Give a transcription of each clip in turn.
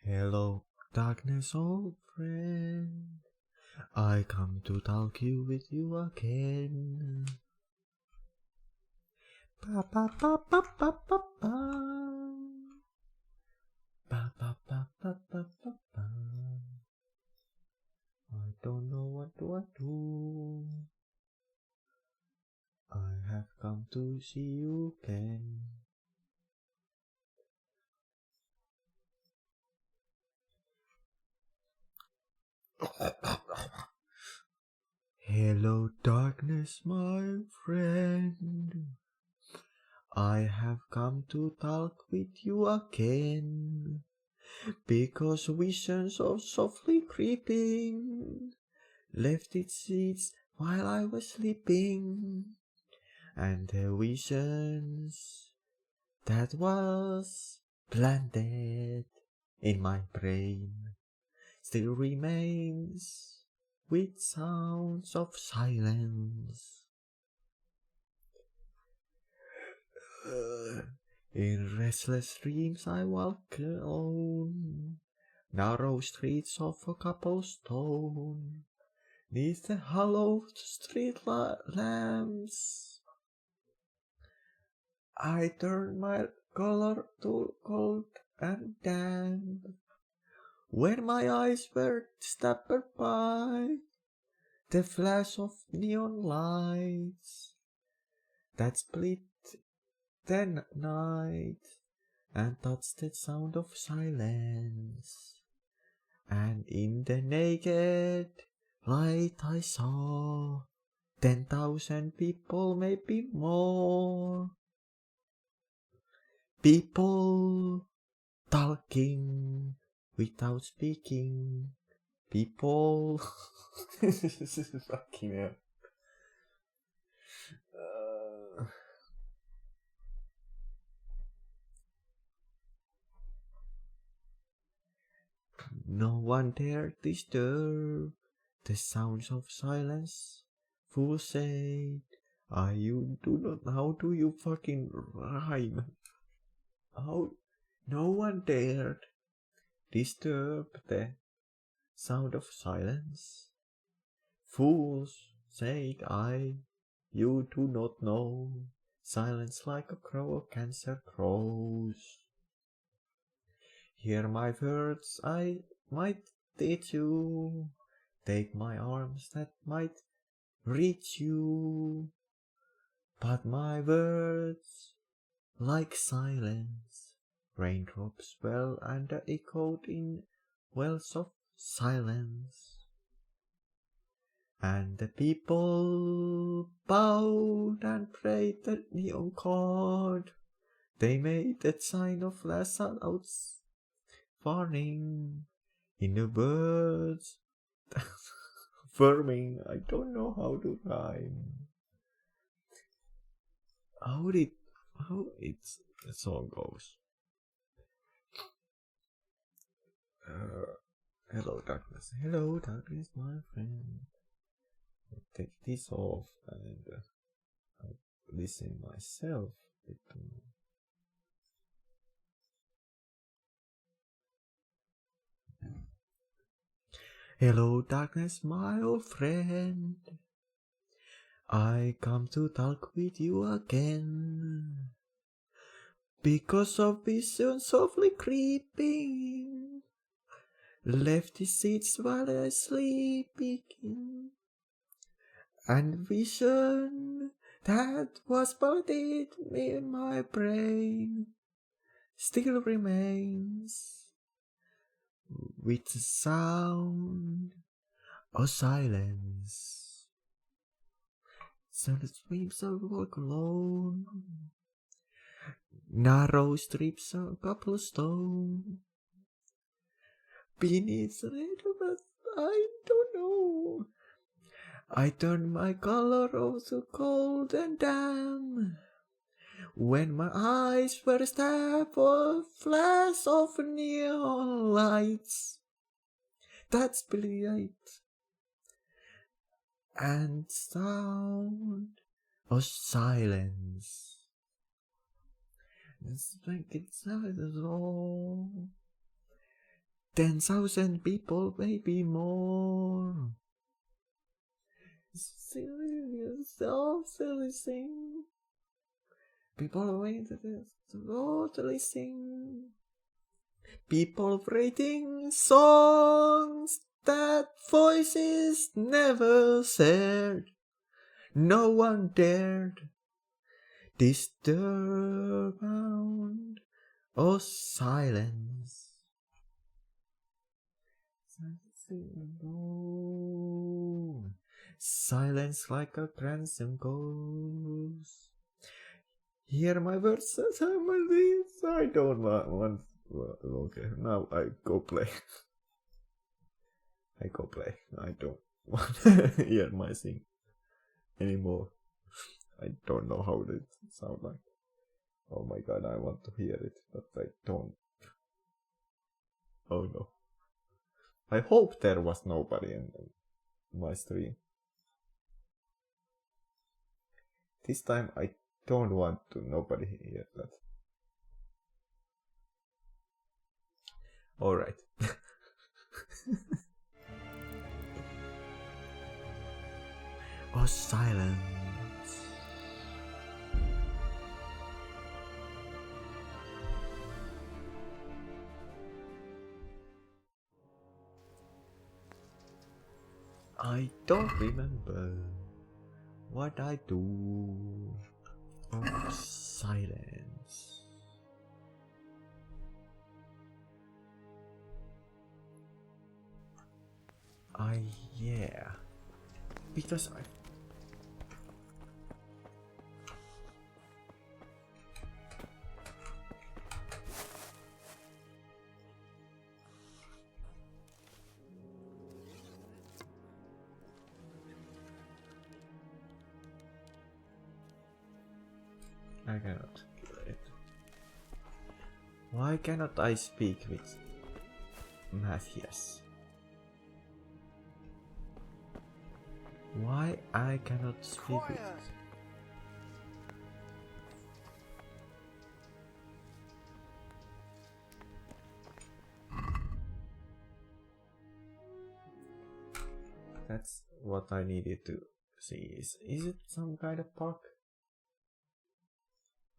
Hello, darkness, old friend. I come to talk with you again. Ba ba ba ba ba ba ba. Ba ba ba ba ba ba ba. I don't know what to do. I have come to see you again. Hello, darkness, my friend. I have come to talk with you again, because visions of softly creeping left its seeds while I was sleeping, and the visions that was planted in my brain still remains with sounds of silence. In restless dreams I walk alone, narrow streets of a cobblestone, neath the hollow street lamps. I turn my color to cold and damp, when my eyes were stabbed by the flash of neon lights that split the night and touched the sound of silence. And in the naked light I saw 10,000 people, maybe more. People talking without speaking. People. Fucking hell. No one dare disturb the sounds of silence. Fool said, you do not. How do you fucking rhyme? How? No one dared disturb the sound of silence. Fools, said I, you do not know. Silence like a crow or cancer crows. Hear my words, I might teach you. Take my arms that might reach you. But my words, like silence, raindrops fell and echoed in wells of silence. And the people bowed and prayed the neon god. They made that sign of last outs warning in the words affirming. I don't know how to rhyme. How it's the song goes. Hello darkness, my friend. I take this off and I listen myself. Hello darkness, my old friend. I come to talk with you again, because of visions softly creeping left his seats while I sleeping, and vision that was planted in my brain still remains with the sound of silence. So the streams I walk alone, narrow strips of cobblestone, beneath the rain, I don't know. I turned my color also cold and damp, when my eyes were stabbed for flash of neon lights that split and sound of silence. It's like it's all 10,000 people, maybe more. Silly sing. People waiting to listen. People rating songs that voices never shared. No one dared disturb sound or silence. Silence like a ransom goes. Hear my words as I don't want. Okay, now I go play. I go play. I don't want to hear my sing anymore. I don't know how it sounds like. Oh my god, I want to hear it, but I don't. Oh no. I hope there was nobody in my stream. This time I don't want to nobody hear that. Alright. Oh, silence. I don't remember what I do. Oh, silence. Yeah. Because I cannot kill it. Why cannot I speak with Matthias? Why I cannot speak with it? That's what I needed to see. Is it some kind of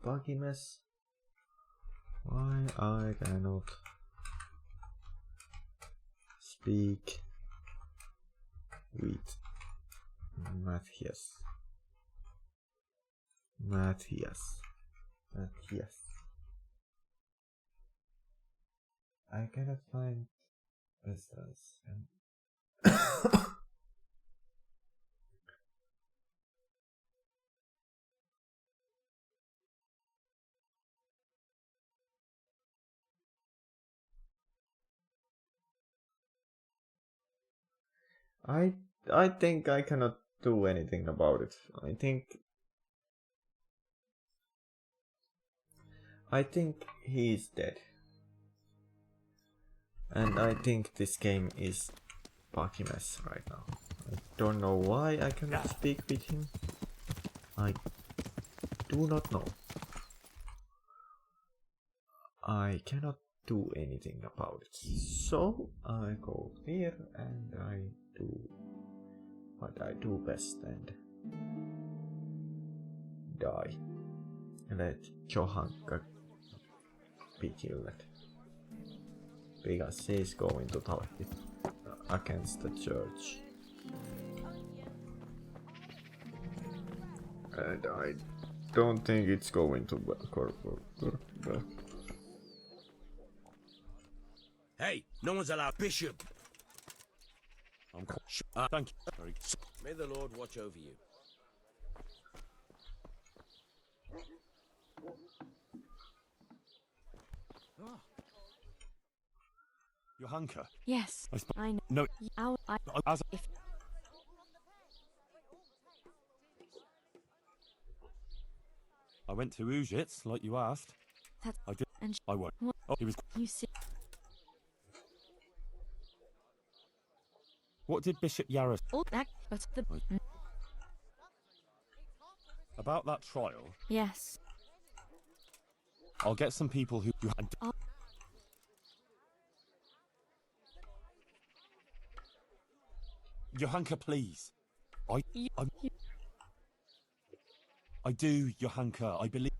buggy mess? Why I cannot speak with Matthias. I cannot find distance. I think I cannot do anything about it. I think he is dead. And I think this game is buggy mess right now. I don't know why I cannot speak with him. I do not know. I cannot do anything about it. So I go here and I do what I do best and die. Let Johanka be killed. Because he's going to talk against the church. And I don't think it's going to work. Hey, no one's allowed. Bishop! Thank you. May the Lord watch over you. Johanka? Yes, I know. No. I went to Ujits, like you asked. I did. And I won't. Oh, he was. you see. What did Bishop Yaros All that, but the. about that trial? Yes. I'll get some people who. Johanka, please. I You, I you, I do, Johanka. I believe.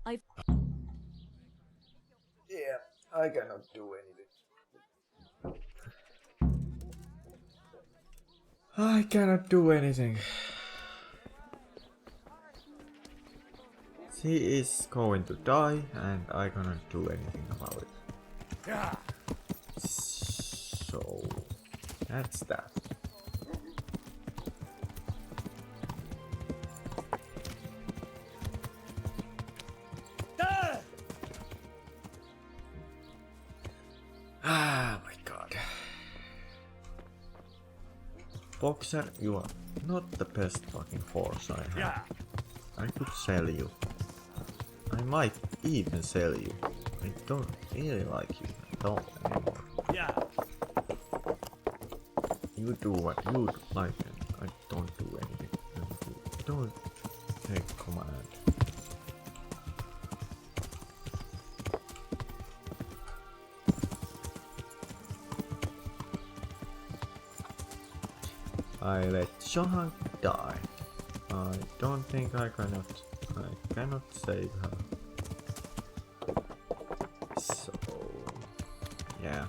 I've. Yeah, I cannot do anything. I cannot do anything. She is going to die and I cannot do anything about it. So that's that. Ah my god. Boxer, you are not the best fucking horse I have. I could sell you. I might even sell you. I don't really like you at all anymore. You do what you like and I don't do anything. Don't take command. I let Shohan die. I don't think I cannot save her. So yeah.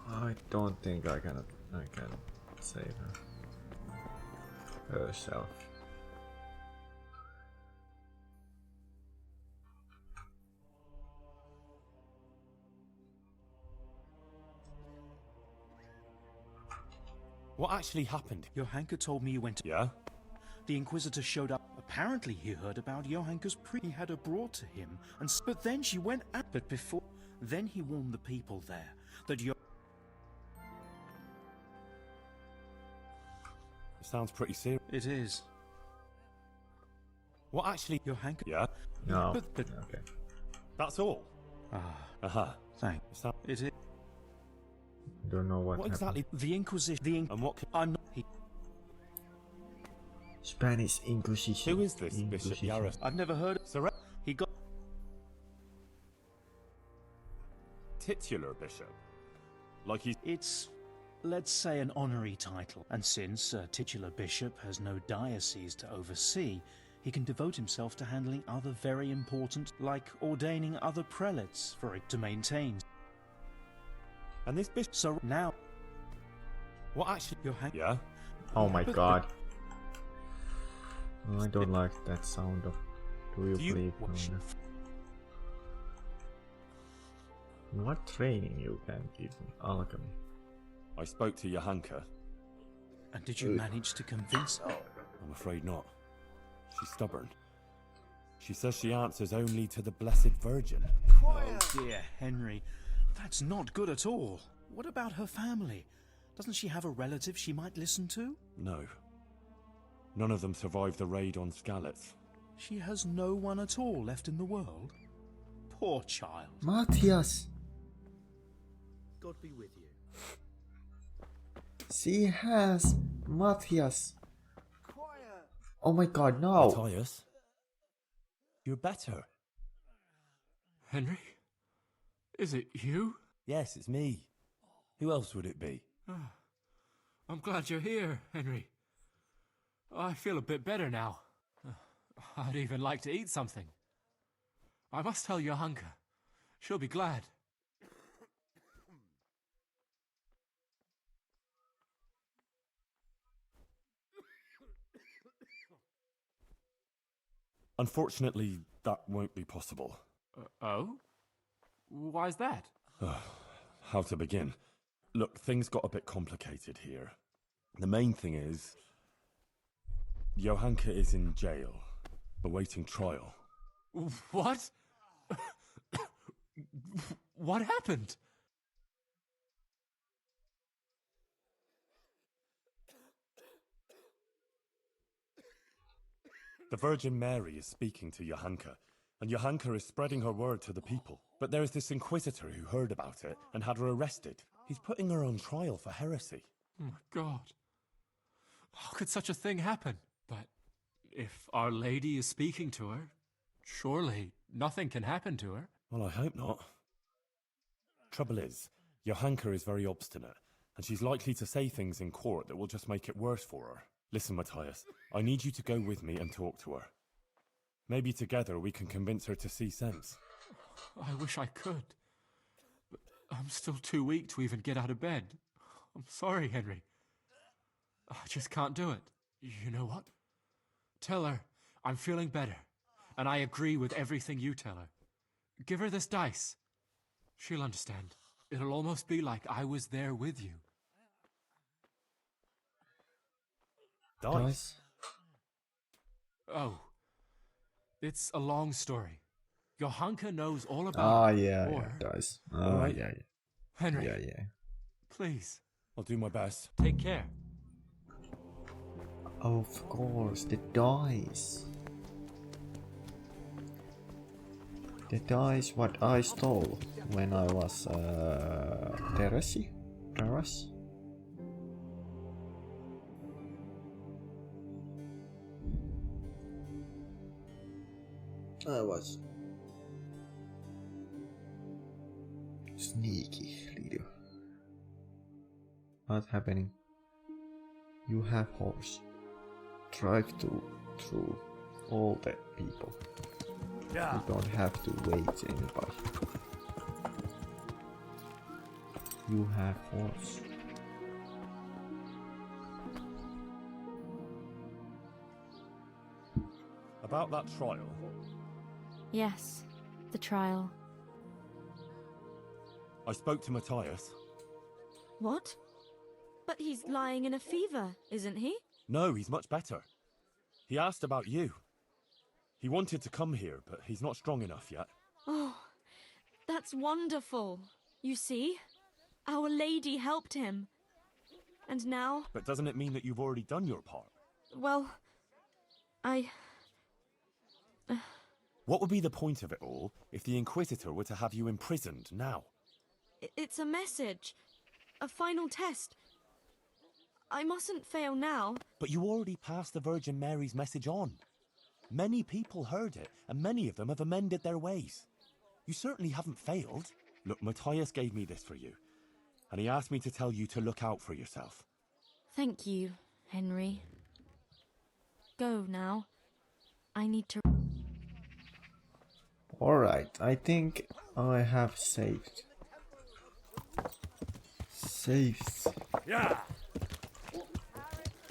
I don't think I can save her herself. What actually happened? Johanka told me you went to... Yeah? The Inquisitor showed up. Apparently he heard about Johanka's he had her brought to him, but then she went out. But before... Then he warned the people there that It sounds pretty serious. It is. What actually... Johanka... Yeah? No. But Okay. That's all? Uh-huh. Thank... It is... Don't know what happened. exactly... The Inquisition... And what... I'm not... Spanish Inquisition. Who is this Bishop Yaris? I've never heard of... He got... Titular bishop? Like he's... It's... Let's say an honorary title. And since a titular bishop has no diocese to oversee, he can devote himself to handling other very important, like ordaining other prelates for it to maintain. And this bishop... So now... What actually... Johanka... Yeah? Oh my god. I don't like that sound of do you believe on what training you can give me alchemy? I spoke to Johanka. And did you manage to convince her? I'm afraid not. She's stubborn. She says she answers only to the Blessed Virgin. Oh dear, Henry. That's not good at all. What about her family? Doesn't she have a relative she might listen to? No. None of them survived the raid on Skalitz. She has no one at all left in the world? Poor child. Matthias! God be with you. She has Matthias. Oh my god, no! Matthias? You're better. Henry? Is it you? Yes, it's me. Who else would it be? I'm glad you're here, Henry. I feel a bit better now. I'd even like to eat something. I must tell Johanka. She'll be glad. Unfortunately, that won't be possible. Oh? Why's that? How to begin? Look, things got a bit complicated here. The main thing is... Johanka is in jail, awaiting trial. What? What happened? The Virgin Mary is speaking to Johanka, and Johanka is spreading her word to the people. But there is this inquisitor who heard about it and had her arrested. He's putting her on trial for heresy. Oh my God. How could such a thing happen? But if Our Lady is speaking to her, surely nothing can happen to her. Well, I hope not. Trouble is, Johanka is very obstinate, and she's likely to say things in court that will just make it worse for her. Listen, Matthias, I need you to go with me and talk to her. Maybe together we can convince her to see sense. I wish I could. But I'm still too weak to even get out of bed. I'm sorry, Henry. I just can't do it. You know what? Tell her I'm feeling better, and I agree with everything you tell her. Give her this dice. She'll understand. It'll almost be like I was there with you. Dice? Oh. It's a long story. Johanka knows all about it. Yeah, Or, dice. Alright. Yeah. Henry, Yeah. please, I'll do my best. take care. Of course, the dice. The dice what I stole when I was Terrace? I was sneaky little. What's happening? You have horse. Drive through all the people. You don't have to wait anybody. You have horse. About that trial, Yes, the trial. I spoke to Matthias. What? But he's lying in a fever, isn't he? No, he's much better. He asked about you. He wanted to come here, but he's not strong enough yet. Oh, that's wonderful. You see? Our Lady helped him. And now, But doesn't it mean that you've already done your part? well, What would be the point of it all if the Inquisitor were to have you imprisoned now? It's a message. A final test. I mustn't fail now. But you already passed the Virgin Mary's message on. Many people heard it, and many of them have amended their ways. You certainly haven't failed. Look, Matthias gave me this for you, and he asked me to tell you to look out for yourself. Thank you, Henry. Go now. I need to... Alright, I think I have saved. Saves. Yeah!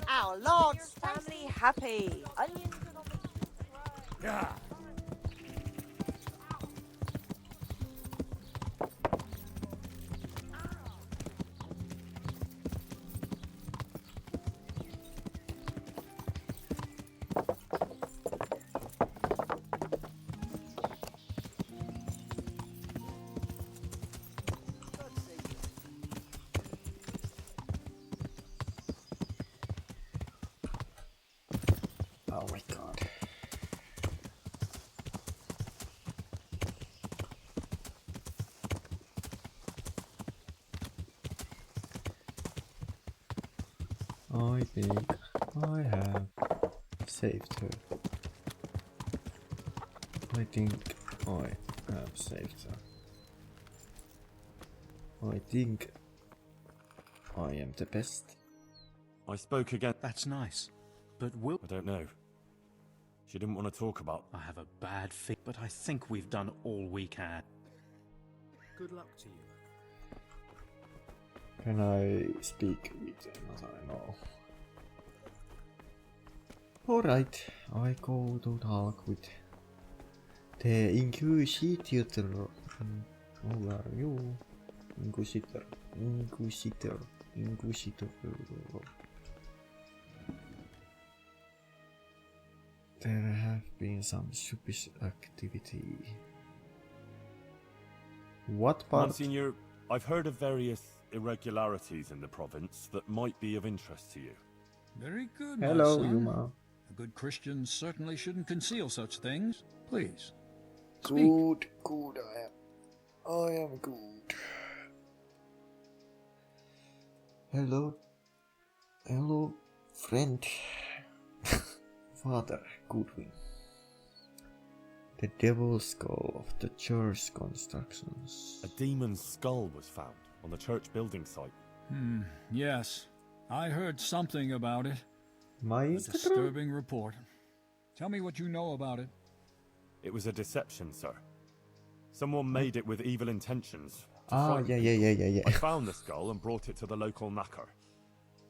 Our Lord's family happy. Onions and on the Yeah! Oh my god. I think I have saved her. I think I have saved her. I think I am the best. I spoke again. That's nice. But will... I don't know. She didn't want to talk about... I have a bad feeling, but I think we've done all we can. Good luck to you. Can I speak with them as I know? Alright, I go to talk with the Inquisitor. Who are you? Inquisitor. There have been some suspicious activity. What part? Monsignor, I've heard of various irregularities in the province that might be of interest to you. Very good, my Hello, son. Yuma. A good Christian certainly shouldn't conceal such things. Please, speak. Good, I am good. Hello, friend. Father Goodwin. The devil's skull of the church constructions. A demon's skull was found on the church building site. Yes. I heard something about it. My A Instagram? disturbing report. Tell me what you know about it. It was a deception, sir. Someone made it with evil intentions. Yeah. I found the skull and brought it to the local knacker.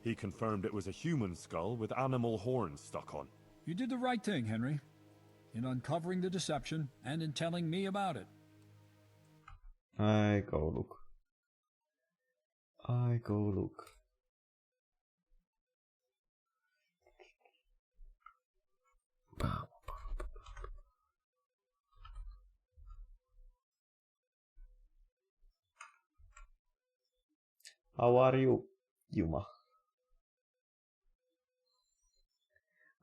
He confirmed it was a human skull with animal horns stuck on. You did the right thing, Henry, in uncovering the deception and in telling me about it. I go look. How are you, Yuma?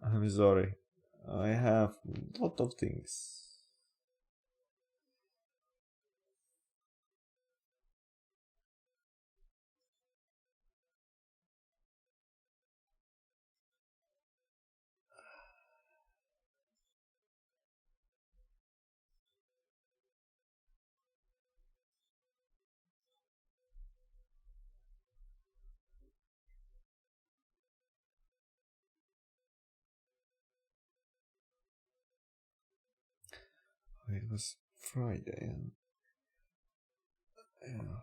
I'm sorry. I have a lot of things. It was Friday and yeah.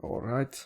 All right.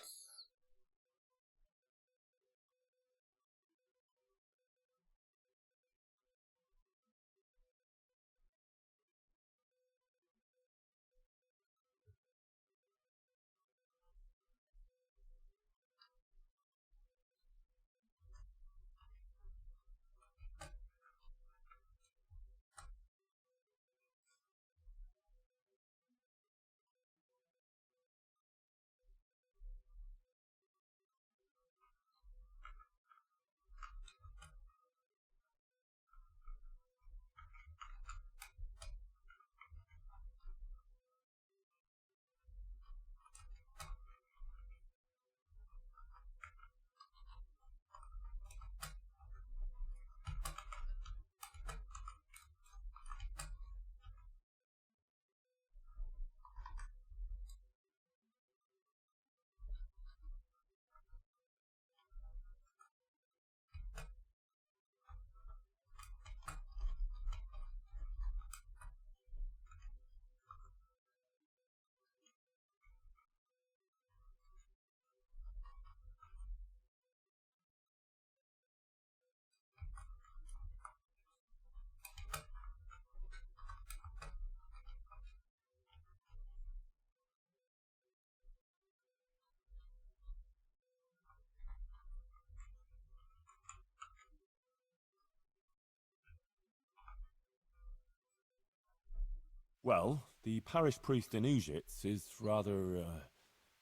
Well, the parish priest in Ujits is rather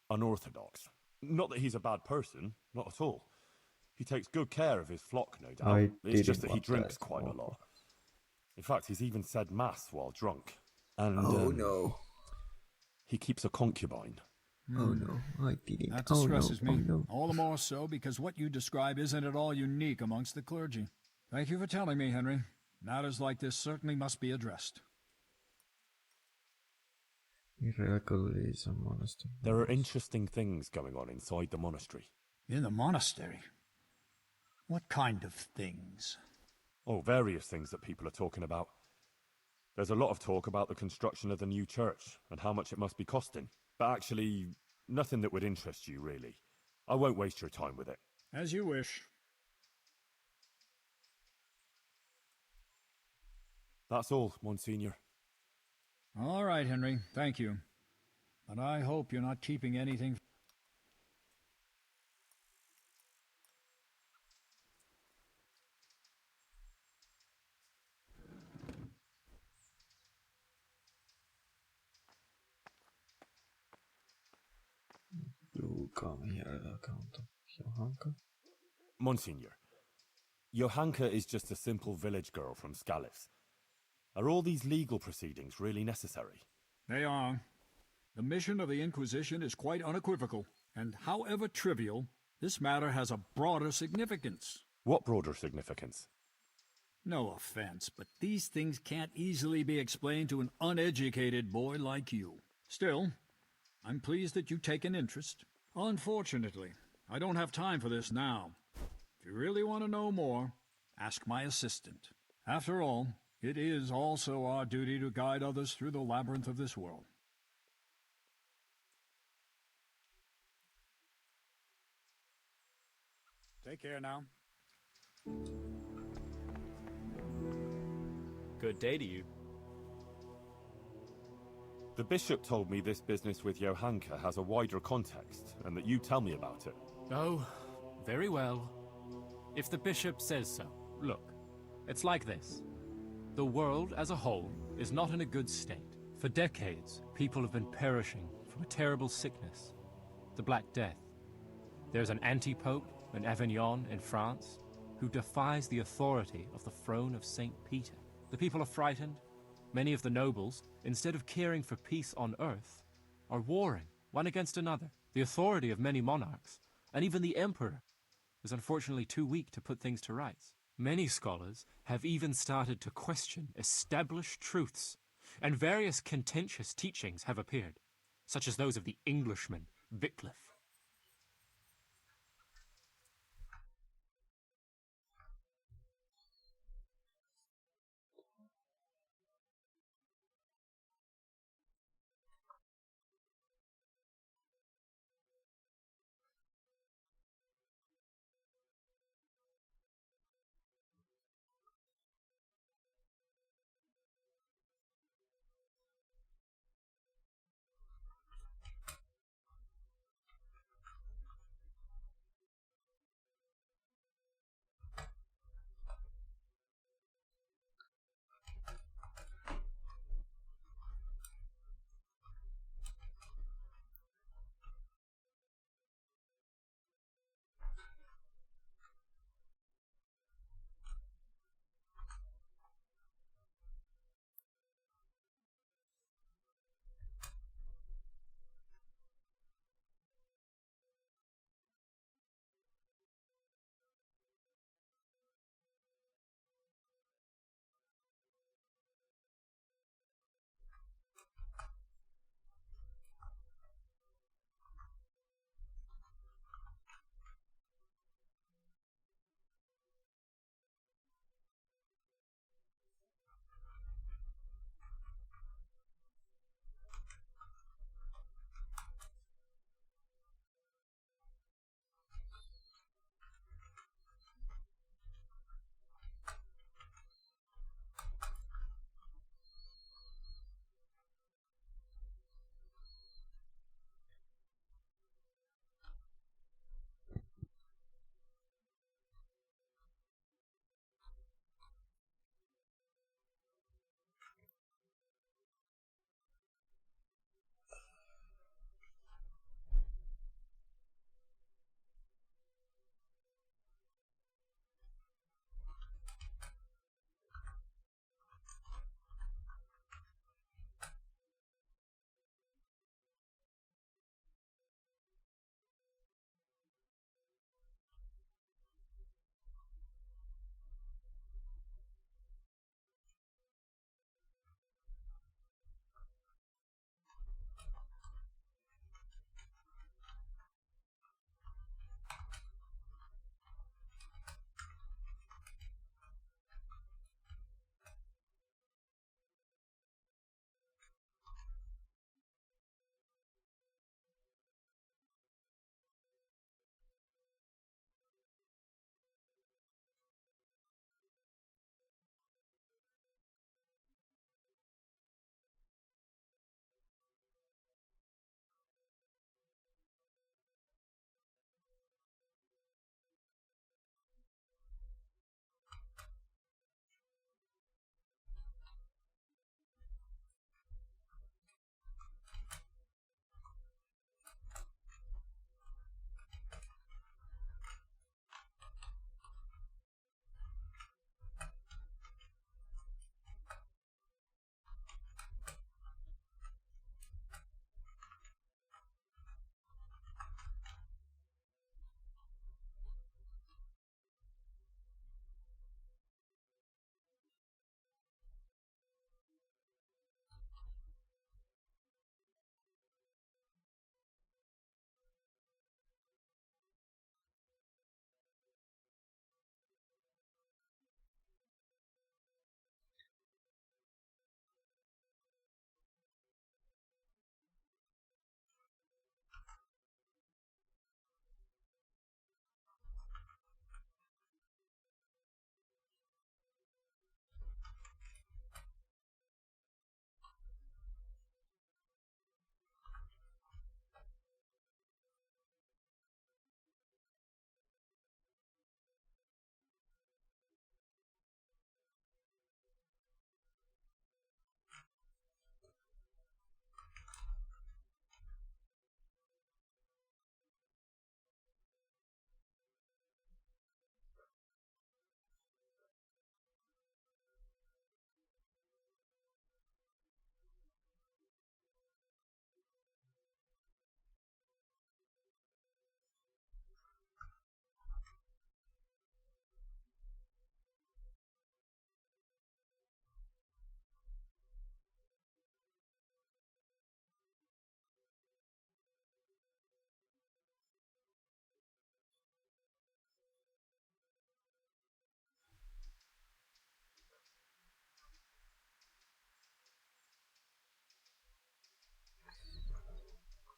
unorthodox. Not that he's a bad person, not at all. He takes good care of his flock, no doubt. I It's just didn't that he want drinks that. quite a lot. In fact, he's even said mass while drunk. And No. he keeps a concubine. Oh no, I didn't. That Oh no, distresses me. oh no. All the more so because what you describe isn't at all unique amongst the clergy. Thank you for telling me, Henry. Matters like this certainly must be addressed. Miracle-is a monastery. There are interesting things going on inside the monastery. In the monastery? What kind of things? Oh, various things that people are talking about. There's a lot of talk about the construction of the new church and how much it must be costing. But actually, nothing that would interest you, really. I won't waste your time with it. As you wish. That's all, Monsignor. All right, Henry. Thank you. But I hope you're not keeping anything. You come here at the account of Johanka? Monsignor, Johanka is just a simple village girl from Scallis. Are all these legal proceedings really necessary? They are. The mission of the Inquisition is quite unequivocal. And however trivial, this matter has a broader significance. What broader significance? No offense, but these things can't easily be explained to an uneducated boy like you. Still, I'm pleased that you take an interest. Unfortunately, I don't have time for this now. If you really want to know more, ask my assistant. After all, it is also our duty to guide others through the labyrinth of this world. Take care now. Good day to you. The bishop told me this business with Johanka has a wider context, and that you tell me about it. Oh, very well. If the bishop says so. Look, it's like this. The world as a whole is not in a good state. For decades, people have been perishing from a terrible sickness, the Black Death. There's an anti-pope in Avignon in France who defies the authority of the throne of St. Peter. The people are frightened. Many of the nobles, instead of caring for peace on earth, are warring one against another. The authority of many monarchs, and even the emperor, is unfortunately too weak to put things to rights. Many scholars have even started to question established truths, and various contentious teachings have appeared, such as those of the Englishman Wycliffe.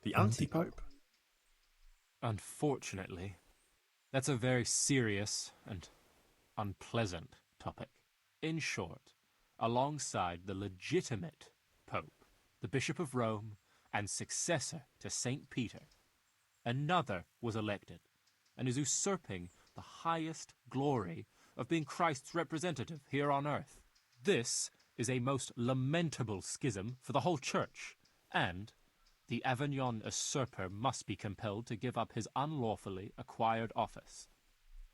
The Antipope? anti-pope? Unfortunately, that's a very serious and unpleasant topic. In short, alongside the legitimate Pope, the Bishop of Rome, and successor to St. Peter, another was elected and is usurping the highest glory of being Christ's representative here on earth. This is a most lamentable schism for the whole church, and the Avignon usurper must be compelled to give up his unlawfully acquired office,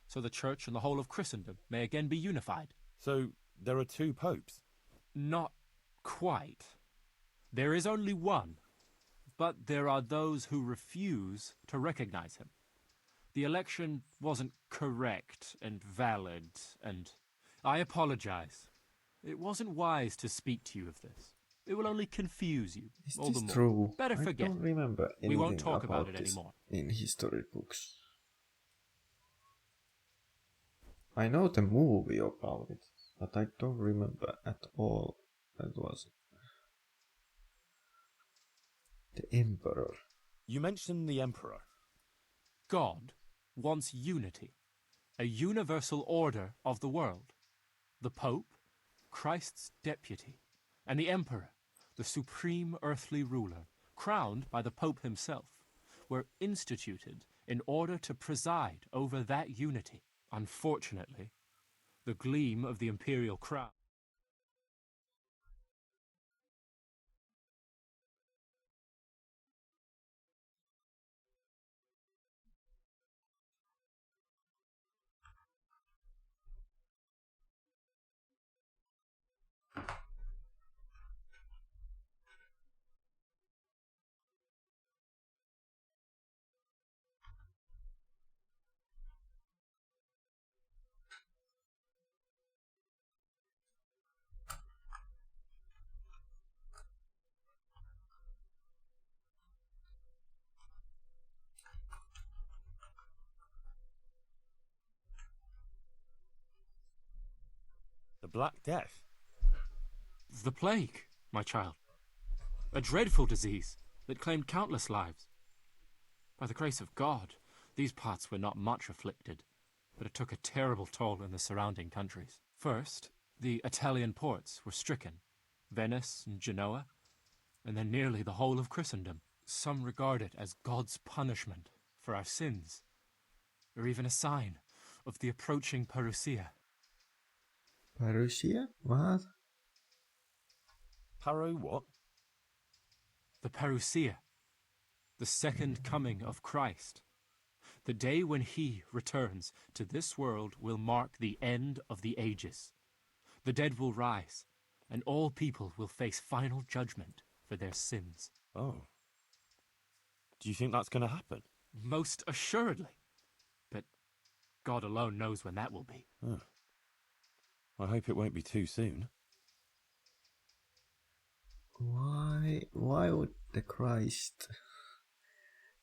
so the church and the whole of Christendom may again be unified. So there are two popes? Not quite. There is only one, but there are those who refuse to recognize him. The election wasn't correct and valid, and I apologize. It wasn't wise to speak to you of this. It will only confuse you Is all the this more. true? Better I forget. don't remember anything We won't talk about it this anymore. in history books. I know the movie about it, but I don't remember at all. That was the Emperor. You mentioned the emperor. God wants unity, a universal order of the world. The Pope, Christ's deputy, and the Emperor, the supreme earthly ruler, crowned by the Pope himself, were instituted in order to preside over that unity. Unfortunately, the gleam of the imperial crown The Black Death? the plague, my child. A dreadful disease that claimed countless lives. By the grace of God, these parts were not much afflicted, but it took a terrible toll in the surrounding countries. First, the Italian ports were stricken, Venice and Genoa, and then nearly the whole of Christendom. Some regard it as God's punishment for our sins, or even a sign of the approaching parousia. Parousia? What? Paro what? The parousia, the second coming of Christ. The day when he returns to this world will mark the end of the ages. The dead will rise, and all people will face final judgment for their sins. Oh. Do you think that's going to happen? Most assuredly. But God alone knows when that will be. Oh. I hope it won't be too soon. Why would the Christ...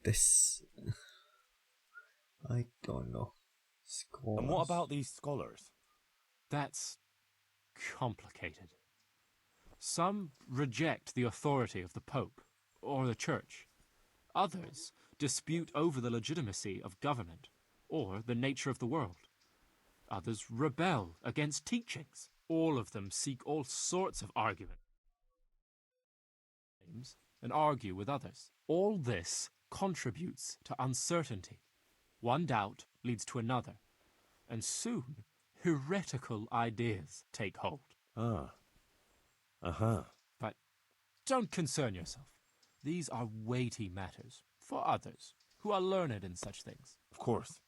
This... I don't know. Scholars. And what about these scholars? That's complicated. Some reject the authority of the Pope or the Church. Others dispute over the legitimacy of government or the nature of the world. Others rebel against teachings. All of them seek all sorts of argument and argue with others. All this contributes to uncertainty. One doubt leads to another, and soon heretical ideas take hold. Ah. Uh-huh. But don't concern yourself. These are weighty matters for others who are learned in such things. Of course.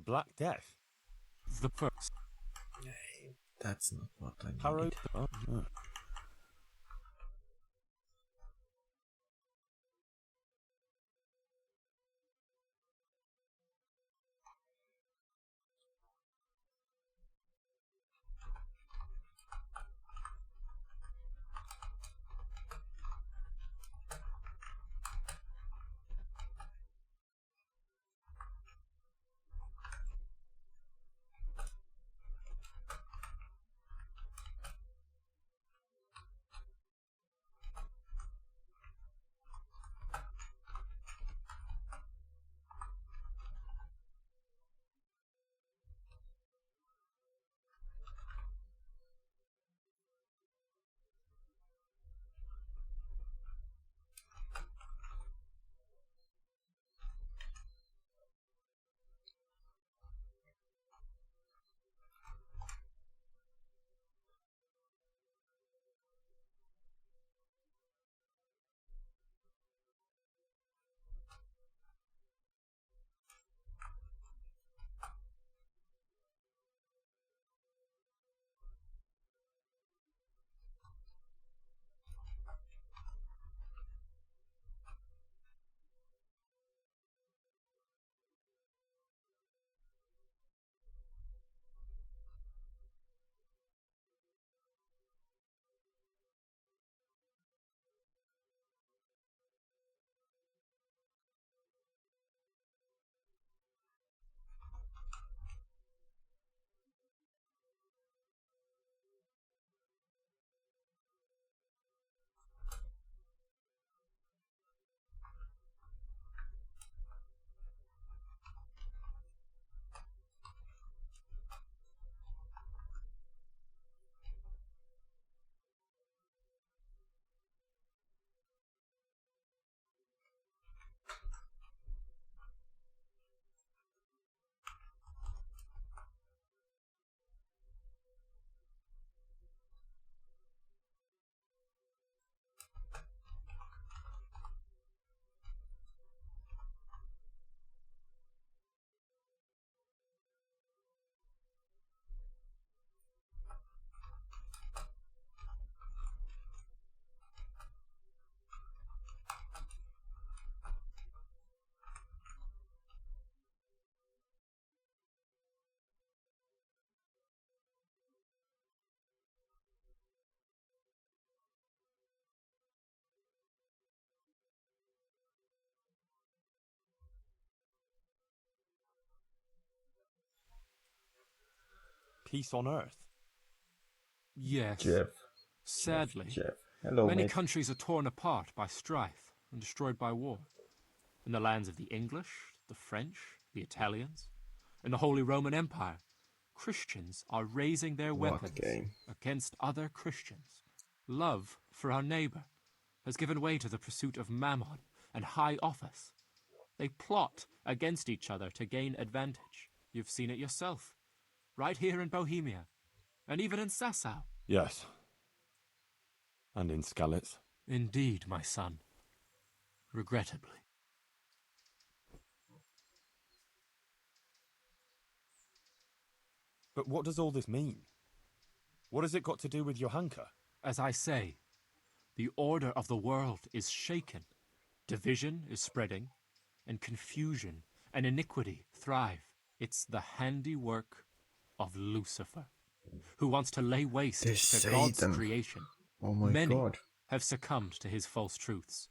Black Death? The first. That's not what I Harrow. need. Oh, no. Peace on Earth. Yes. Jeff. Sadly, Jeff. Hello, many mate. countries are torn apart by strife and destroyed by war. In the lands of the English, the French, the Italians, in the Holy Roman Empire, Christians are raising their What weapons game? against other Christians. Love for our neighbor has given way to the pursuit of mammon and high office. They plot against each other to gain advantage. You've seen it yourself, right here in Bohemia, and even in Sasau. Yes. And in Skalitz. Indeed, my son. Regrettably. But what does all this mean? What has it got to do with Johanka? As I say, the order of the world is shaken. Division is spreading, and confusion and iniquity thrive. It's the handiwork of Lucifer, who wants to lay waste This to God's Satan. creation. Oh my Many god. have succumbed to his false truths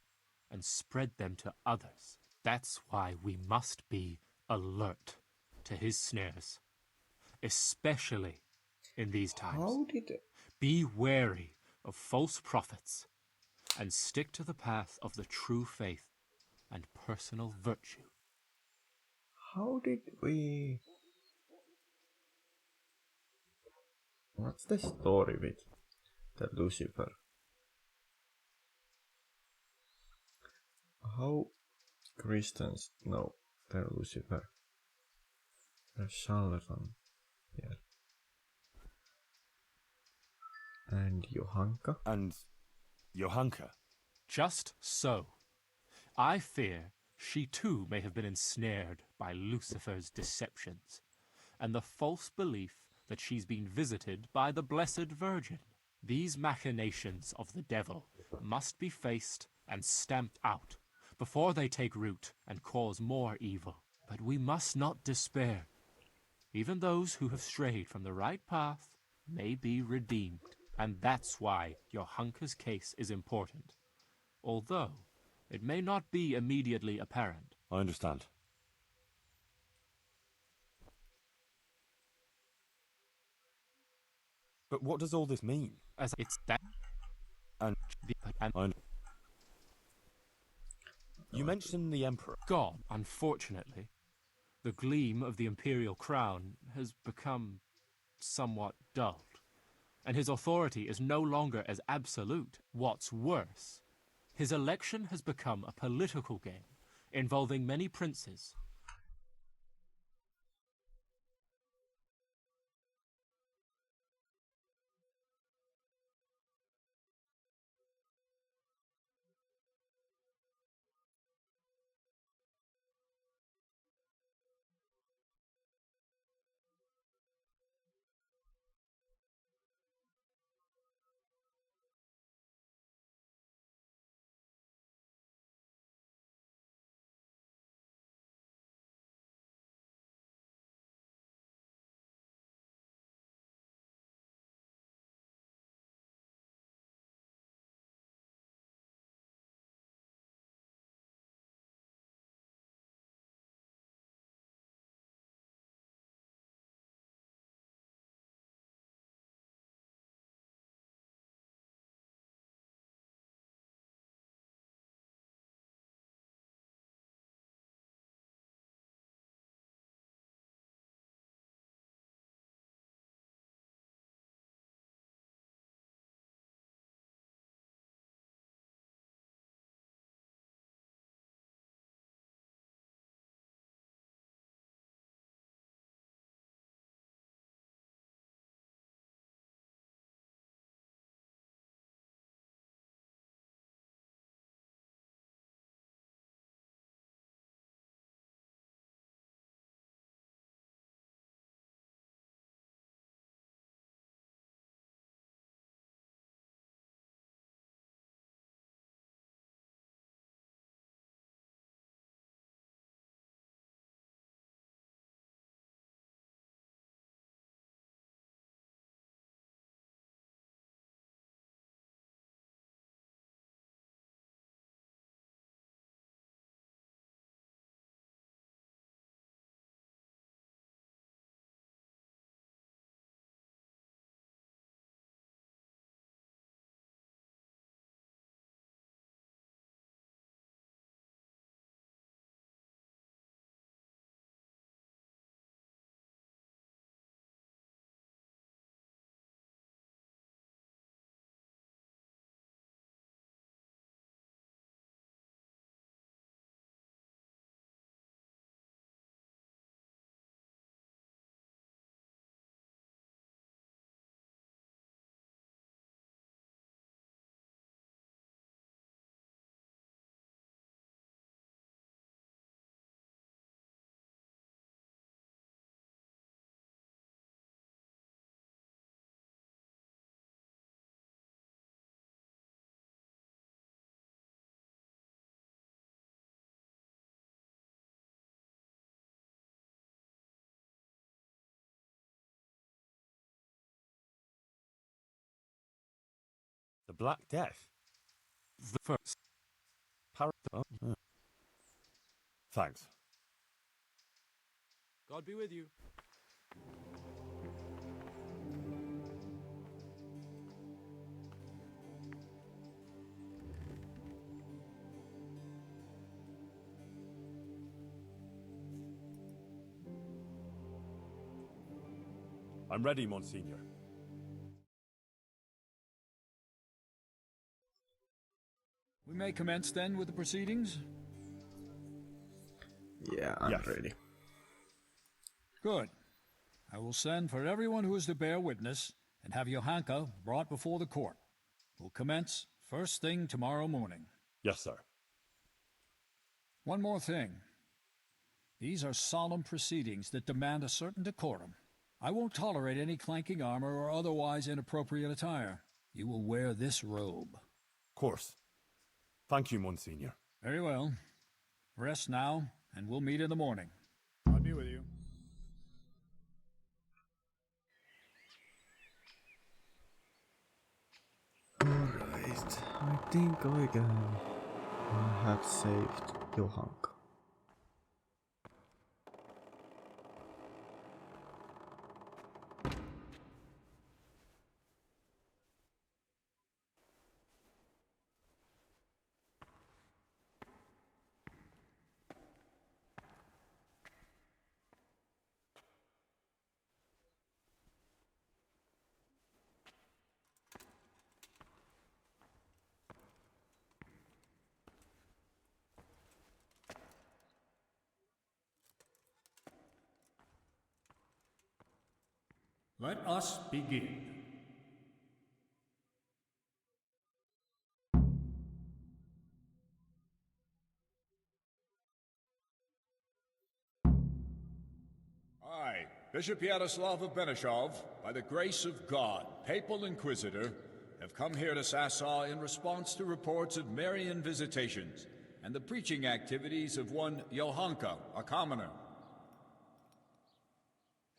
and spread them to others. That's why we must be alert to his snares, especially in these times. How did Be wary of false prophets and stick to the path of the true faith and personal virtue. we... What's the story with the Lucifer? How Christians know they're Lucifer? They're charlatan here. And Johanka? And Johanka? Just so. I fear she too may have been ensnared by Lucifer's deceptions. and the false belief that she's been visited by the Blessed Virgin. These machinations of the devil must be faced and stamped out before they take root and cause more evil. But we must not despair. Even those who have strayed from the right path may be redeemed. And that's why Johanka's case is important, although it may not be immediately apparent. I understand. But what does all this mean? As it's that, And you mentioned the Emperor. gone, unfortunately. The gleam of the imperial crown has become somewhat dulled, and his authority is no longer as absolute. What's worse, his election has become a political game involving many princes. The Black Death? The first. Thanks. God be with you. I'm ready, Monsignor. We may commence then with the proceedings? Yeah, I'm Yes. ready. Good. I will send for everyone who is to bear witness and have Johanka brought before the court. We'll commence first thing tomorrow morning. Yes, sir. One more thing. These are solemn proceedings that demand a certain decorum. I won't tolerate any clanking armor or otherwise inappropriate attire. You will wear this robe. Of course. Thank you, Monsignor. Very well. Rest now, and we'll meet in the morning. I'll be with you. Alright, I think I have saved Johanka. Let us begin. I, Bishop Yaroslav of Benishov, by the grace of God, Papal Inquisitor, have come here to Sassaw in response to reports of Marian visitations and the preaching activities of one Johanka, a commoner.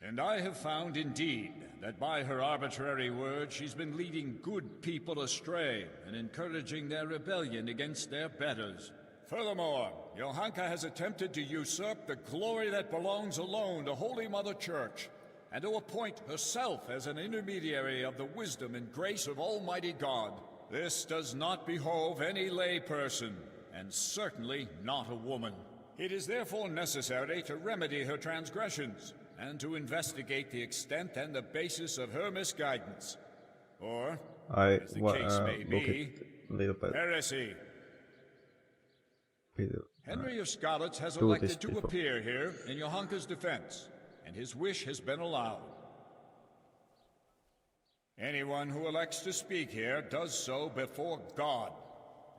And I have found, indeed, that by her arbitrary word she's been leading good people astray and encouraging their rebellion against their betters. Furthermore, Johanka has attempted to usurp the glory that belongs alone to Holy Mother Church, and to appoint herself as an intermediary of the wisdom and grace of Almighty God. This does not behove any lay person, and certainly not a woman. It is therefore necessary to remedy her transgressions, and to investigate the extent and the basis of her misguidance. Or, as the case may be, heresy. Henry of Skalitz has elected to appear here in Johanka's defense, and his wish has been allowed. Anyone who elects to speak here does so before God,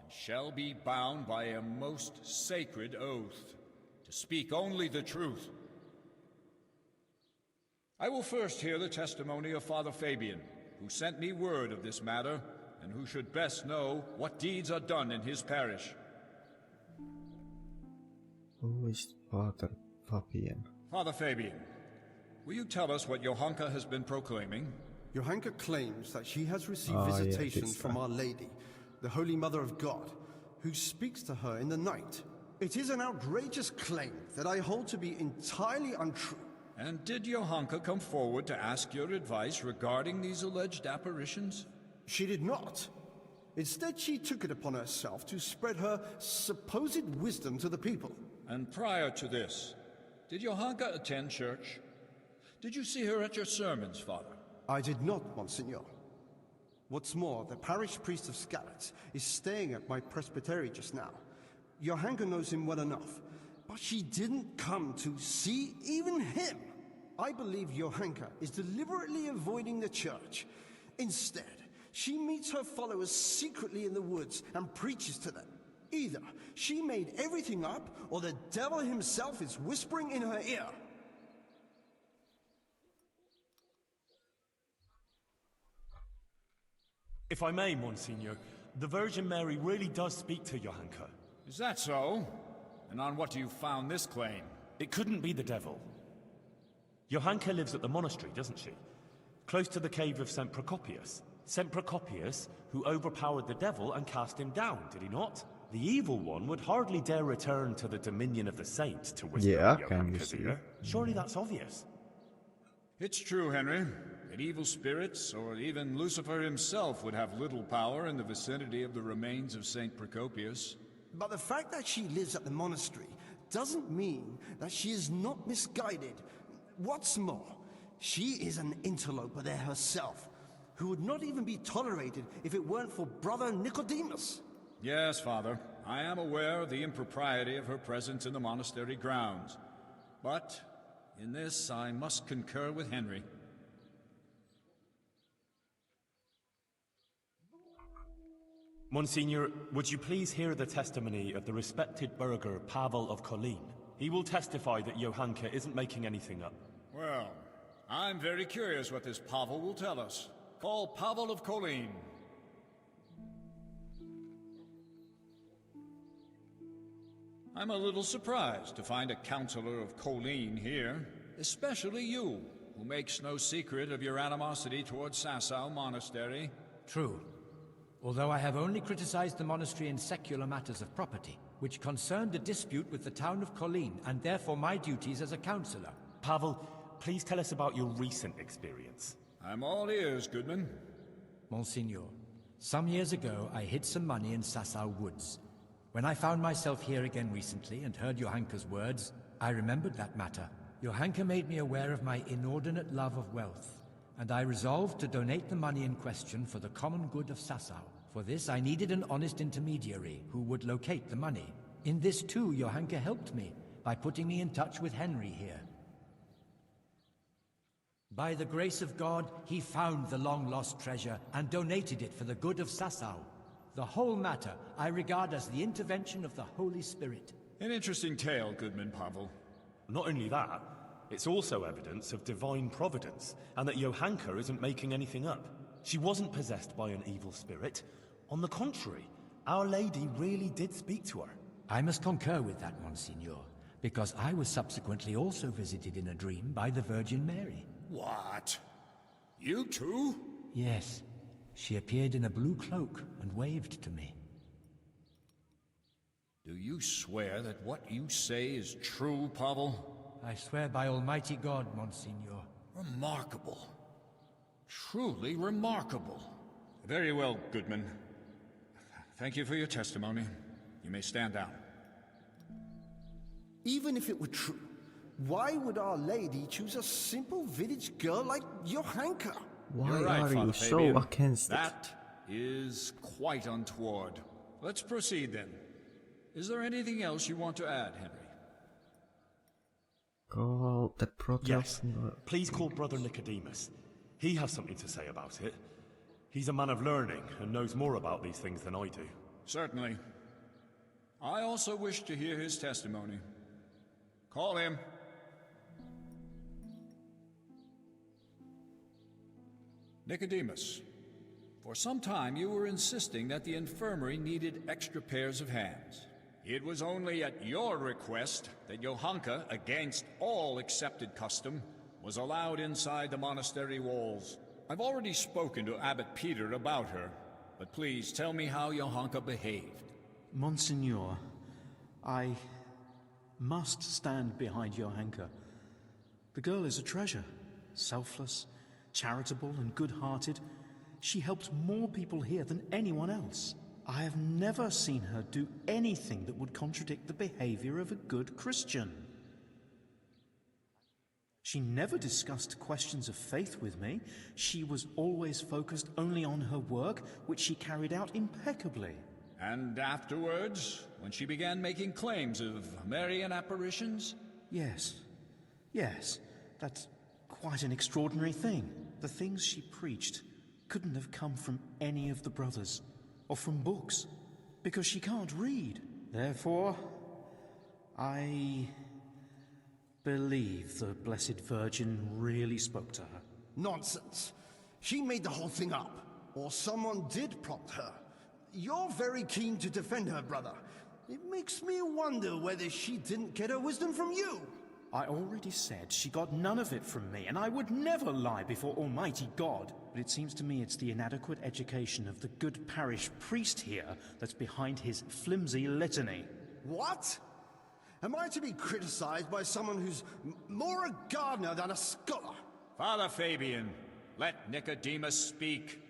and shall be bound by a most sacred oath, to speak only the truth. I will first hear the testimony of Father Fabian, who sent me word of this matter, and who should best know what deeds are done in his parish. Who is Father Fabian? Father Fabian, will you tell us what Johanka has been proclaiming? Johanka claims that she has received visitations from Our Lady, the Holy Mother of God, who speaks to her in the night. It is an outrageous claim that I hold to be entirely untrue. And did Johanka come forward to ask your advice regarding these alleged apparitions? She did not. Instead, she took it upon herself to spread her supposed wisdom to the people. And prior to this, did Johanka attend church? Did you see her at your sermons, Father? I did not, Monsignor. What's more, the parish priest of Skalitz is staying at my presbytery just now. Johanka knows him well enough, but she didn't come to see even him. I believe Johanka is deliberately avoiding the church. Instead, she meets her followers secretly in the woods and preaches to them. Either she made everything up, or the devil himself is whispering in her ear. If I may, Monsignor, the Virgin Mary really does speak to Johanka. Is that so? And on what do you found this claim? It couldn't be the devil. Johanka lives at the monastery, doesn't she? Close to the cave of St. Procopius. St. Procopius, who overpowered the devil and cast him down, did he not? The evil one would hardly dare return to the dominion of the saints to whisper in Johanka's ear. Surely that's obvious. It's true, Henry, that evil spirits, or even Lucifer himself, would have little power in the vicinity of the remains of St. Procopius. But the fact that she lives at the monastery doesn't mean that she is not misguided. What's more, she is an interloper there herself, who would not even be tolerated if it weren't for Brother Nicodemus. Yes, Father. I am aware of the impropriety of her presence in the monastery grounds. But in this, I must concur with Henry. Monsignor, would you please hear the testimony of the respected burgher Pavel of Kolin? He will testify that Johanka isn't making anything up. Well, I'm very curious what this Pavel will tell us. Call Pavel of Colleen. I'm a little surprised to find a counselor of Colleen here, especially you, who makes no secret of your animosity towards Sasau Monastery. True. Although I have only criticized the monastery in secular matters of property, which concerned a dispute with the town of Colleen, and therefore my duties as a counselor. Pavel, please tell us about your recent experience. I'm all ears, Goodman. Monsignor, some years ago I hid some money in Sasau Woods. When I found myself here again recently and heard Johanka's words, I remembered that matter. Johanka made me aware of my inordinate love of wealth, and I resolved to donate the money in question for the common good of Sasau. For this I needed an honest intermediary who would locate the money. In this too, Johanka helped me by putting me in touch with Henry here. By the grace of God, he found the long-lost treasure and donated it for the good of Sasau. The whole matter I regard as the intervention of the Holy Spirit. An interesting tale, Goodman Pavel. Not only that, it's also evidence of divine providence, and that Johanka isn't making anything up. She wasn't possessed by an evil spirit. On the contrary, Our Lady really did speak to her. I must concur with that, Monsignor, because I was subsequently also visited in a dream by the Virgin Mary. What? You too? Yes. She appeared in a blue cloak and waved to me. Do you swear that what you say is true, Pavel? I swear by Almighty God, Monsignor. Remarkable. Truly remarkable. Very well, Goodman. Thank you for your testimony. You may stand down. Even if it were true, why would Our Lady choose a simple village girl like Johanka? Why You're right, are Father you so Fabian. against it? That is quite untoward. Let's proceed then. Is there anything else you want to add, Henry? Call the protest. Yes. Please call Brother Nicodemus. He has something to say about it. He's a man of learning and knows more about these things than I do. Certainly. I also wish to hear his testimony. Call him. Nicodemus, for some time you were insisting that the infirmary needed extra pairs of hands. It was only at your request that Johanka, against all accepted custom, was allowed inside the monastery walls. I've already spoken to Abbot Peter about her, but please tell me how Johanka behaved. Monsignor, I must stand behind Johanka. The girl is a treasure. Selfless, charitable, and good-hearted. She helped more people here than anyone else. I have never seen her do anything that would contradict the behavior of a good Christian. She never discussed questions of faith with me. She was always focused only on her work, which she carried out impeccably. And afterwards, when she began making claims of Marian apparitions? Yes. Yes. That's quite an extraordinary thing. The things she preached couldn't have come from any of the brothers, or from books, because she can't read. Therefore, I believe the Blessed Virgin really spoke to her. Nonsense. She made the whole thing up. Or someone did prompt her. You're very keen to defend her, brother. It makes me wonder whether she didn't get her wisdom from you. I already said she got none of it from me, and I would never lie before Almighty God. But it seems to me it's the inadequate education of the good parish priest here that's behind his flimsy litany. What? Am I to be criticized by someone who's more a gardener than a scholar? Father Fabian, let Nicodemus speak.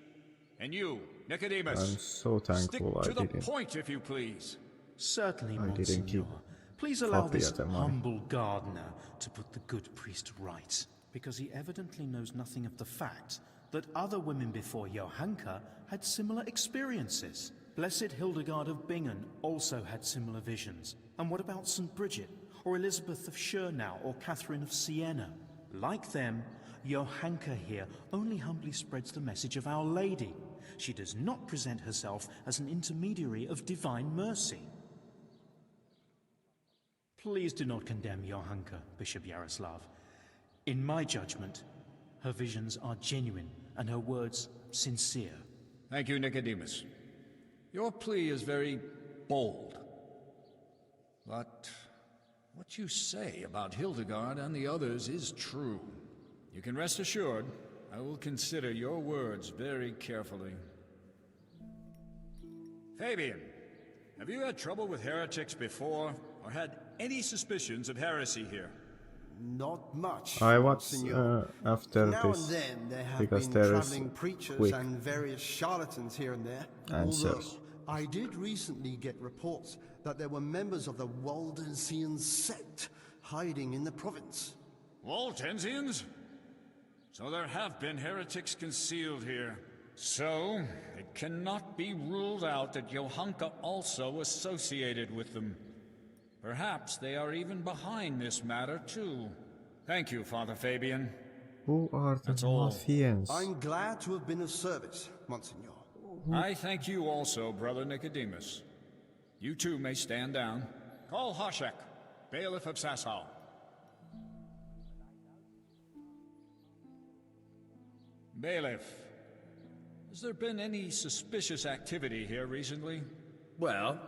And you, Nicodemus, I'm so stick thankful to I the didn't. point if you please. Certainly, I didn't keep Monsignor. Please allow copy this of the money. humble gardener to put the good priest right, because he evidently knows nothing of the fact that other women before Johanka had similar experiences. Blessed Hildegard of Bingen also had similar visions. And what about St. Bridget, or Elizabeth of Schurnau, or Catherine of Siena? Like them, Johanka here only humbly spreads the message of Our Lady. She does not present herself as an intermediary of divine mercy. Please do not condemn Johanka, Bishop Yaroslav. In my judgment, her visions are genuine and her words sincere. Thank you, Nicodemus. Your plea is very bold. But what you say about Hildegard and the others is true. You can rest assured, I will consider your words very carefully. Fabian, have you had trouble with heretics before, or had any suspicions of heresy here? Not much. I watch Signor. after Now this and then there have because been there is traveling preachers quick and various charlatans here and there. answers. Although I did recently get reports that there were members of the Waldensian sect hiding in the province. Waldensians? So there have been heretics concealed here. So, it cannot be ruled out that Johanka also associated with them. Perhaps they are even behind this matter, too. Thank you, Father Fabian. Who are the That's all. Mathians? I'm glad to have been of service, Monsignor. I thank you also, Brother Nicodemus. You too may stand down. Call Hoshek, bailiff of Sasau. Bailiff, has there been any suspicious activity here recently? Well,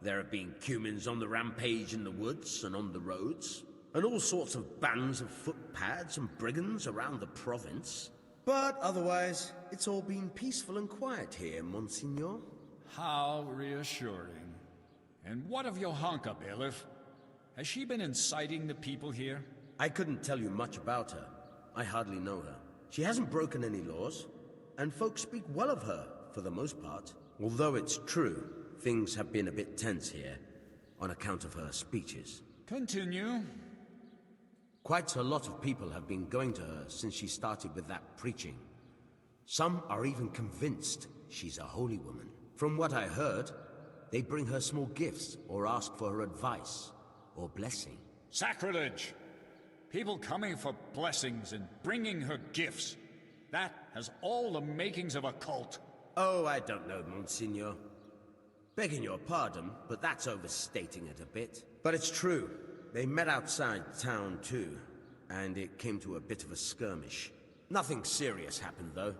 there have been cumins on the rampage in the woods and on the roads, and all sorts of bands of footpads and brigands around the province. But otherwise, it's all been peaceful and quiet here, Monsignor. How reassuring. And what of Johanka, bailiff? Has she been inciting the people here? I couldn't tell you much about her. I hardly know her. She hasn't broken any laws, and folks speak well of her, for the most part. Although it's true, things have been a bit tense here, on account of her speeches. Continue. Quite a lot of people have been going to her since she started with that preaching. Some are even convinced she's a holy woman. From what I heard, they bring her small gifts or ask for her advice or blessing. Sacrilege! People coming for blessings and bringing her gifts. That has all the makings of a cult. Oh, I don't know, Monsignor. Begging your pardon, but that's overstating it a bit. But it's true. They met outside town, too, and it came to a bit of a skirmish. Nothing serious happened, though.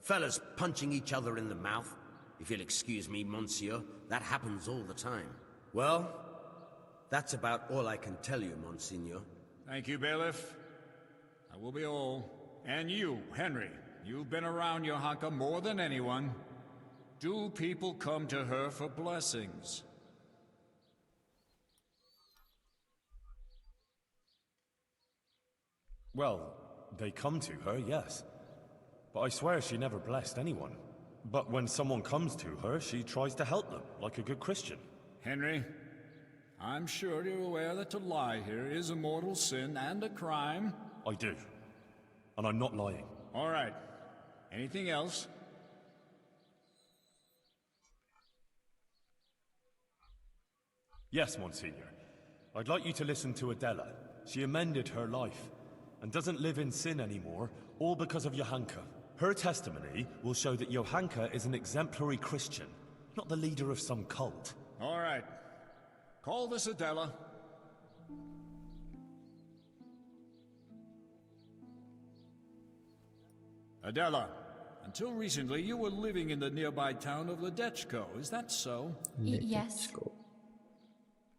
Fellas punching each other in the mouth. If you'll excuse me, Monsieur, that happens all the time. Well, that's about all I can tell you, Monsignor. Thank you, bailiff. I will be all. And you, Henry, you've been around Johanka more than anyone. Do people come to her for blessings? Well, they come to her, yes. But I swear she never blessed anyone. But when someone comes to her, she tries to help them, like a good Christian. Henry, I'm sure you're aware that to lie here is a mortal sin and a crime. I do. And I'm not lying. All right. Anything else? Yes, Monsignor. I'd like you to listen to Adela. She amended her life, and doesn't live in sin anymore, all because of Johanka. Her testimony will show that Johanka is an exemplary Christian, not the leader of some cult. All right. Call this Adela. Adela, until recently you were living in the nearby town of Ledechko, is that so? Yes.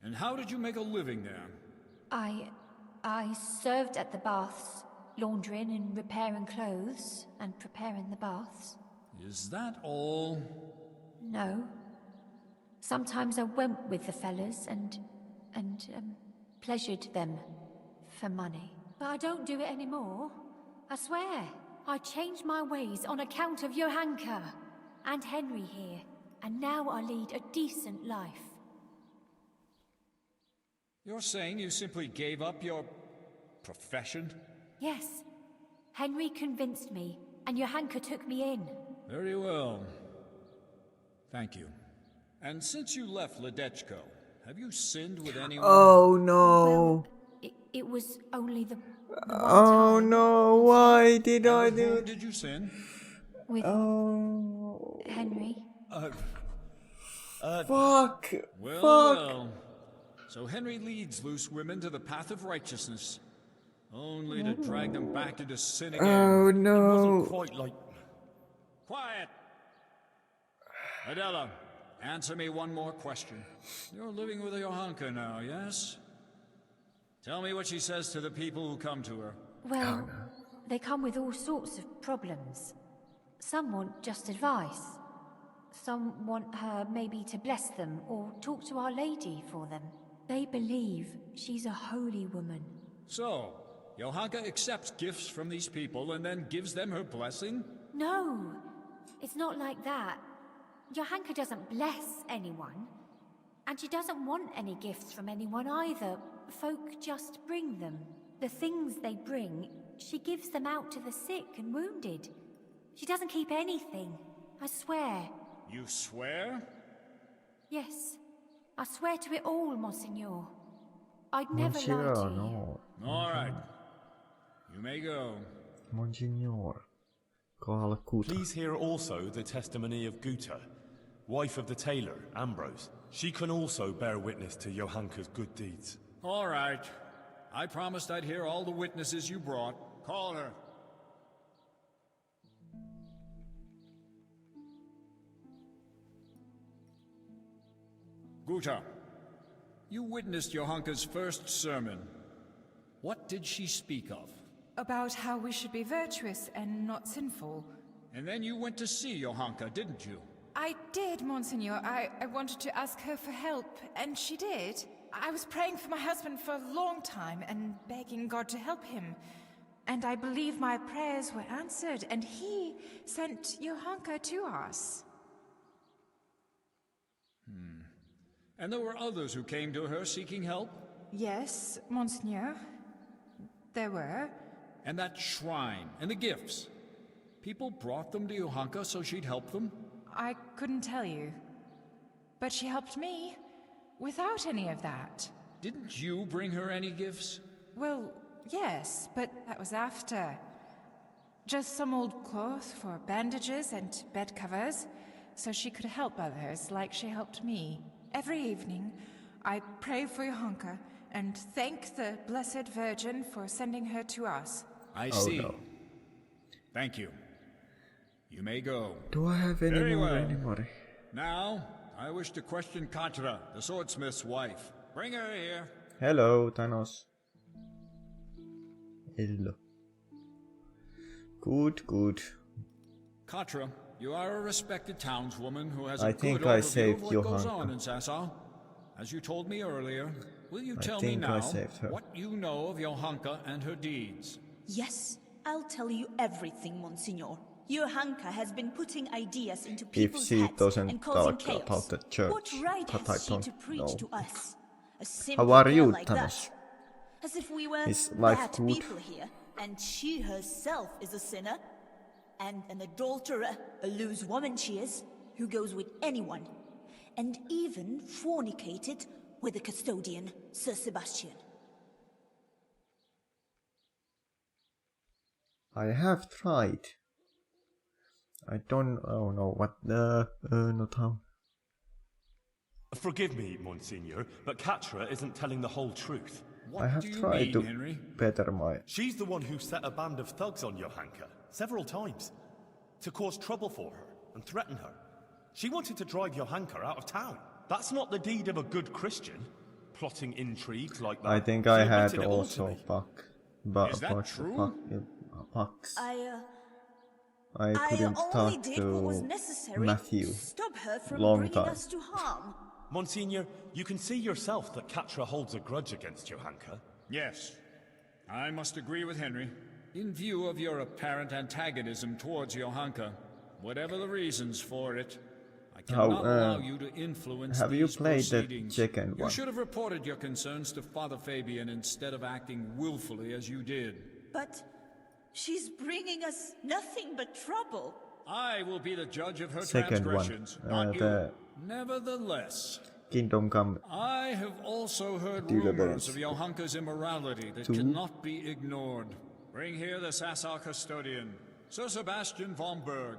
And how did you make a living there? I served at the baths, laundering and repairing clothes, and preparing the baths. Is that all? No. Sometimes I went with the fellas and pleasured them for money. But I don't do it anymore. I swear. I changed my ways on account of Johanka and Henry here, and now I lead a decent life. You're saying you simply gave up your profession? Yes. Henry convinced me, and Johanka took me in. Very well. Thank you. And since you left Ledechko, have you sinned with anyone? Oh no. Well, it was only the Oh no, why did I do it? Did you sin? With Oh. Henry. Fuck. Well, Fuck. well. So Henry leads loose women to the path of righteousness, only to drag them back into sin again. Oh It no! wasn't quite like... Quiet! Adela, answer me one more question. You're living with Johanka now, yes? Tell me what she says to the people who come to her. Well, they come with all sorts of problems. Some want just advice. Some want her maybe to bless them or talk to Our Lady for them. They believe she's a holy woman. So, Johanka accepts gifts from these people and then gives them her blessing? No, it's not like that. Johanka doesn't bless anyone. And she doesn't want any gifts from anyone either. Folk just bring them. The things they bring, she gives them out to the sick and wounded. She doesn't keep anything, I swear. You swear? Yes, I swear to it all, Monseigneur. I'd never lie to Monsignor, you. no. All right. You may go. Monsignor. Calcutta. Please hear also the testimony of Guta, wife of the tailor, Ambrose. She can also bear witness to Johanka's good deeds. All right. I promised I'd hear all the witnesses you brought. Call her. Guta, you witnessed Johanka's first sermon. What did she speak of? About how we should be virtuous and not sinful. And then you went to see Johanka, didn't you? I did, Monseigneur. I wanted to ask her for help, and she did. I was praying for my husband for a long time and begging God to help him. And I believe my prayers were answered, and he sent Johanka to us. And there were others who came to her seeking help? Yes, Monseigneur. There were. And that shrine, and the gifts. People brought them to Johanka so she'd help them? I couldn't tell you. But she helped me without any of that. Didn't you bring her any gifts? Well, yes, but that was after. Just some old cloth for bandages and bed covers, so she could help others like she helped me. Every evening, I pray for Johanka and thank the Blessed Virgin for sending her to us. I see. No. Thank you. You may go. Do I have any Very more well. anybody? Now, I wish to question Katra, the swordsmith's wife. Bring her here. Hello, Thanos. Hello. Good. Katra, you are a respected townswoman who has I a think good I overview saved of what goes Johanka. on in Sasau. As you told me earlier, will you I tell me think I now saved her. what you know of Johanka and her deeds? Yes, I'll tell you everything, Monsignor. Johanka has been putting ideas into people's she heads doesn't and causing talk chaos. about the church, What right but I has she don't to preach know. to us? A simple How are girl you, like Thanos? that? As if we were Is life bad good? people here, and she herself is a sinner, and an adulterer, a loose woman she is, who goes with anyone, and even fornicated with the custodian, Sir Sebastian. I have tried. I don't know what not how. Forgive me, Monsignor, but Katra isn't telling the whole truth. What I have do you tried mean, to Henry? better my. She's the one who set a band of thugs on Johanka several times to cause trouble for her and threaten her. She wanted to drive Johanka out of town. That's not the deed of a good Christian, plotting intrigues like that. I think She I had admitted it all to also me. Is that true? pucks. I I couldn't only talk did what was to necessary Matthew. to stop her from Long bringing time. us to harm. Monsignor, you can see yourself that Katra holds a grudge against Johanka. Yes. I must agree with Henry. In view of your apparent antagonism towards Johanka, whatever the reasons for it, I cannot allow you to influence have you these played the proceedings. second You one? should have reported your concerns to Father Fabian instead of acting willfully as you did. But she's bringing us nothing but trouble. I will be the judge of her Second one, transgressions, not you. the Nevertheless, Kingdom Come. I have also heard Deliverance. rumors of Johanka's immorality that 2. cannot be ignored. Bring here the Sasau custodian, Sir Sebastian von Berg.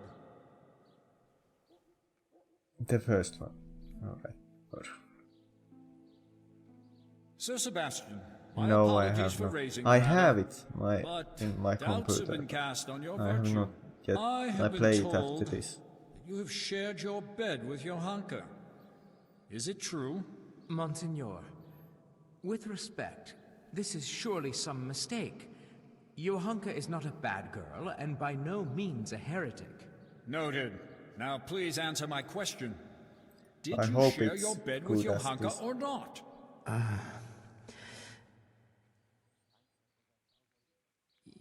The first one. Okay. Good. Sir Sebastian, my No, I apologies have for not. raising I the matter, have it but in my doubts have computer. been cast on your I have virtue. not yet. I I have been play it after told this. that you have shared your bed with Johanka. Is it true? Monsignor, with respect, this is surely some mistake. Johanka is not a bad girl, and by no means a heretic. Noted. Now please answer my question. Did I you hope share it's your bed with good as Johanka this. or not?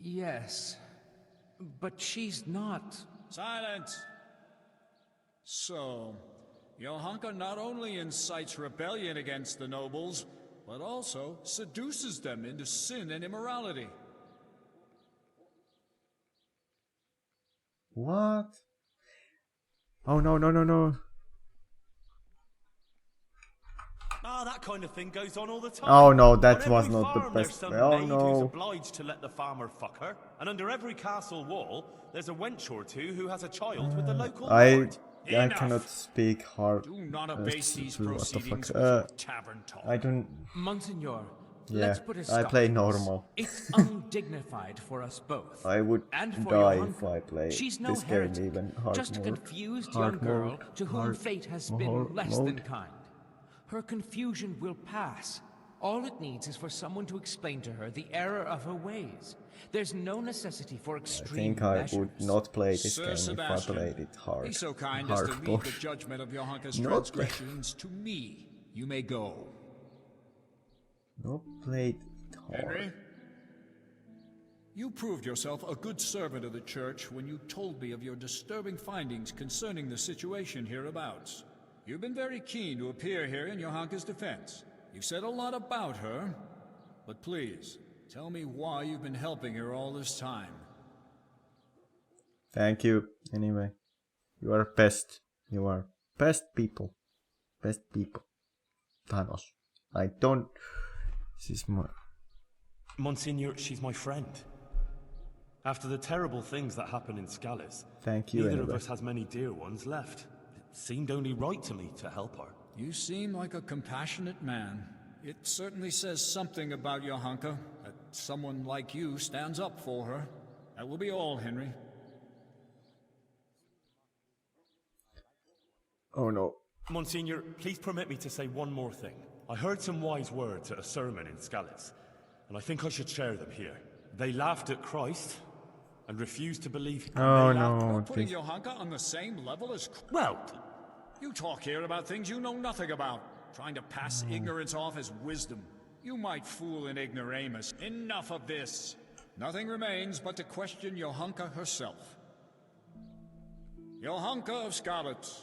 Yes, but she's not. Silence! So, Johanka not only incites rebellion against the nobles, but also seduces them into sin and immorality. What? Oh no no no no! Ah, that kind of thing goes on all the time. Oh no, that On was every not the farm, there's best. some Oh maid who's no! obliged to let the farmer fuck her, and under every castle wall, there's a wench or two who has a child with the local lord. I cannot speak hard. Do not abase these What the fuck? proceedings with your tavern talk. I don't. Monsignor, Yeah, let's put a I stop play to this. normal. It's undignified for us both. I would And for die Johanka. if I play She's no this game heretic, even hard just a mode. confused Hard young girl mode, to whom hard fate has mode, been less than mode. kind. Her confusion will pass. All it needs is for someone to explain to her the error of her ways. There's no necessity for I extreme think I measures. would not play this Sir game Sebastian, if I played it hard. be so kind hard as to leave the judgment of Johanka's Not transgressions to me. You may go. Not played hard. Henry? You proved yourself a good servant of the church when you told me of your disturbing findings concerning the situation hereabouts. You've been very keen to appear here in Johanka's defense. You've said a lot about her, but please, tell me why you've been helping her all this time. Thank you. Anyway, you are best. You are best people. Best people. Thanos. I don't. This is my. Monsignor, she's my friend. After the terrible things that happened in Scallis, Thank you. neither Anyway. of us has many dear ones left. It seemed only right to me to help her. You seem like a compassionate man. It certainly says something about Johanka, that someone like you stands up for her. That will be all, Henry. Oh no. Monsignor, please permit me to say one more thing. I heard some wise words at a sermon in Scallis, and I think I should share them here. They laughed at Christ and refused to believe. Oh You're no. putting Johanka on the same level as... Well... You talk here about things you know nothing about, trying to pass ignorance off as wisdom. You might fool an ignoramus. Enough of this. Nothing remains but to question Johanka herself. Johanka of Skalitz,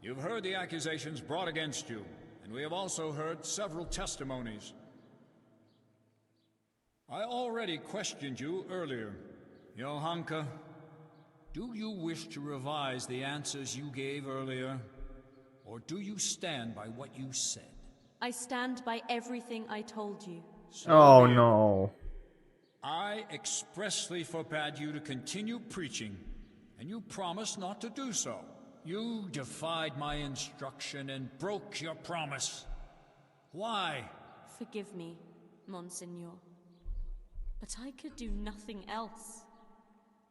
you've heard the accusations brought against you, and we have also heard several testimonies. I already questioned you earlier. Johanka, do you wish to revise the answers you gave earlier? Or do you stand by what you said? I stand by everything I told you. Oh no. I expressly forbade you to continue preaching, and you promised not to do so. You defied my instruction and broke your promise. Why? Forgive me, Monsignor. But I could do nothing else.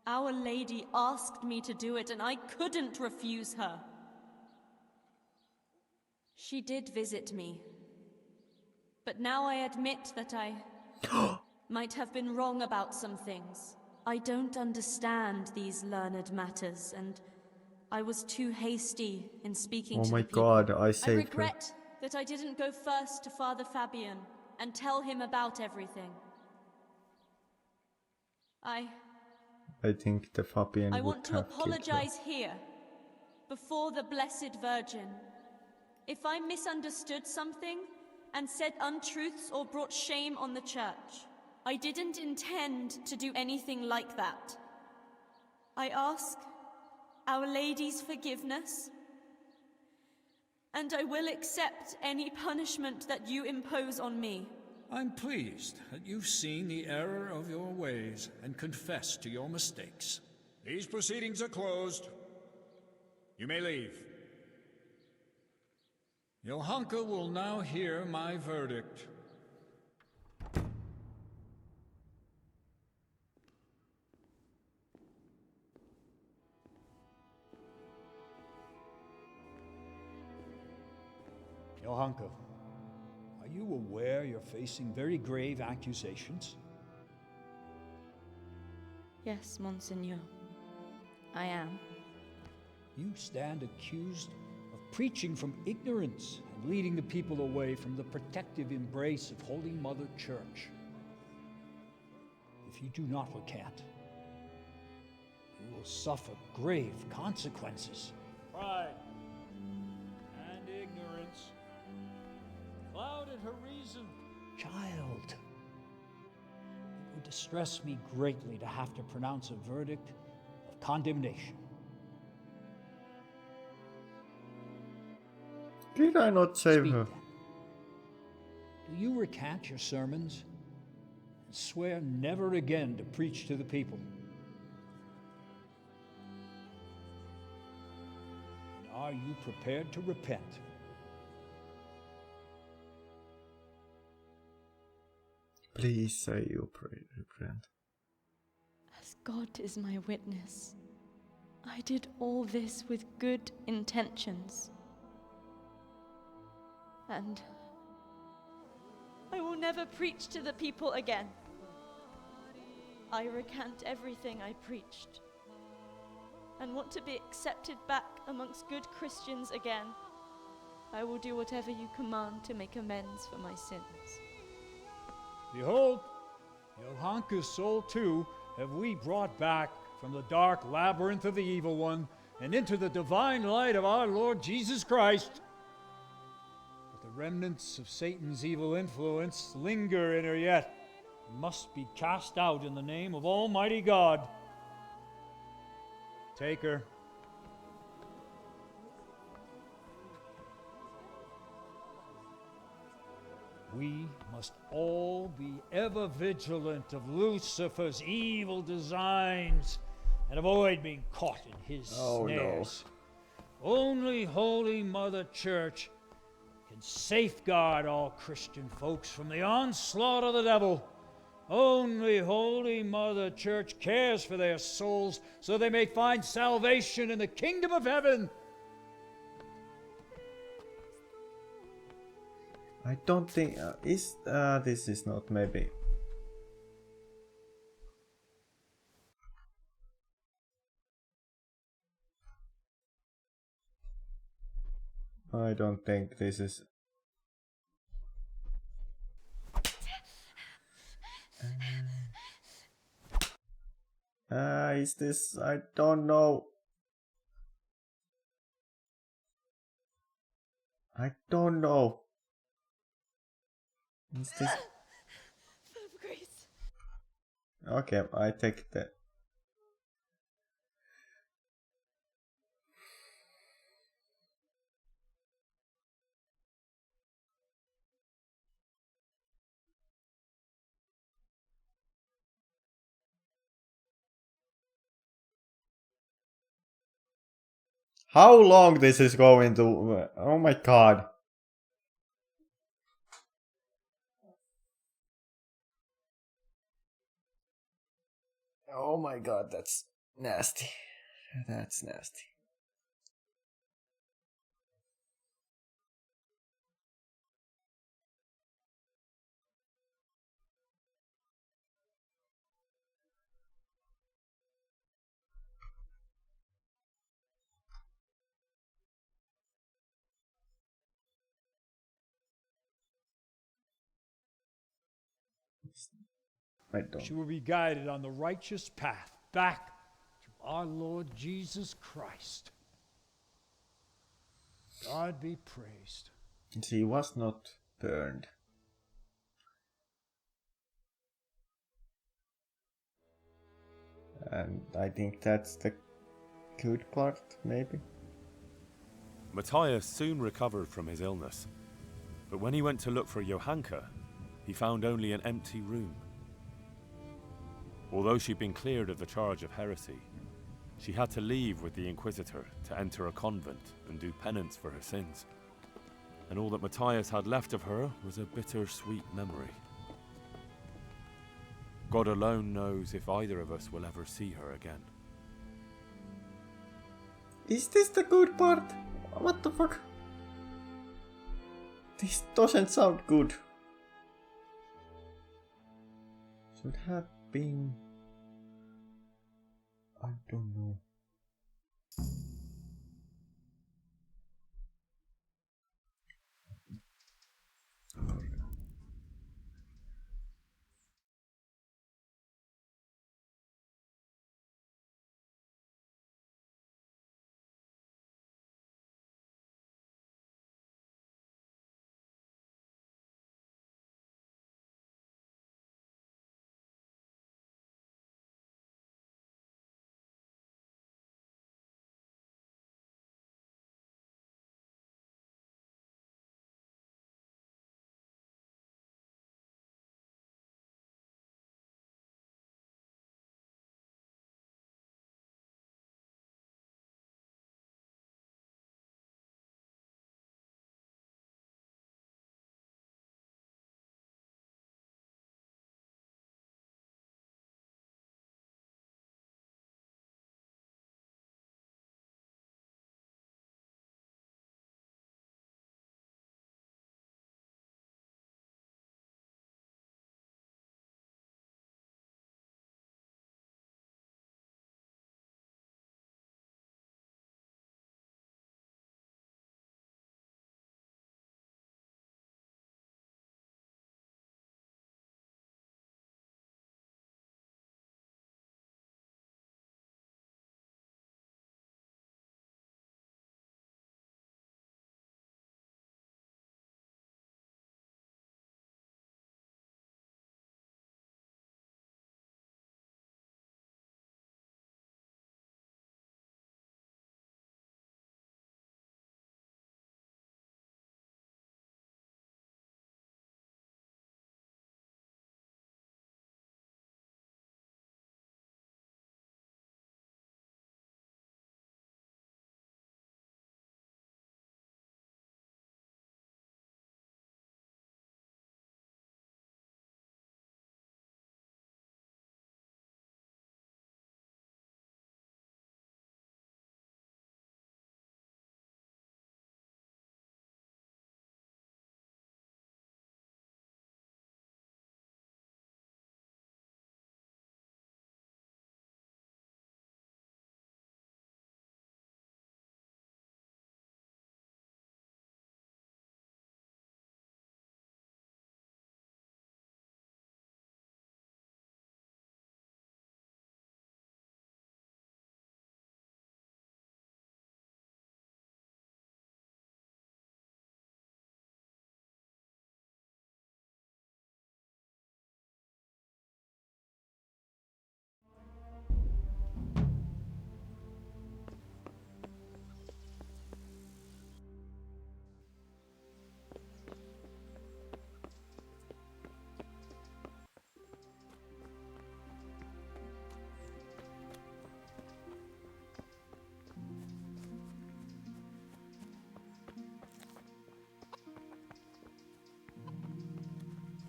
Our Lady asked me to do it, and I couldn't refuse her. She did visit me. But now I admit that I might have been wrong about some things. I don't understand these learned matters, and I was too hasty in speaking to Oh my the people. god, I I saved her. regret that I didn't go first to Father Fabian and tell him about everything. I think the Fabian I would want to have killed her. apologize here, before the Blessed Virgin. If I misunderstood something and said untruths or brought shame on the church, I didn't intend to do anything like that. I ask Our Lady's forgiveness, and I will accept any punishment that you impose on me. I'm pleased that you've seen the error of your ways and confessed to your mistakes. These proceedings are closed. You may leave. Johanka will now hear my verdict. Johanka, are you aware you're facing very grave accusations? Yes, Monseigneur. I am. You stand accused of preaching from ignorance and leading the people away from the protective embrace of Holy Mother Church. If you do not recant, you will suffer grave consequences. Pride and ignorance clouded her reason. Child, it would distress me greatly to have to pronounce a verdict of condemnation. Did I not save Speak, her? then. Do you recant your sermons and swear never again to preach to the people? And are you prepared to repent? Please say you repent. As God is my witness, I did all this with good intentions. And I will never preach to the people again. I recant everything I preached and want to be accepted back amongst good Christians again. I will do whatever you command to make amends for my sins. Behold, Johanka's soul too have we brought back from the dark labyrinth of the evil one and into the divine light of our Lord Jesus Christ. But the remnants of Satan's evil influence linger in her yet and must be cast out in the name of Almighty God. Take her. We must all be ever vigilant of Lucifer's evil designs and avoid being caught in his snares. No. Only Holy Mother Church can safeguard all Christian folks from the onslaught of the devil. Only Holy Mother Church cares for their souls so they may find salvation in the kingdom of heaven. I don't think this is not maybe. I don't think this is. Is this? I don't know. I don't know. Is this? Okay, I take that. How long this is going to? Oh my god. Oh my god, that's nasty. That's nasty. I don't. She will be guided on the righteous path back to our Lord Jesus Christ. God be praised. She was not burned. And I think that's the good part, maybe. Matthias soon recovered from his illness, but when he went to look for Johanka, he found only an empty room. Although she'd been cleared of the charge of heresy, she had to leave with the Inquisitor to enter a convent and do penance for her sins. And all that Matthias had left of her was a bitter-sweet memory. God alone knows if either of us will ever see her again. Is this the good part? What the fuck? This doesn't sound good. Should have been... I don't know.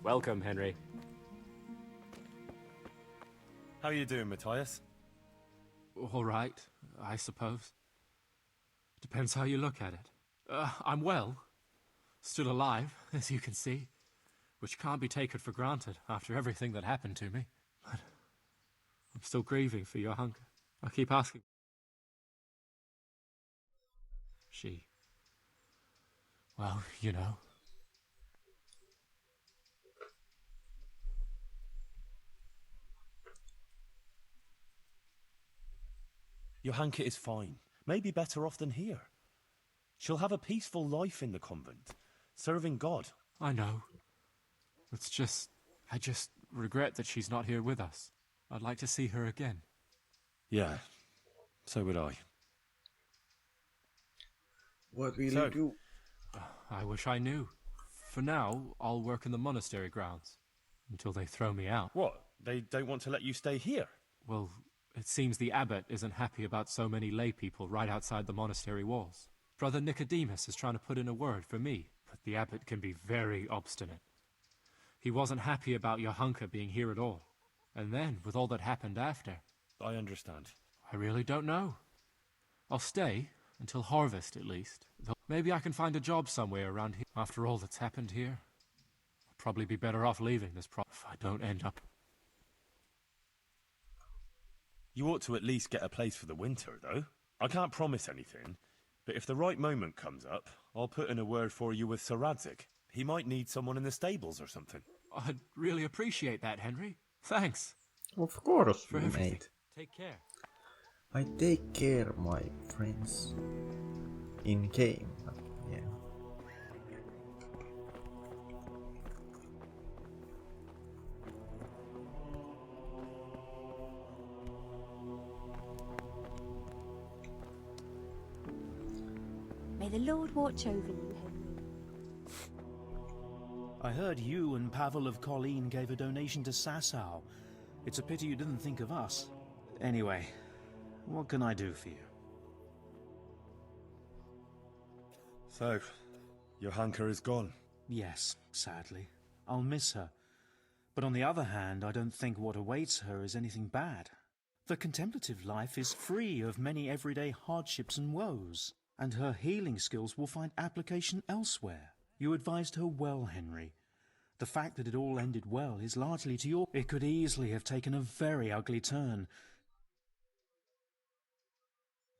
Welcome, Henry. How are you doing, Matthias? All right, I suppose. Depends how you look at it. I'm well. Still alive, as you can see. Which can't be taken for granted after everything that happened to me. But I'm still grieving for your Hunker. I keep asking... She... Well, you know. Johanka is fine. Maybe better off than here. She'll have a peaceful life in the convent, serving God. I know. It's just... I just regret that she's not here with us. I'd like to see her again. Yeah, so would I. What will you do? I wish I knew. For now, I'll work in the monastery grounds. Until they throw me out. What? They don't want to let you stay here? Well, it seems the abbot isn't happy about so many lay people right outside the monastery walls. Brother Nicodemus is trying to put in a word for me, but the abbot can be very obstinate. He wasn't happy about Johanka being here at all. And then, with all that happened after... I understand. I really don't know. I'll stay, Until harvest, at least. Maybe I can find a job somewhere around here. After all that's happened here, I'll probably be better off leaving this if I don't end up... You ought to at least get a place for the winter, though. I can't promise anything, but if the right moment comes up, I'll put in a word for you with Sir Radzik. He might need someone in the stables or something. I'd really appreciate that, Henry. Thanks. Of course, For everything. mate. Take care. I take care, my friends. In game, yeah. May the Lord watch over you, Henry. I heard you and Pavel of Colleen gave a donation to Sasau. It's a pity you didn't think of us. Anyway, what can I do for you? So, Johanka is gone. Yes, sadly. I'll miss her. But on the other hand, I don't think what awaits her is anything bad. The contemplative life is free of many everyday hardships and woes, and her healing skills will find application elsewhere. You advised her well, Henry. The fact that it all ended well is largely to your... It could easily have taken a very ugly turn.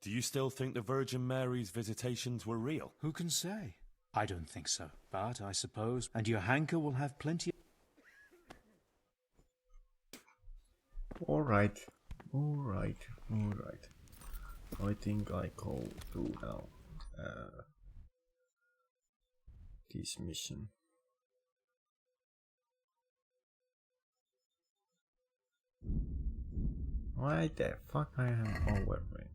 Do you still think the Virgin Mary's visitations were real? Who can say? I don't think so, but I suppose... And Johanka will have plenty... Alright. I think I go to now this mission. Why the fuck I am overweight?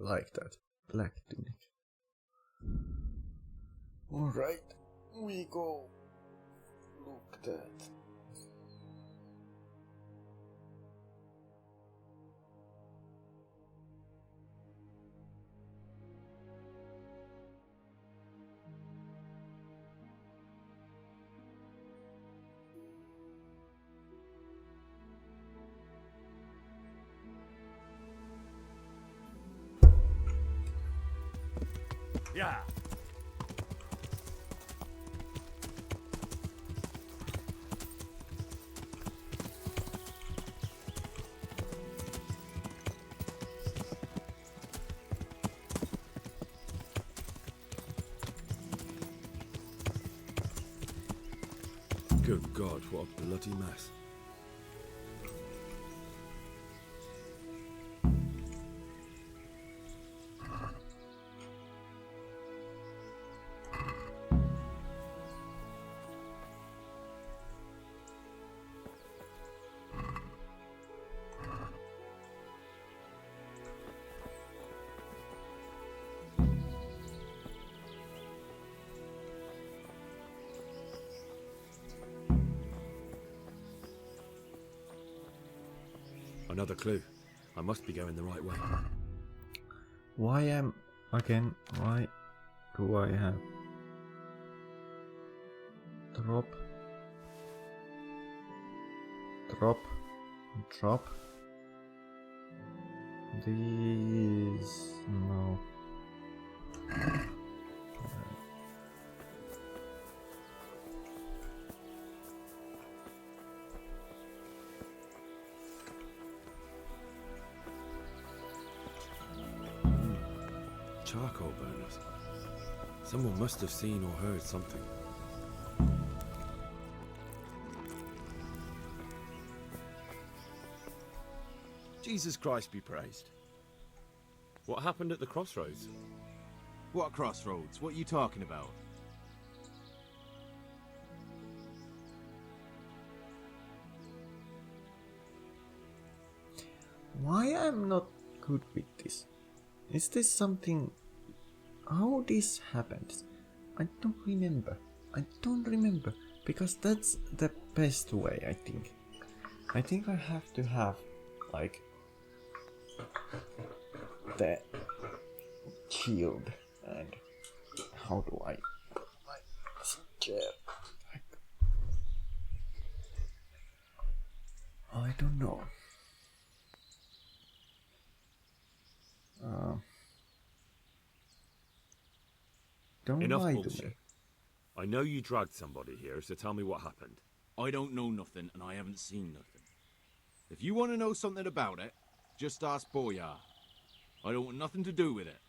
Like that. Black tunic. Alright, we go. Look that. Yeah. Good God, what a bloody mess. Another clue. I must be going the right way. Why am again? Why do I have drop? These no. Charcoal burners. Someone must have seen or heard something. Jesus Christ be praised. What happened at the crossroads? What crossroads? What are you talking about? Why I'm not good with this? Is this something... How this happened? I don't remember. Because that's the best way, I think. I think I have to have, like, the shield. And how do I... I don't know. Don't Enough lie to bullshit. me. I know you dragged somebody here, so tell me what happened. I don't know nothing, and I haven't seen nothing. If you want to know something about it, just ask Boyar. I don't want nothing to do with it.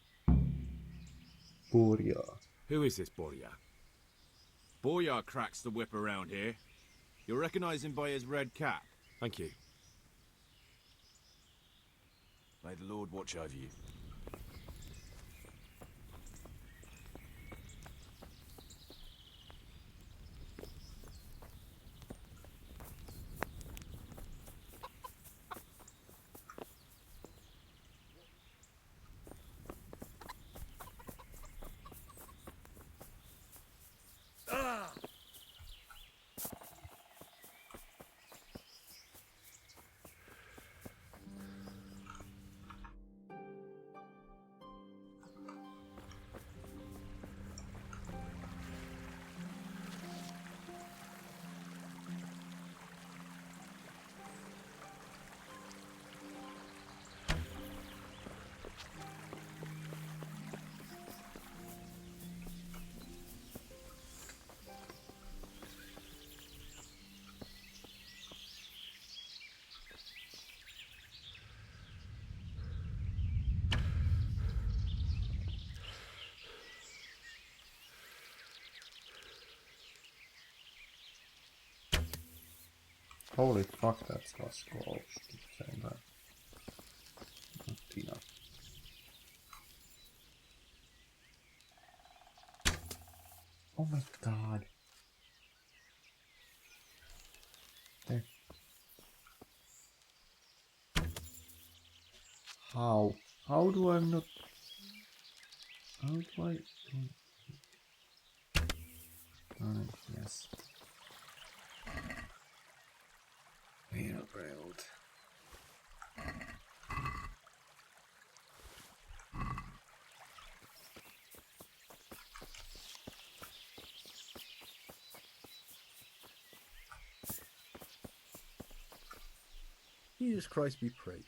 Boyar. Who is this Boyar? Boyar cracks the whip around here. You'll recognize him by his red cap. Thank you. May the Lord watch over you. Holy fuck, that was cool. Saying that. Not enough. Oh my god. There. How? How do I not... How do I... Yes. Well, railed. Jesus Christ be praised.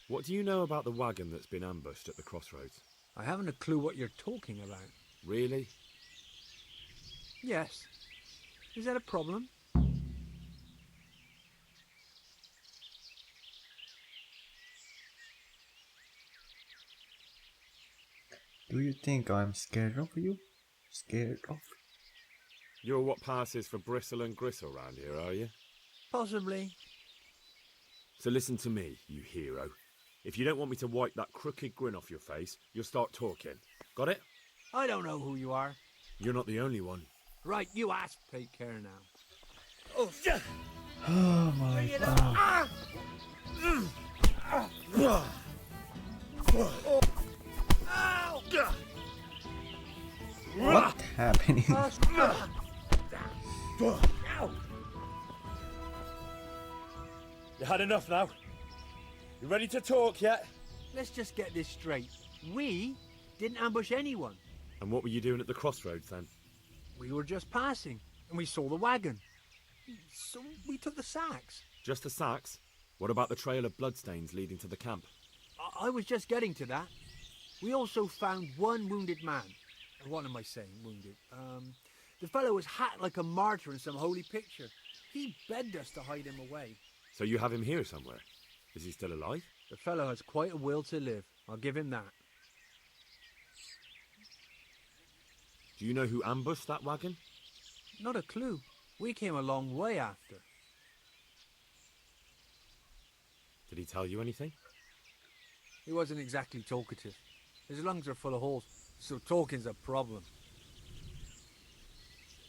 What do you know about the wagon that's been ambushed at the crossroads? I haven't a clue what you're talking about. Really? Yes. Is that a problem? Do you think I'm scared of you? Scared of? You're what passes for bristle and gristle round here, are you? Possibly. So listen to me, you hero. If you don't want me to wipe that crooked grin off your face, you'll start talking. Got it? I don't know who you are. You're not the only one. Right, you ask. Take care now. Oh my god. What happening? You had enough now? You ready to talk yet? Let's just get this straight. We didn't ambush anyone. And what were you doing at the crossroads then? We were just passing, and we saw the wagon. So we took the sacks. Just the sacks? What about the trail of bloodstains leading to the camp? I was just getting to that. We also found one wounded man. What am I saying, wounded? The fellow was hacked like a martyr in some holy picture. He begged us to hide him away. So you have him here somewhere? Is he still alive? The fellow has quite a will to live. I'll give him that. Do you know who ambushed that wagon? Not a clue. We came a long way after. Did he tell you anything? He wasn't exactly talkative. His lungs are full of holes, so talking's a problem.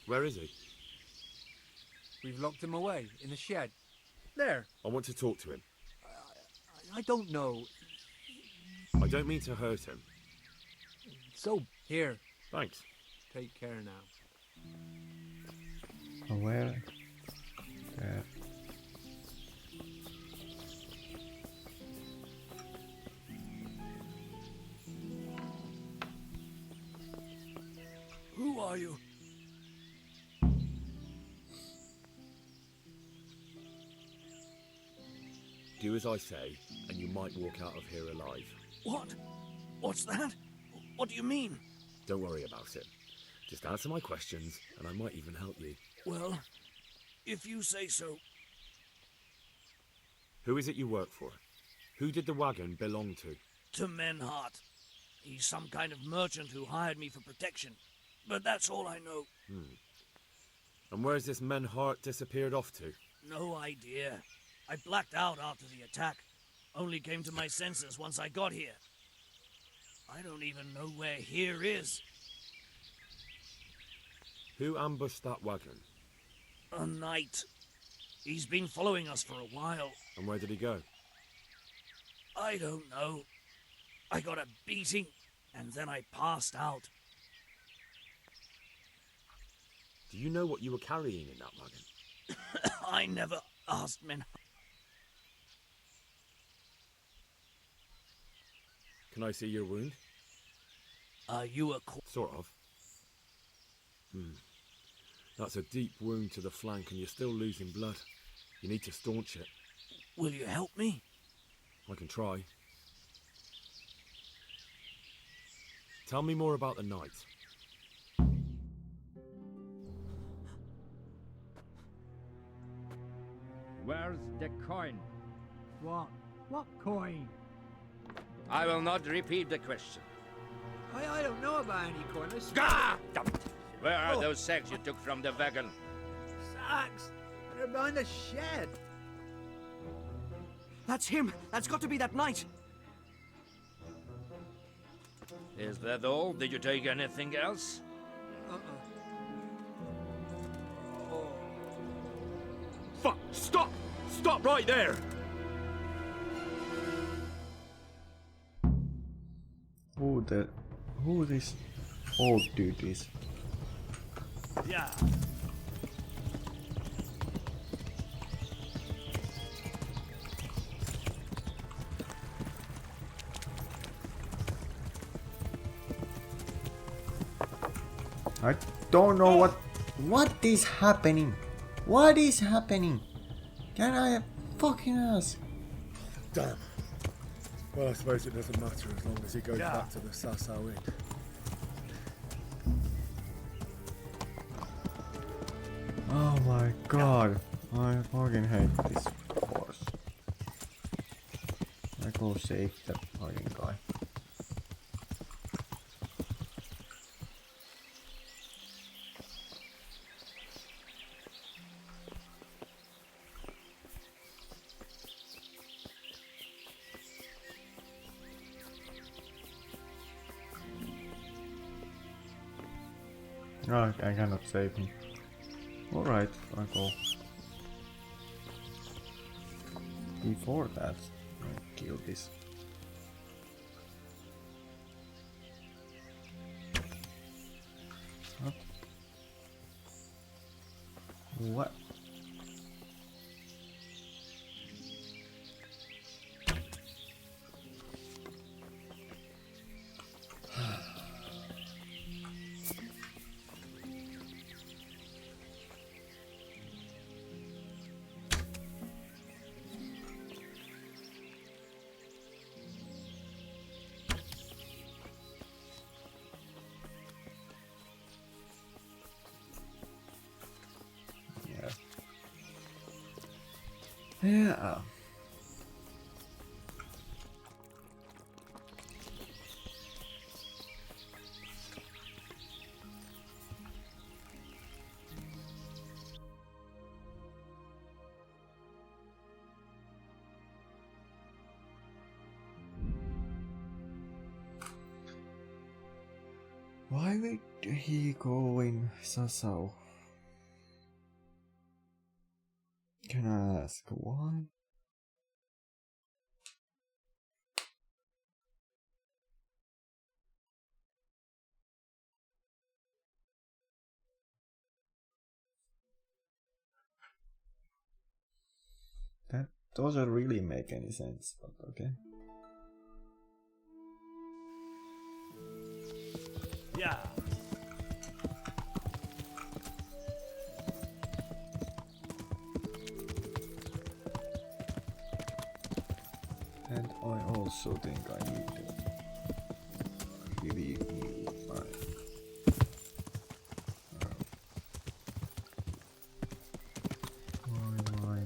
Where is he? We've locked him away, in the shed. There. I want to talk to him. I don't know. I don't mean to hurt him. So, here. Thanks. Take care now. Where? There. Who are you? Do as I say, and you might walk out of here alive. What? What's that? What do you mean? Don't worry about it. Just answer my questions, and I might even help you. Well, if you say so. Who is it you work for? Who did the wagon belong to? To Menhart. He's some kind of merchant who hired me for protection. But that's all I know. And where's this Menhart disappeared off to? No idea. I blacked out after the attack. Only came to my senses once I got here. I don't even know where here is. Who ambushed that wagon? A knight. He's been following us for a while. And where did he go? I don't know. I got a beating, and then I passed out. Do you know what you were carrying in that wagon? I never asked men. Can I see your wound? Are you a... Sort of. That's a deep wound to the flank and you're still losing blood. You need to staunch it. Will you help me? I can try. Tell me more about the night. Where's the coin? What? What coin? I will not repeat the question. I don't know about any coin. Gah! Where are those sacks you took from the wagon? Sacks? They're behind the shed. That's him! That's got to be that knight! Is that all? Did you take anything else? Fuck! Stop! Stop right there! Who this old dude is? Yeah. I don't know what is happening. What is happening? Can I fucking ask? Damn. Well, I suppose it doesn't matter as long as he goes back to the Sasau Inn. Oh my god. I fucking hate this horse. I go save the fucking guy. No, I cannot save him. Alright, I go. Before that, I kill this. What? What? Yeah. Why would he go in Sasau? Can I ask why? That doesn't really make any sense, but okay. Yeah. And I also think I need to really move my...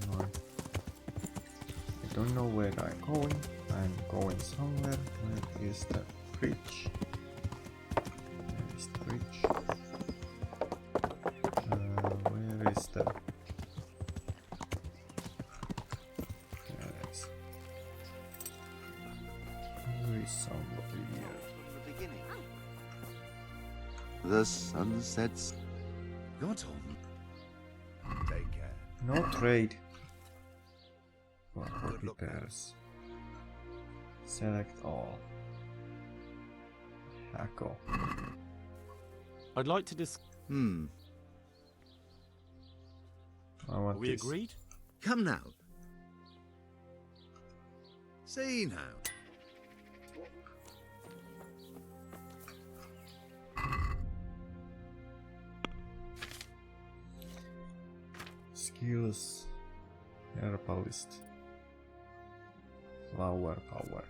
Why? I don't know where I'm going. I'm going somewhere. Where is the bridge? Where is the bridge? Where is the... Yes. There is somebody here. The beginning. The sun sets. Got on. Take care. No trade. For repairs. Select all. Hackle. I'd like to I want we this. agreed? Come now. Say now. Skills. Herbalist. Flower power.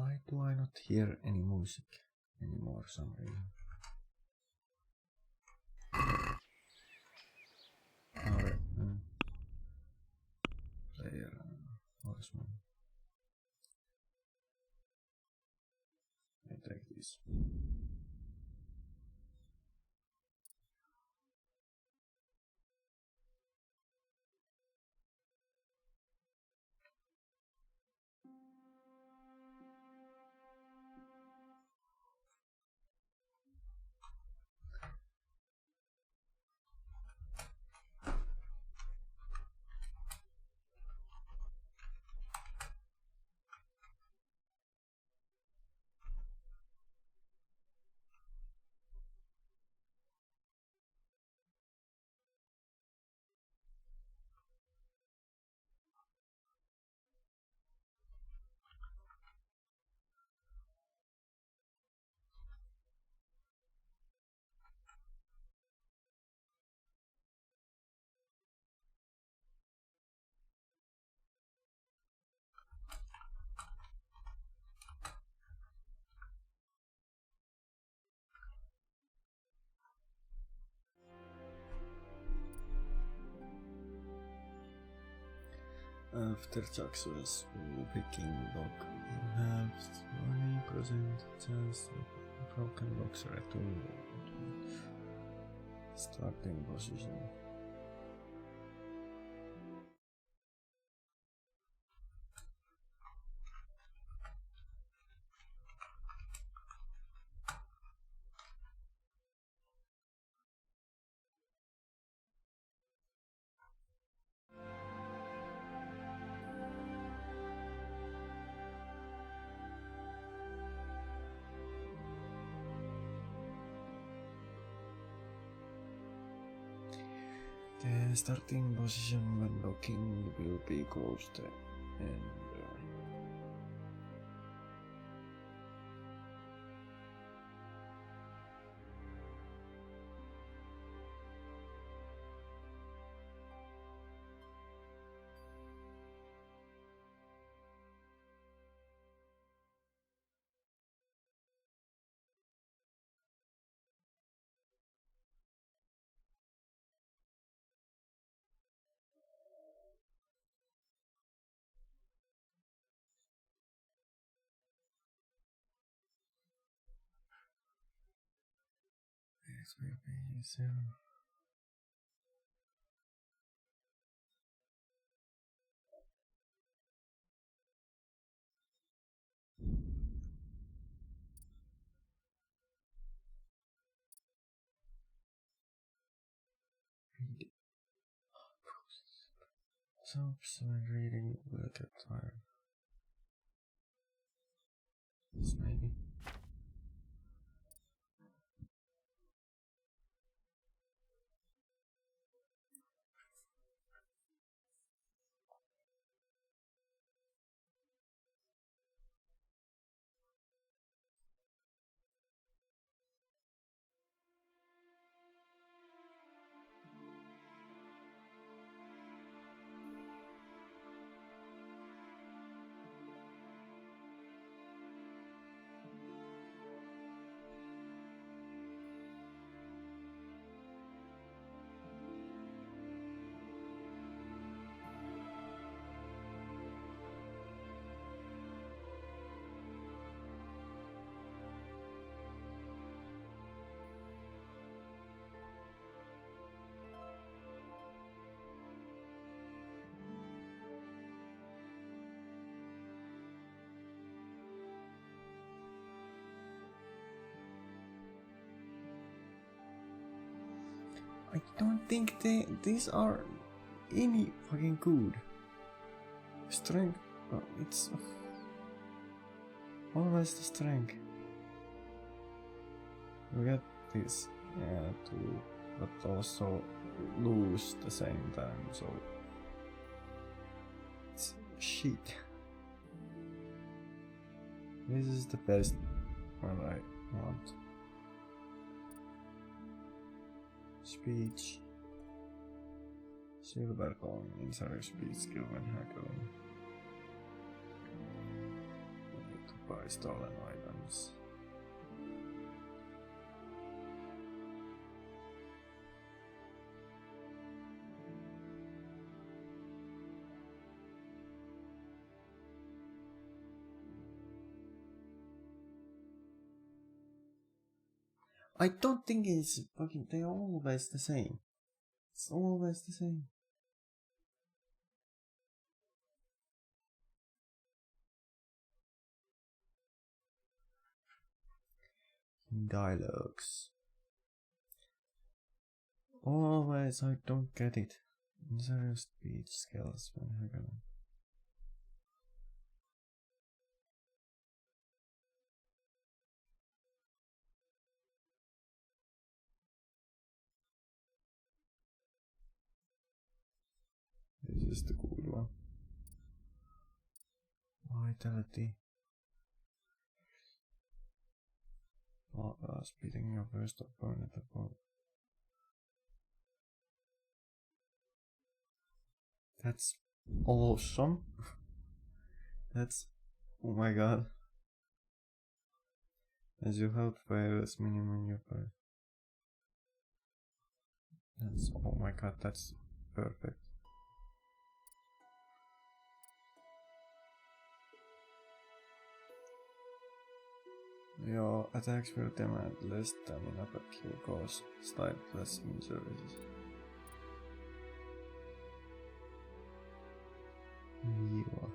Why do I not hear any music anymore for some reason? Alright, player horseman. I take this. After success, picking lock has 20% chance of broken locks return. Starting position. The starting position when locking will be closed and it will be easier. Soaps when reading will get tired. This maybe. I don't think these are any fucking good. Strength, it's always the strength. You get this, too, but also lose the same time, so it's shit. This is the best one I want. Speech. Silver coin, inside speech skill when hackling. buy stolen items. I don't think it's fucking. They're always the same. It's always the same. Dialogues. Always, I don't get it. Zero speech skills. This is the good one. Vitality. Speeding your first opponent above. That's awesome. That's. Oh my god. As you help fails minimum your first. That's. Oh my god, that's perfect. Your attacks will demand less stamina but kill cause slight less injuries. Yeah.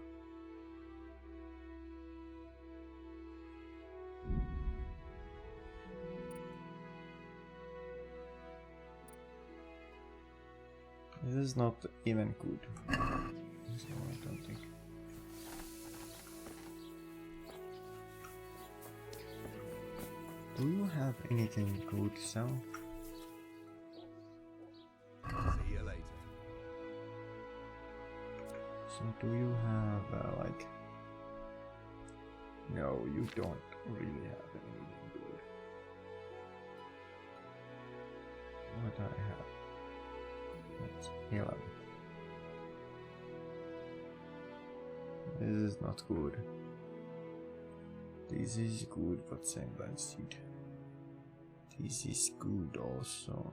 This is not even good. So I don't think. Do you have anything good to sell? See you later. So do you have like? No, you don't really have anything good. What I have? That's 11. This is not good. This is good, but same as it. This is good also.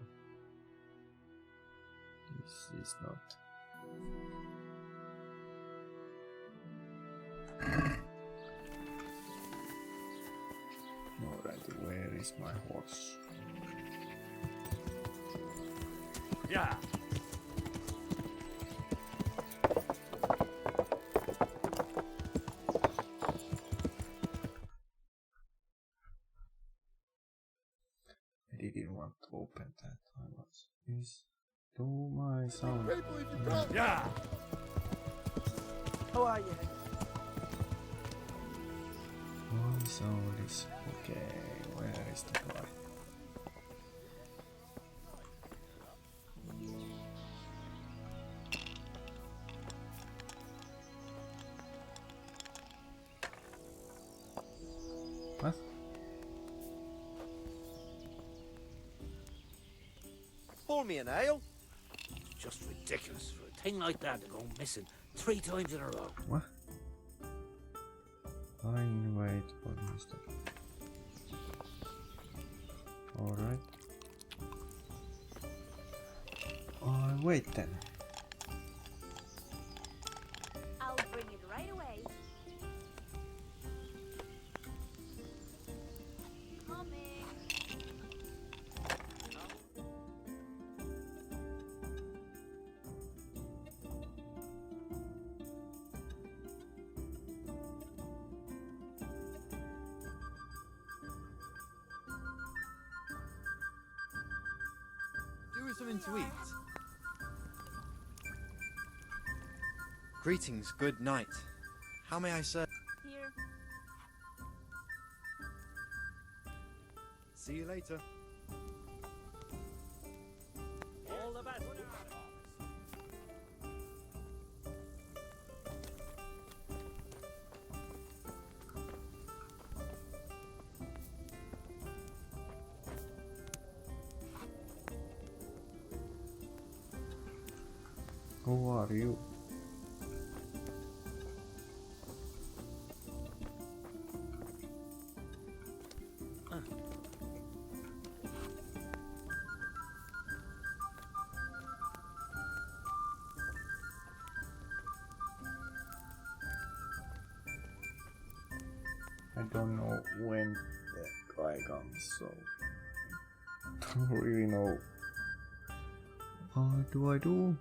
This is not. Alright, where is my horse? Yeah. I didn't want to open that. I was. Please do my sound. Yeah. How are you? My sound is okay. Where is the guy? What? Pour me an ale. Just ridiculous for a thing like that to go missing 3 times in a row. What? Fine, wait for Mr. Alright. Wait then. I'll bring it right away. Coming. Do something to eat. Greetings, good night. How may I serve? Here. See you later. All the best. Who are you? I don't know when that guy comes, so don't really know. What do I do?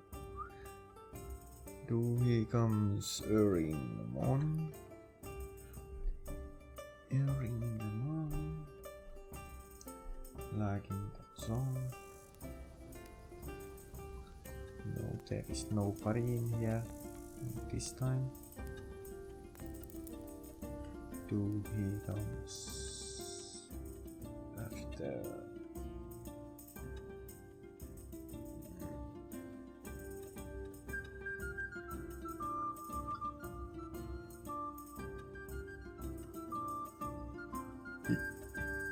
Do he comes early in the morning? Early in the morning, like in that song. No, there is nobody in here this time. Do he comes after?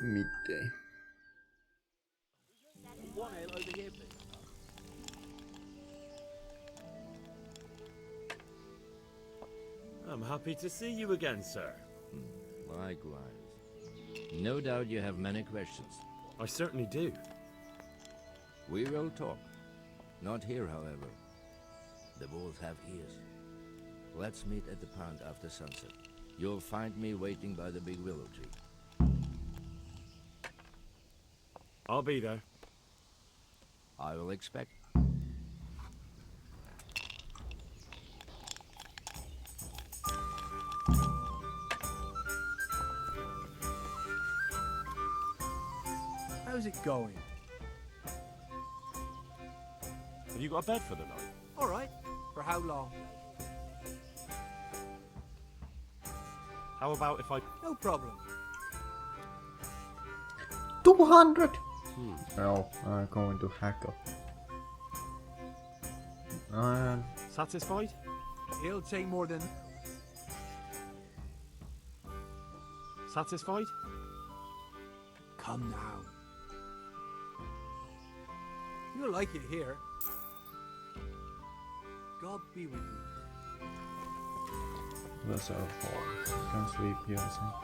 Midday. One ale over here, please. I'm happy to see you again, sir. Likewise. No doubt you have many questions. I certainly do. We will talk. Not here, however. The wolves have ears. Let's meet at the pond after sunset. You'll find me waiting by the big willow tree. I'll be there. I will expect. How's it going? Have you got a bed for the night? All right. For how long? How about if I... No problem. 200! No, I'm going to hack up. Satisfied? It'll take more than... Satisfied? Come now. You'll like it here. God be with you. That's our fault. You can sleep here, I think.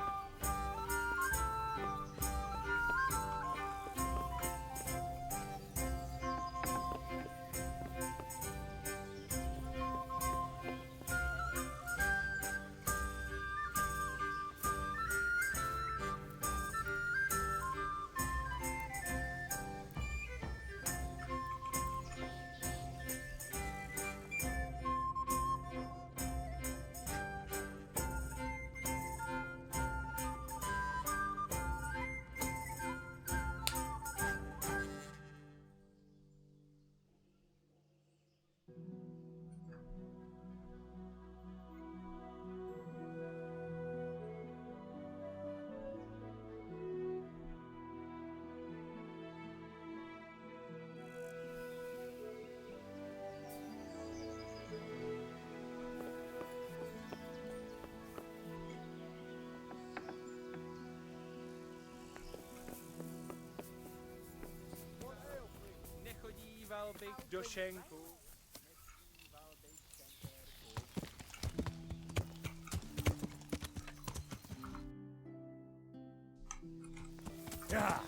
Yeah.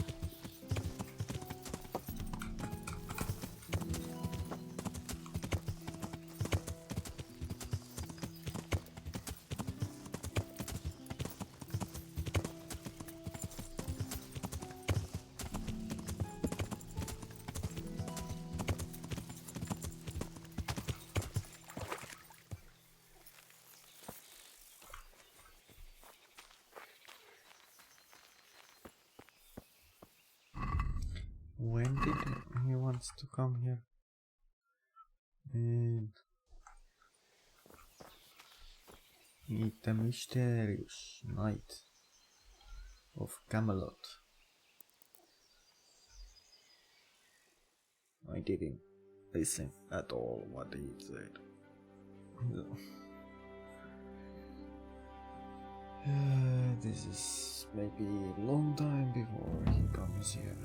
When did he wants to come here? And meet the mysterious knight of Camelot. I didn't listen at all what he said. No. This is maybe a long time before he comes here.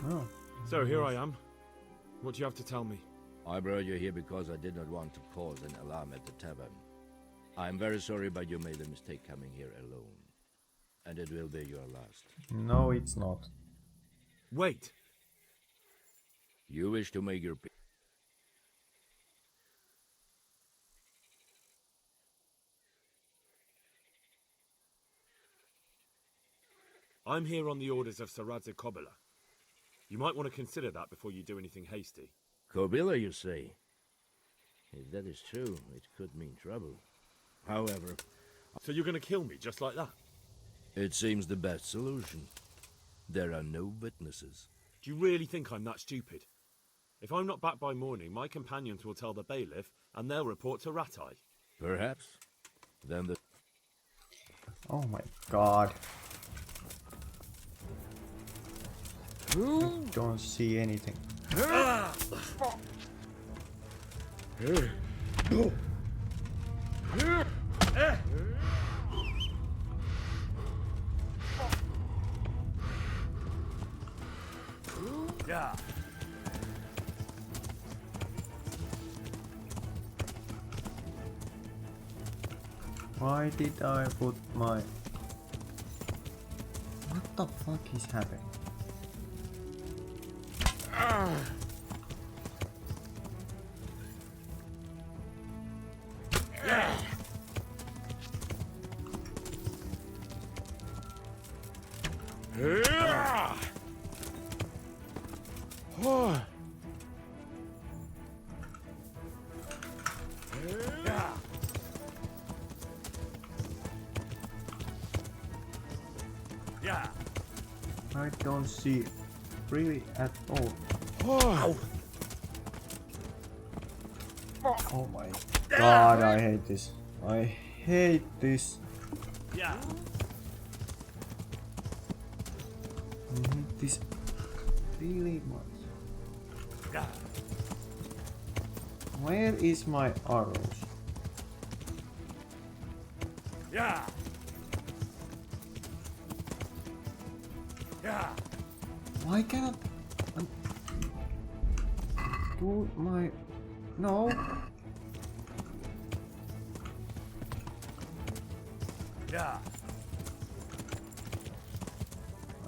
Oh. So here I am. What do you have to tell me? I brought you here because I did not want to cause an alarm at the tavern. I'm very sorry, but you made a mistake coming here alone. And it will be your last. No, it's not. Wait! You wish to make your... I'm here on the orders of Saradze Kobila. You might want to consider that before you do anything hasty. Kobila, you say? If that is true, it could mean trouble. However... So you're going to kill me just like that? It seems the best solution. There are no witnesses. Do you really think I'm that stupid? If I'm not back by morning, my companions will tell the bailiff, and they'll report to Ratai. Perhaps. Then the... Oh my god. I don't see anything. Yeah. Why did I put my... What the fuck is happening? Yeah. I don't see really at all. Oh my god, I hate this. I hate this. Yeah. I hate this really much. Yeah. Where is my arrows? Yeah. Yeah. Why cannot do my... No. Yeah.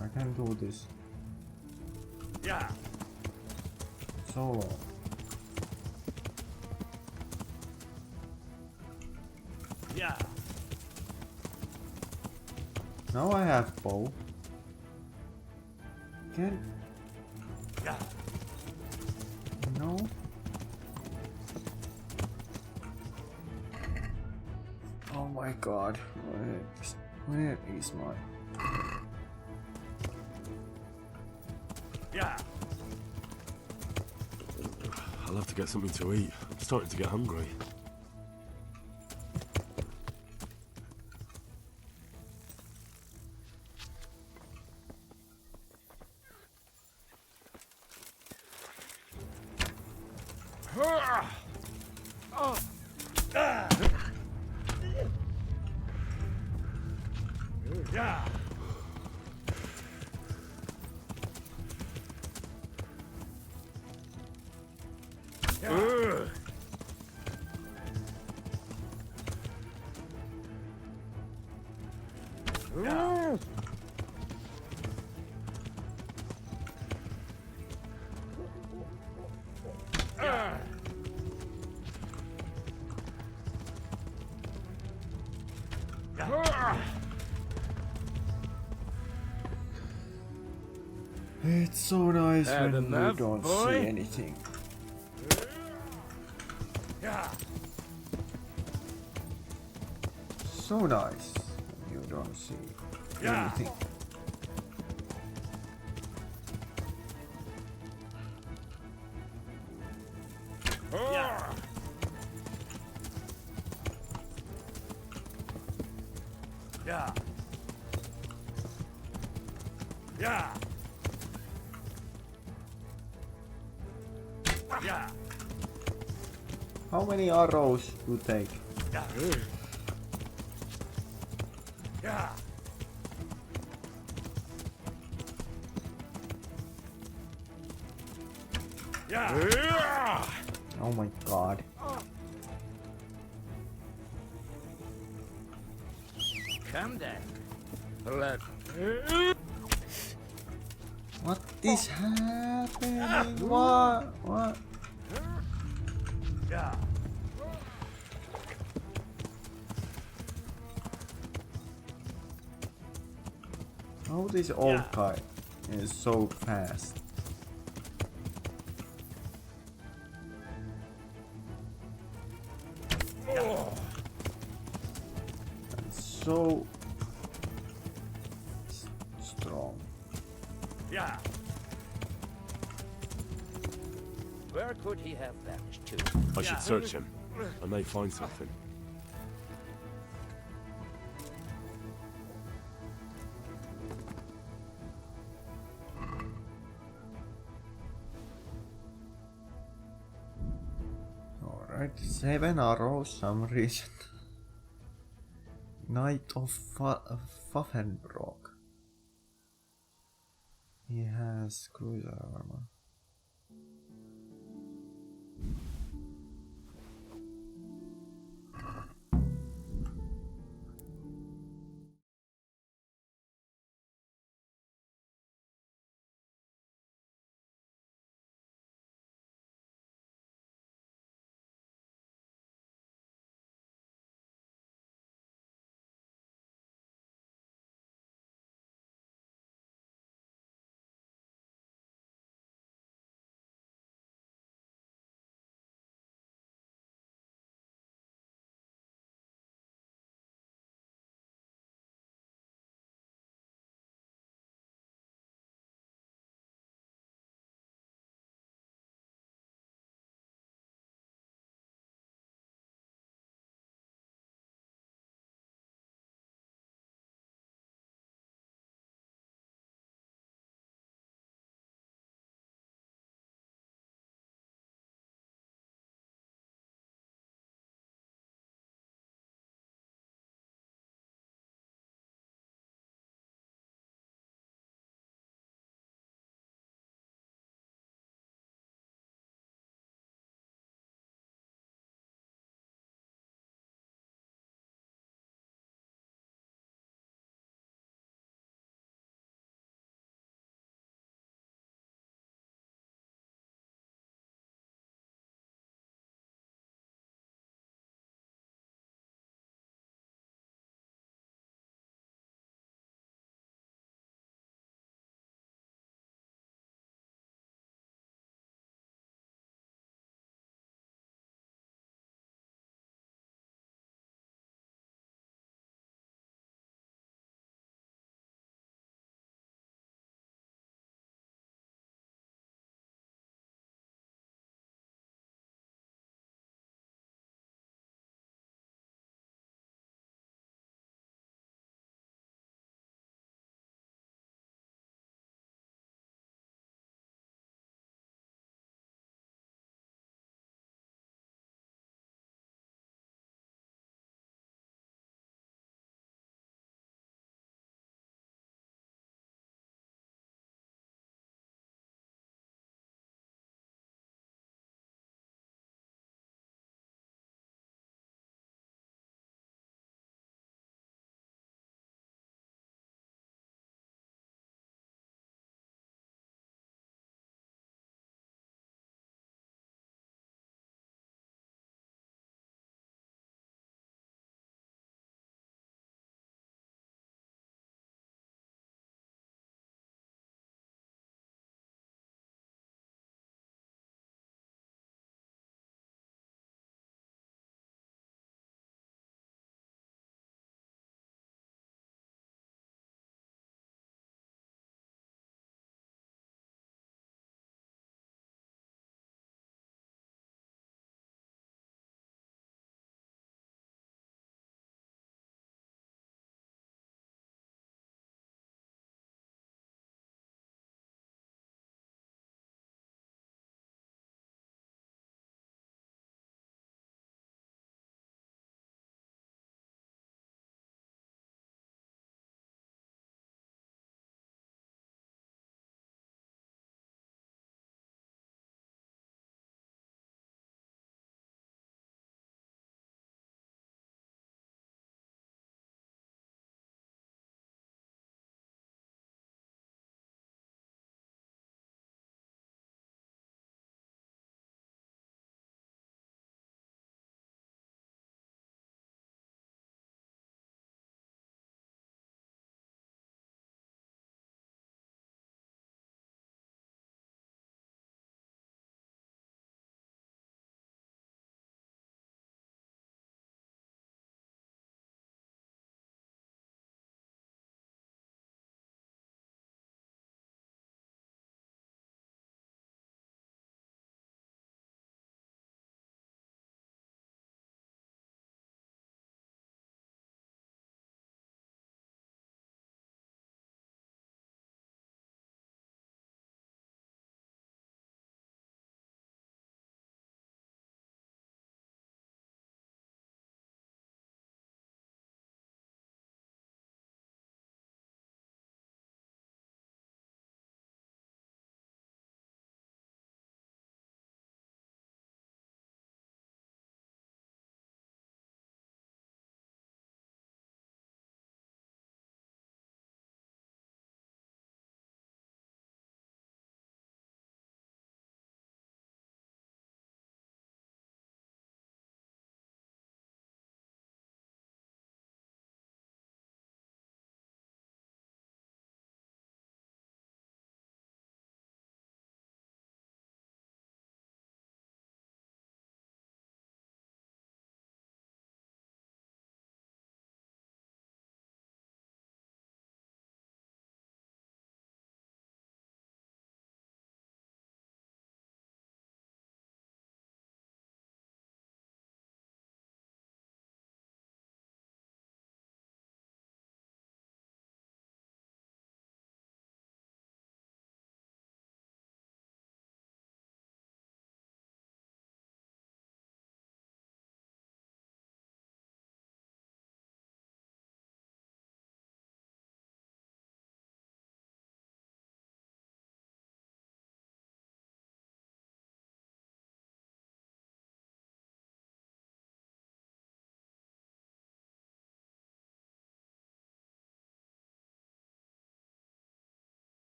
I can do this. Yeah. So long. Yeah. Now I have bow. Can... Yeah. No. Oh my god. Where is my... Yeah. I'll have to get something to eat. I'm starting to get hungry. Yeah. It's so nice Had when you enough, don't boy? see anything. Yeah. So nice when you don't see Yeah. anything. Yeah. Yeah. Yeah. Yeah. How many arrows you take? Yeah. Yeah. Yeah. Oh my god. Come then. Let. What is happening? What? How this old guy is so fast? And so strong. Yeah. Where could he have vanished to? I should search him. I may find something. Alright, 7 arrows, some reason. Knight of Pfaffenbrock. He has cruiser armor.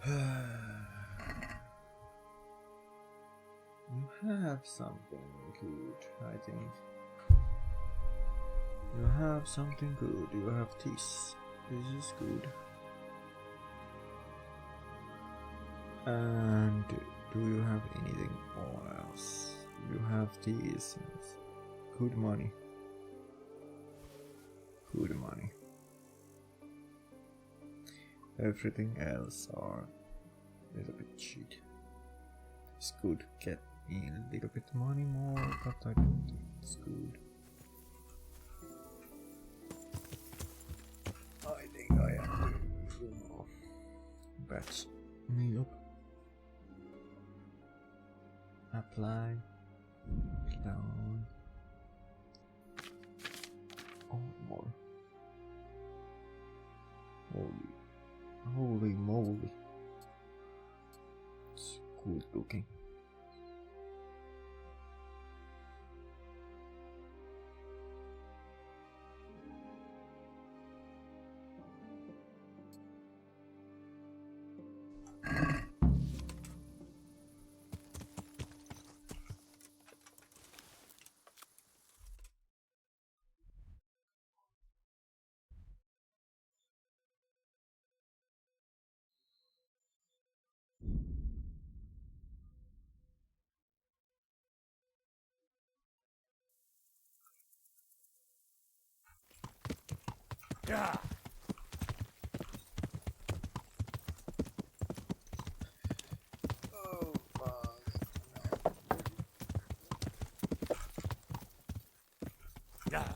You have something good, I think. You have something good. You have this. This is good. And do you have anything else? You have these. Good money. Good money. Everything else are a little bit shit. It's good. Get me a little bit money more, but I don't think it's good. I think I have to, batch me up. Apply. Down. Oh, more. Holy moly. It's good looking. Yeah. Oh, fuck. Yeah.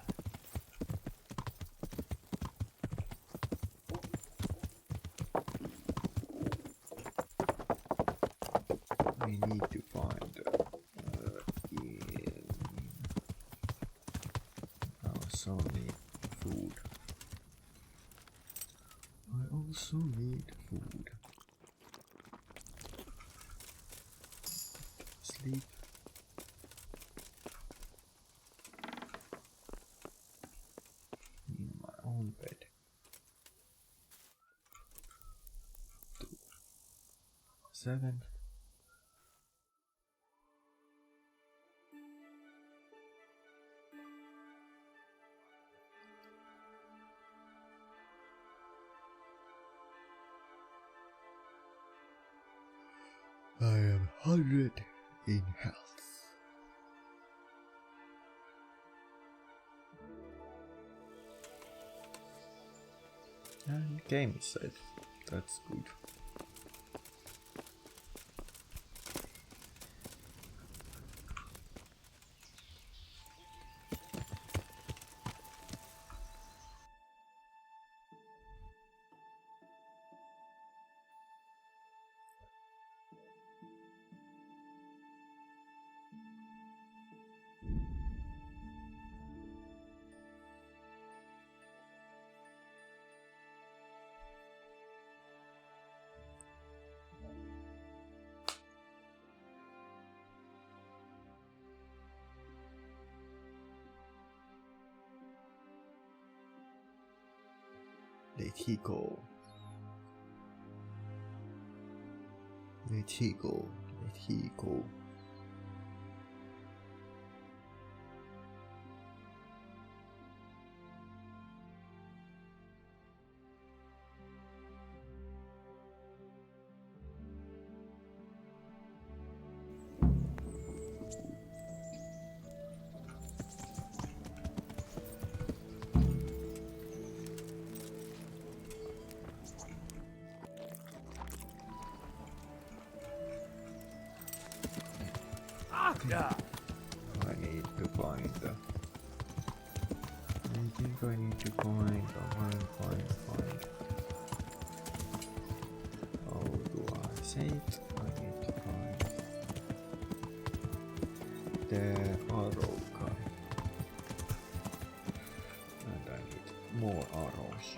I need to find I also need food. I also need food. Sleep. In my own bed. 7. I am 100 in health. And game set. That's good. Let he go. Let he go. Let he go. Yeah. I need to find I think I need to find. How do I say it? I need to find the arrow guy. And I need more arrows.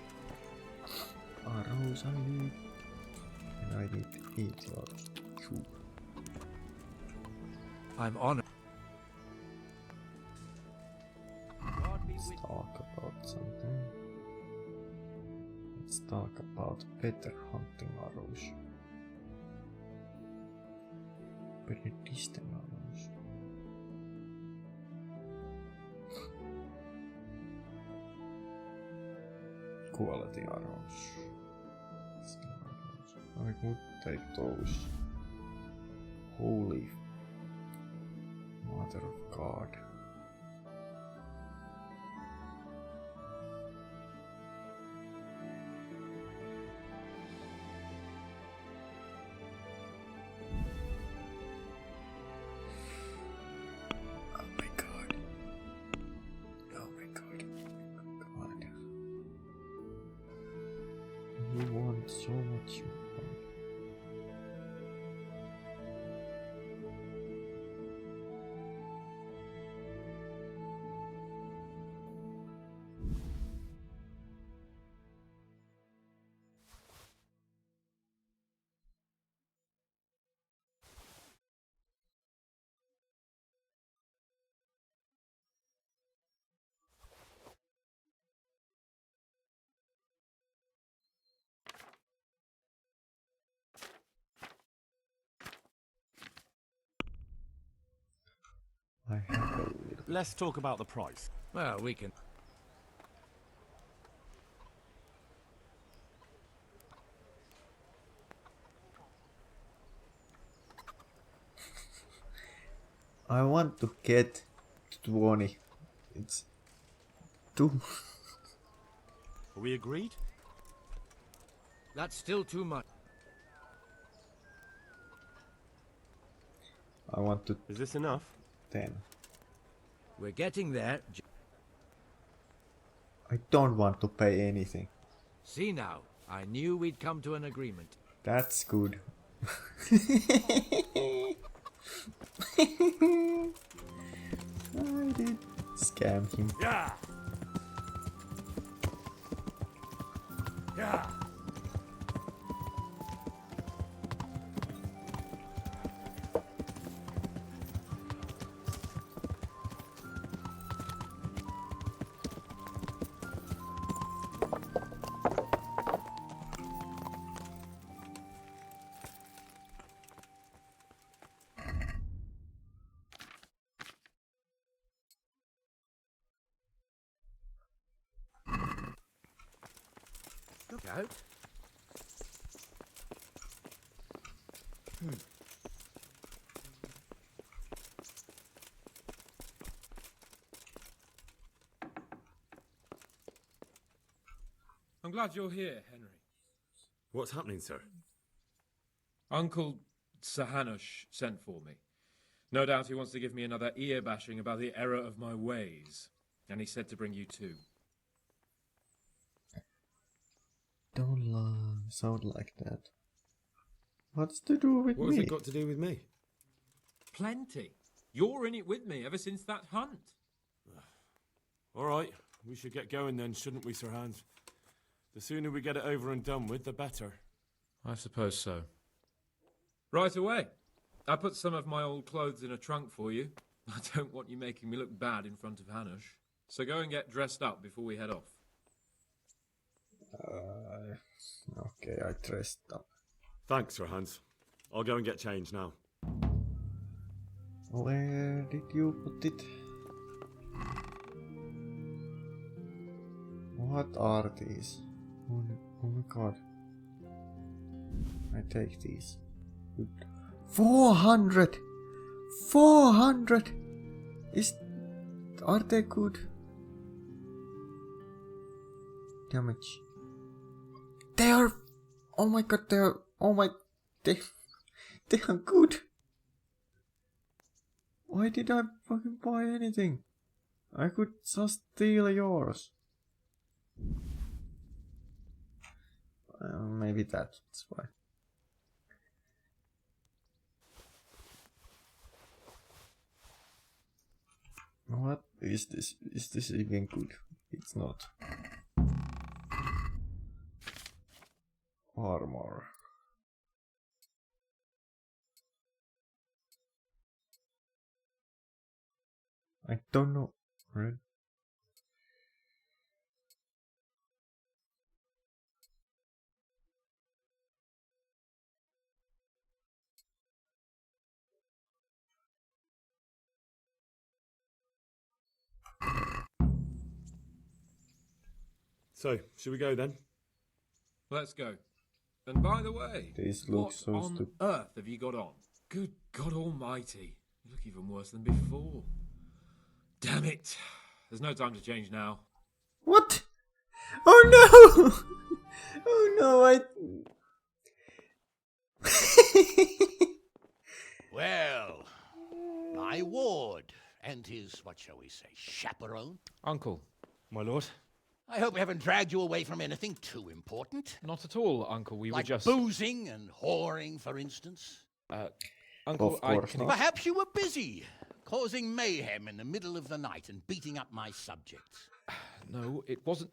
Arrows I need. And I need 8 arrows. Shoot. I'm honored. Let's talk about something. Let's talk about better hunting arrows. Benedictine arrows. Quality arrows. I could take those. Holy Mother of God. Oh my God. Oh my God. Come on. You want so much. You want. I have a little. Let's talk about the price. Well, we can. I want to get 20. It's 2. Are we agreed? That's still too much. I want to. Is this enough? 10. We're getting there. I don't want to pay anything. See now, I knew we'd come to an agreement. That's good. I did scam him. Yeah. Yeah. Look out. I'm glad you're here, Henry. What's happening, sir? Uncle Sahanush sent for me. No doubt he wants to give me another ear bashing about the error of my ways. And he said to bring you too. Don't sound like that. What's to do with me? What has it got to do with me? Plenty. You're in it with me ever since that hunt. All right, we should get going then, shouldn't we, Sir Hans? The sooner we get it over and done with, the better. I suppose so. Right away. I put some of my old clothes in a trunk for you. I don't want you making me look bad in front of Hanush. So go and get dressed up before we head off. Okay, I dressed up. Thanks, Sir Hans. I'll go and get changed now. Where did you put it? What are these? Oh my God. I take these. Good. 400! 400! Are they good? Damage. They are... Oh my God, they are... Oh my... They are good! Why did I fucking buy anything? I could just steal yours. Maybe that's why. What is this? Is this even good? It's not. Armor. I don't know. Right? So, should we go then? Let's go. And by the way, This what looks so on stupid. earth have you got on? Good God Almighty. You look even worse than before. Damn it. There's no time to change now. What? Oh no! Oh no, Well, my ward and his, what shall we say, chaperone? Uncle. My lord? I hope we haven't dragged you away from anything too important. Not at all, Uncle. We like were just... boozing and whoring, for instance. Uncle, of course not. Perhaps you were busy, causing mayhem in the middle of the night and beating up my subjects. No, it wasn't...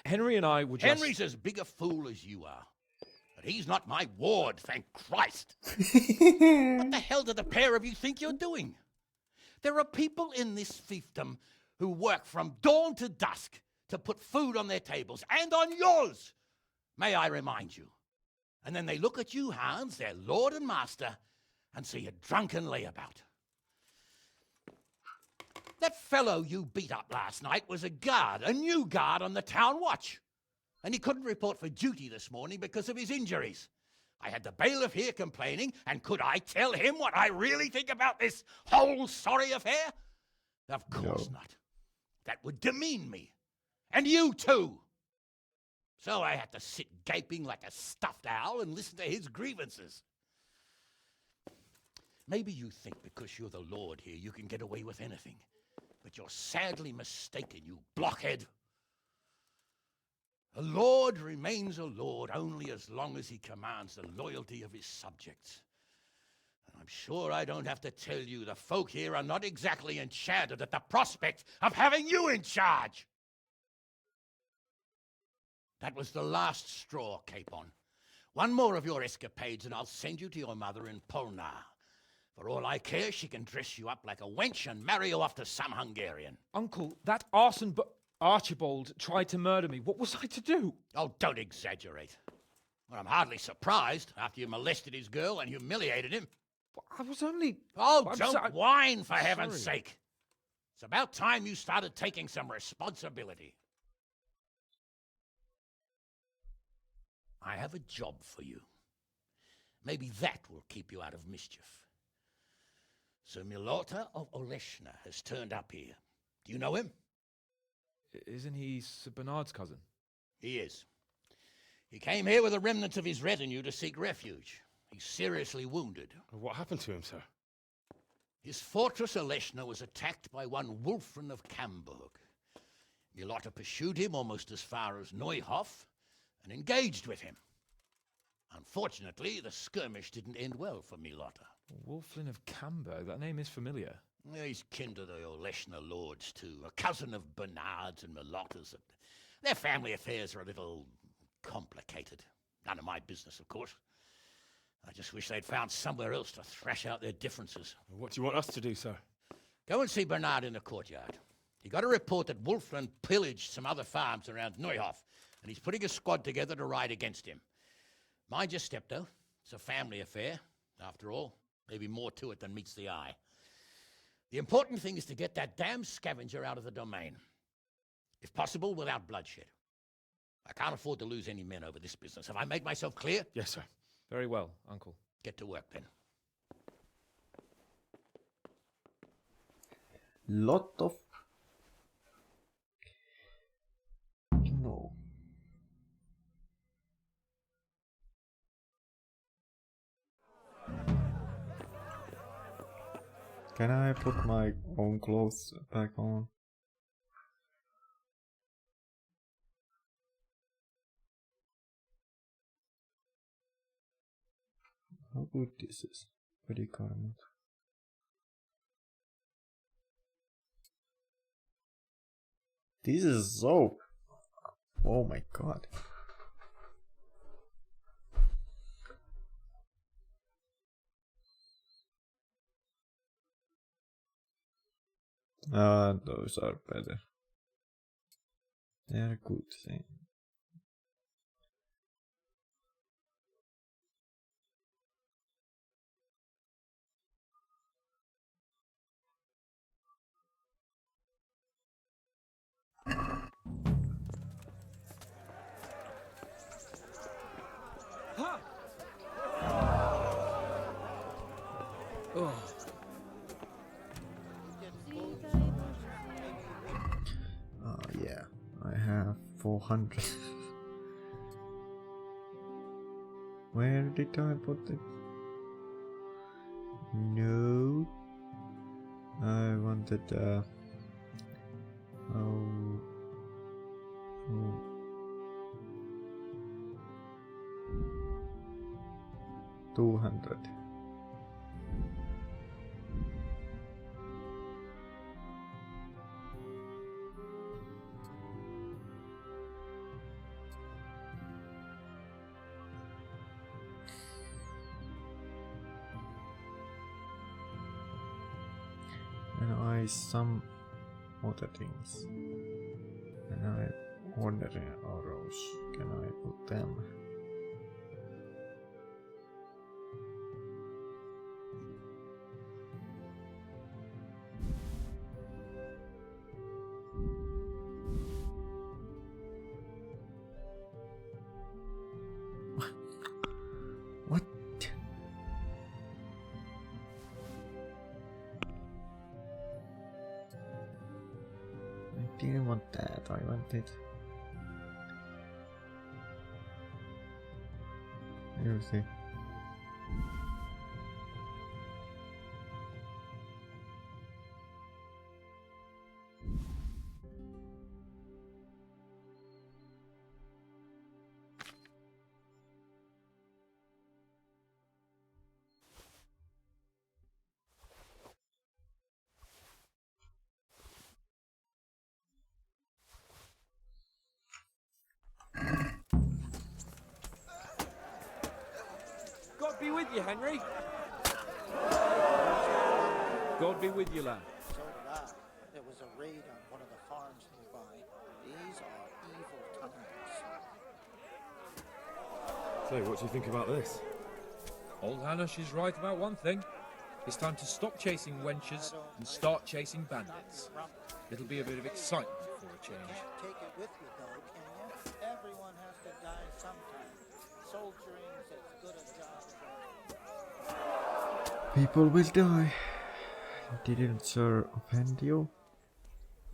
Henry and I were just... Henry's as big a fool as you are. But he's not my ward, thank Christ. What the hell do the pair of you think you're doing? There are people in this fiefdom who work from dawn to dusk to put food on their tables, and on yours, may I remind you. And then they look at you, Hans, their lord and master, and see a drunken layabout. That fellow you beat up last night was a guard, a new guard on the town watch. And he couldn't report for duty this morning because of his injuries. I had the bailiff here complaining, and could I tell him what I really think about this whole sorry affair? Of course not. That would demean me. And you too. So I had to sit gaping like a stuffed owl and listen to his grievances. Maybe you think because you're the lord here you can get away with anything. But you're sadly mistaken, you blockhead. A lord remains a lord only as long as he commands the loyalty of his subjects. And I'm sure I don't have to tell you the folk here are not exactly enchanted at the prospect of having you in charge. That was the last straw, Capon. One more of your escapades and I'll send you to your mother in Polnar. For all I care, she can dress you up like a wench and marry you off to some Hungarian. Uncle, that arson Archibald tried to murder me. What was I to do? Oh, don't exaggerate. Well, I'm hardly surprised after you molested his girl and humiliated him. I was only... Oh, don't whine, for heaven's sake. It's about time you started taking some responsibility. I have a job for you. Maybe that will keep you out of mischief. Sir Milota of Oleshna has turned up here. Do you know him? Isn't he Sir Bernard's cousin? He is. He came here with the remnants of his retinue to seek refuge. He's seriously wounded. What happened to him, sir? His fortress Oleshna was attacked by one Wulfrin of Camburg. Milota pursued him almost as far as Neuhof and engaged with him. Unfortunately, the skirmish didn't end well for Milota. Wulflin of Camburg, that name is familiar. He's kin to the Oleshna lords, too, a cousin of Bernard's and Milota's. Their family affairs are a little complicated. None of my business, of course. I just wish they'd found somewhere else to thrash out their differences. What do you want us to do, sir? Go and see Bernard in the courtyard. He got a report that Wulflin pillaged some other farms around Neuhof, and he's putting a squad together to ride against him. Mind your step, though. It's a family affair, after all. Maybe more to it than meets the eye. The important thing is to get that damn scavenger out of the domain. If possible, without bloodshed. I can't afford to lose any men over this business. Have I made myself clear? Yes, sir. Very well, Uncle. Get to work, then. Lot of... No. Can I put my own clothes back on? How good this is. Pretty garment. This is so... Oh my god. Those are better. They are good thing. 400. Where did I put it? No. I wanted 200. And I some other things. And I ordering arrows. Can I put them? What? I didn't want that, I wanted... You see. God be with you, Henry. God be with you, lad. So did I. There was a raid on one of the farms nearby. These are evil times. So, what do you think about this? Old Hanush is right about one thing. It's time to stop chasing wenches and start chasing bandits. It'll be a bit of excitement for a change. Take it with you, though, can you? Everyone has to die sometime. Soldiering's as good a job as any. People will die. Didn't Sir offend you?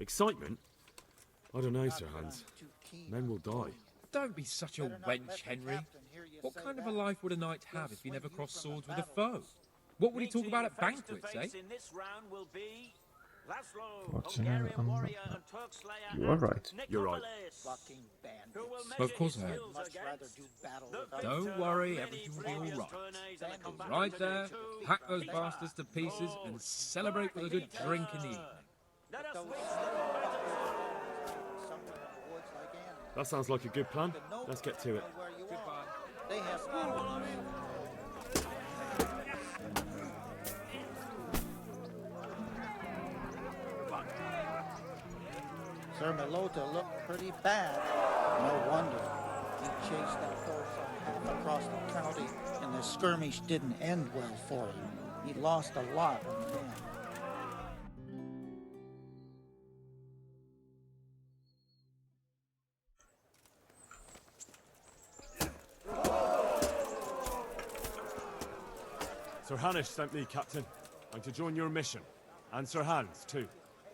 Excitement? I don't know, Sir Hans. Men will die. Don't be such a wench, Henry. What kind of a life would a knight have if he never crossed swords with a foe? What would he talk about at banquets, eh? Fortunately, you are right. You're right. Of course I am. Don't worry, everything will be all right. Come right there, pack those bastards to pieces, and celebrate with a good drink in the evening. That sounds like a good plan. Let's get to it. They have Sir Melota looked pretty bad. No wonder. He chased that horse on half across the county, and the skirmish didn't end well for him. He lost a lot of men. Sir Hanush sent me, Captain. I'm to join your mission. And Sir Hans, too.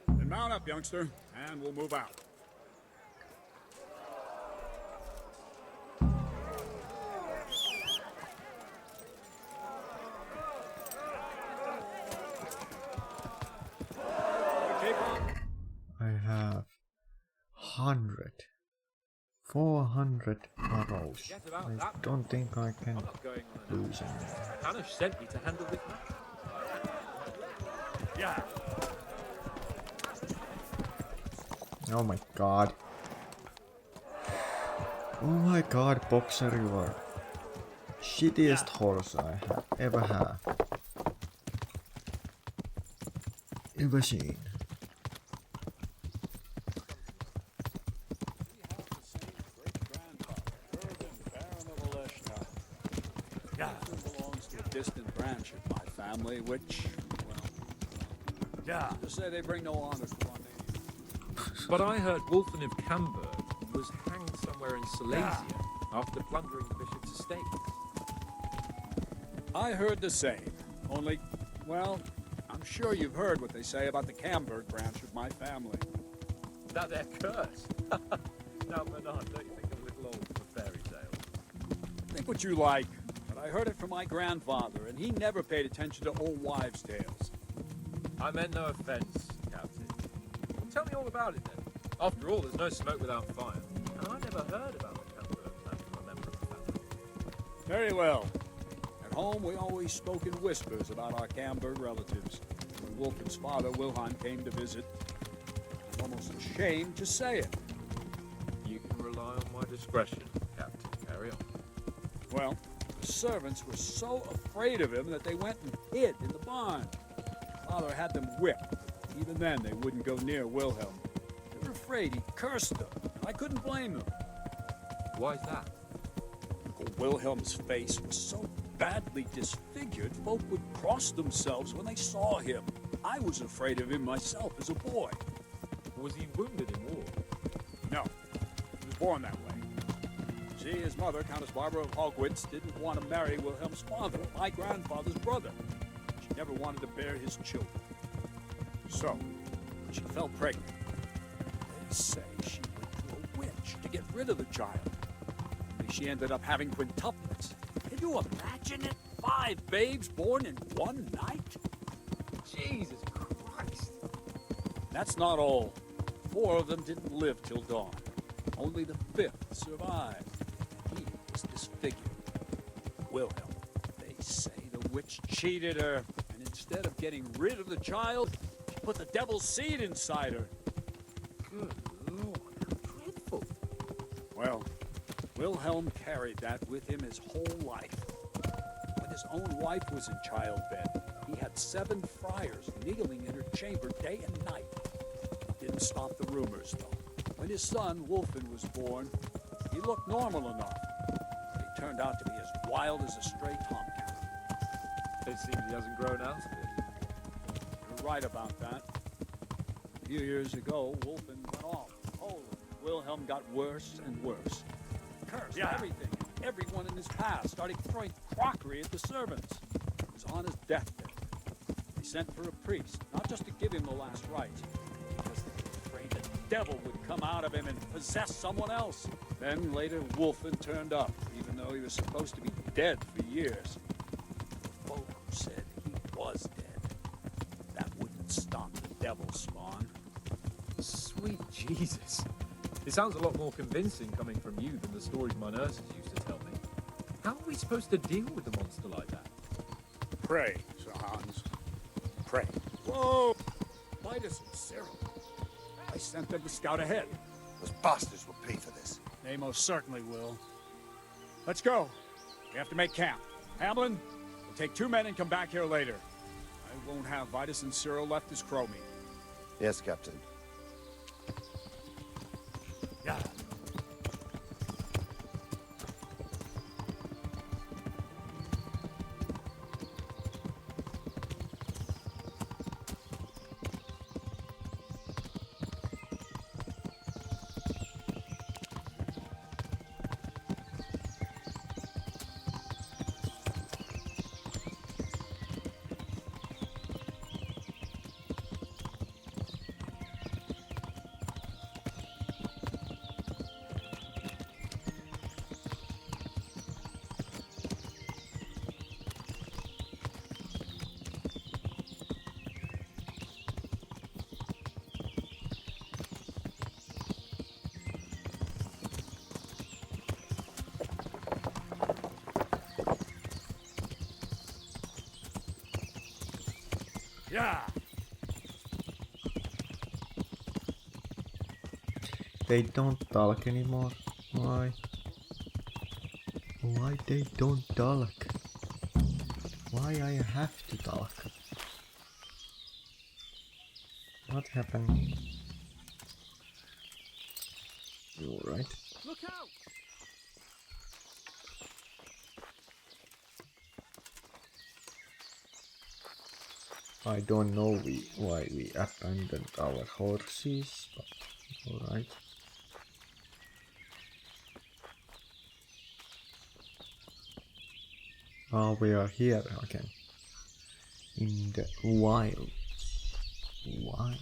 Then mount up, youngster, and we'll move out. I have 400 arrows. I don't think I can lose any. Hanush sent me to handle this matter. Yeah. Oh my god. Oh my god, Boxer, you are shittiest horse I have ever seen. Belongs to a distant branch of my family, which, well, to say they bring no honor to our name. But I heard Wolfen of Camberg was hanged somewhere in Silesia after plundering the bishop's estate. I heard the same. Only, well, I'm sure you've heard what they say about the Camberg branch of my family. That they're cursed. Now, Bernard, don't you think I'm a little old for fairy tales? Think what you like, but I heard it from my grandfather, and he never paid attention to old wives' tales. I meant no offence, Captain. Well, tell me all about it then. After all, there's no smoke without fire, and I never heard about the Camberwell plan from a member of the family. Very well. At home, we always spoke in whispers about our Camber relatives. When Wolfen's father, Wilhelm, came to visit, I'm almost ashamed to say it. You can rely on my discretion, Captain. Carry on. Well, the servants were so afraid of him that they went and hid in the barn. Father had them whipped. Even then, they wouldn't go near Wilhelm. They were afraid he cursed them. I couldn't blame them. Why is that? Uncle Wilhelm's face was so badly disfigured, folk would cross themselves when they saw him. I was afraid of him myself as a boy. Was he wounded in war? No, he was born that way. See, his mother, Countess Barbara of Hogwitz, didn't want to marry Wilhelm's father, my grandfather's brother. She never wanted to bear his children. So, when she fell pregnant, they say she went to a witch to get rid of the child. Only she ended up having quintuplets. Can you imagine it? 5 babes born in one night? Jesus Christ! That's not all. 4 of them didn't live till dawn. Only the 5th survived. He was disfigured. Wilhelm, they say the witch cheated her, and instead of getting rid of the child, she put the devil's seed inside her. Good Lord, how dreadful. Well, Wilhelm carried that with him his whole life. When his own wife was in childbed, he had 7 friars kneeling in her chamber day and night. Didn't stop the rumors, though. When his son, Wolfen, was born, he looked normal enough. But he turned out to be as wild as a stray tomcat. It seems he hasn't grown out of it. You're right about that. A few years ago, Wolfen went off to Poland. Wilhelm got worse and worse. Cursed everything, everyone in his path, started throwing crockery at the servants. He was on his deathbed. They sent for a priest, not just to give him the last rites, because they were afraid the devil would come out of him and possess someone else. Then later, Wolfen turned up, even though he was supposed to be dead for years. The folk who said he was dead. That wouldn't stop the devil spawn. Sweet Jesus. It sounds a lot more convincing coming from you than the stories my nurses used to tell me. How are we supposed to deal with a monster like that? Pray, Sir Hans. Pray. Whoa! Vitus and Cyril. I sent them to scout ahead. Those bastards will pay for this. They most certainly will. Let's go. We have to make camp. Hamlin, we'll take 2 men and come back here later. I won't have Vitus and Cyril left as crow meat. Yes, Captain. Yeah. Yeah. They don't talk anymore. Why? Why they don't talk? Why I have to talk? What happened? You alright? Look out! I don't know why we abandoned our horses, but alright. Oh, we are here again. In the wild. Wild.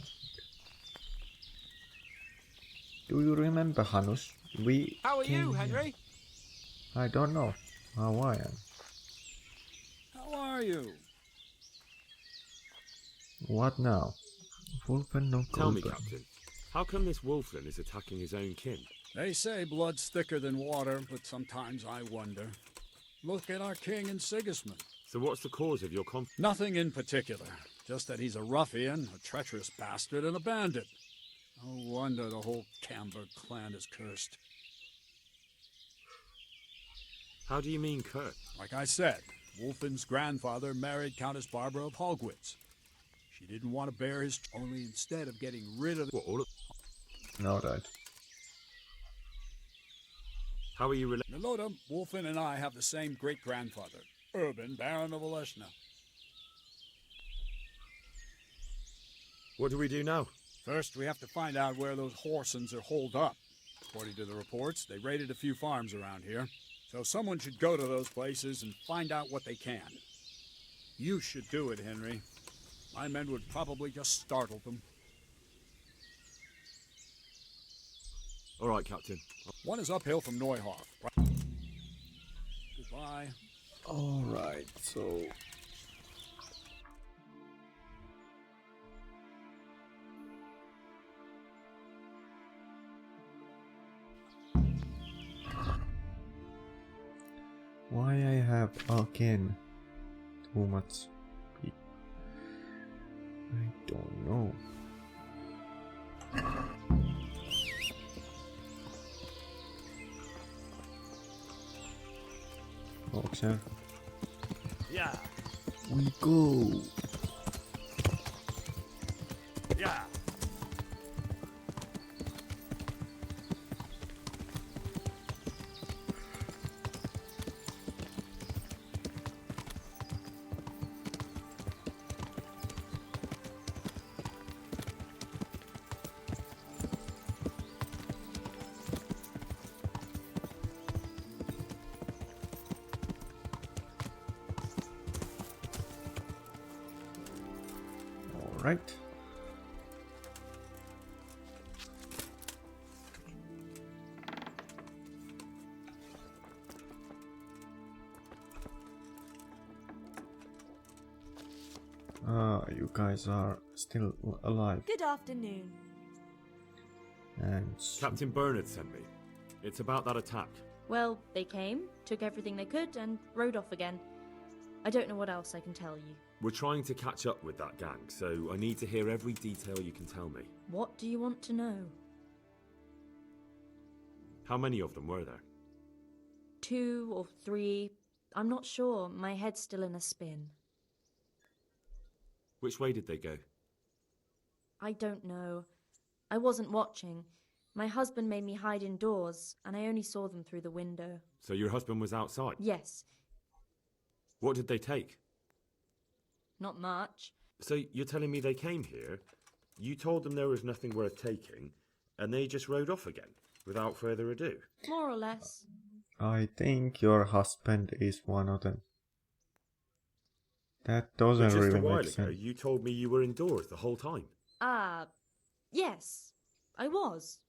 Do you remember, Hanus? We How are came you, here. Henry? I don't know how I am. How are you? What now? Wolfen no Tell me, Golden. Captain, how come this Wolfen is attacking his own kin? They say blood's thicker than water, but sometimes I wonder. Look at our king and Sigismund. So what's the cause of your conflict? Nothing in particular. Just that he's a ruffian, a treacherous bastard, and a bandit. No wonder the whole Camberg clan is cursed. How do you mean cursed? Like I said, Wolfen's grandfather married Countess Barbara of Hogwitz. She didn't want to bear his... Only instead of getting rid of... What, all of... No, right. How are you related? Milota, Wolfen and I have the same great-grandfather, Urban, Baron of Oleshna. What do we do now? First, we have to find out where those Horsons are holed up. According to the reports, they raided a few farms around here. So someone should go to those places and find out what they can. You should do it, Henry. My men would probably just startle them. All right, Captain. One is uphill from Neuhoff. Goodbye. All right, so... Why I have again too much? I don't know. Boxer. Yeah. We go. Yeah. All right. You guys are still alive. Good afternoon. And Captain Bernard sent me. It's about that attack. Well, they came, took everything they could, and rode off again. I don't know what else I can tell you. We're trying to catch up with that gang, so I need to hear every detail you can tell me. What do you want to know? How many of them were there? 2 or 3. I'm not sure. My head's still in a spin. Which way did they go? I don't know. I wasn't watching. My husband made me hide indoors, and I only saw them through the window. So your husband was outside? Yes. What did they take? Not much. So you're telling me they came here, you told them there was nothing worth taking, and they just rode off again, without further ado? More or less. I think your husband is one of them. That doesn't But just really a while make ago, sense. you told me you were indoors the whole time. Yes. I was.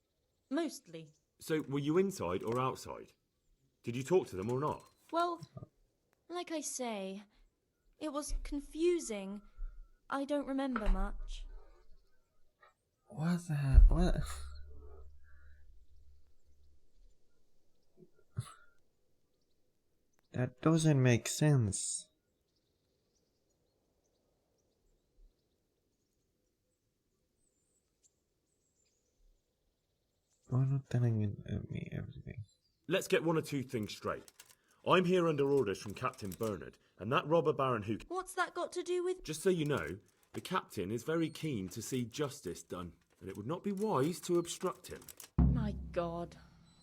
Mostly. So were you inside or outside? Did you talk to them or not? Well, like I say, it was confusing. I don't remember much. What the hell? What? That doesn't make sense. Why not telling me everything? Let's get one or two things straight. I'm here under orders from Captain Bernard, and that robber baron who... What's that got to do with... Just so you know, the captain is very keen to see justice done, and it would not be wise to obstruct him. My God.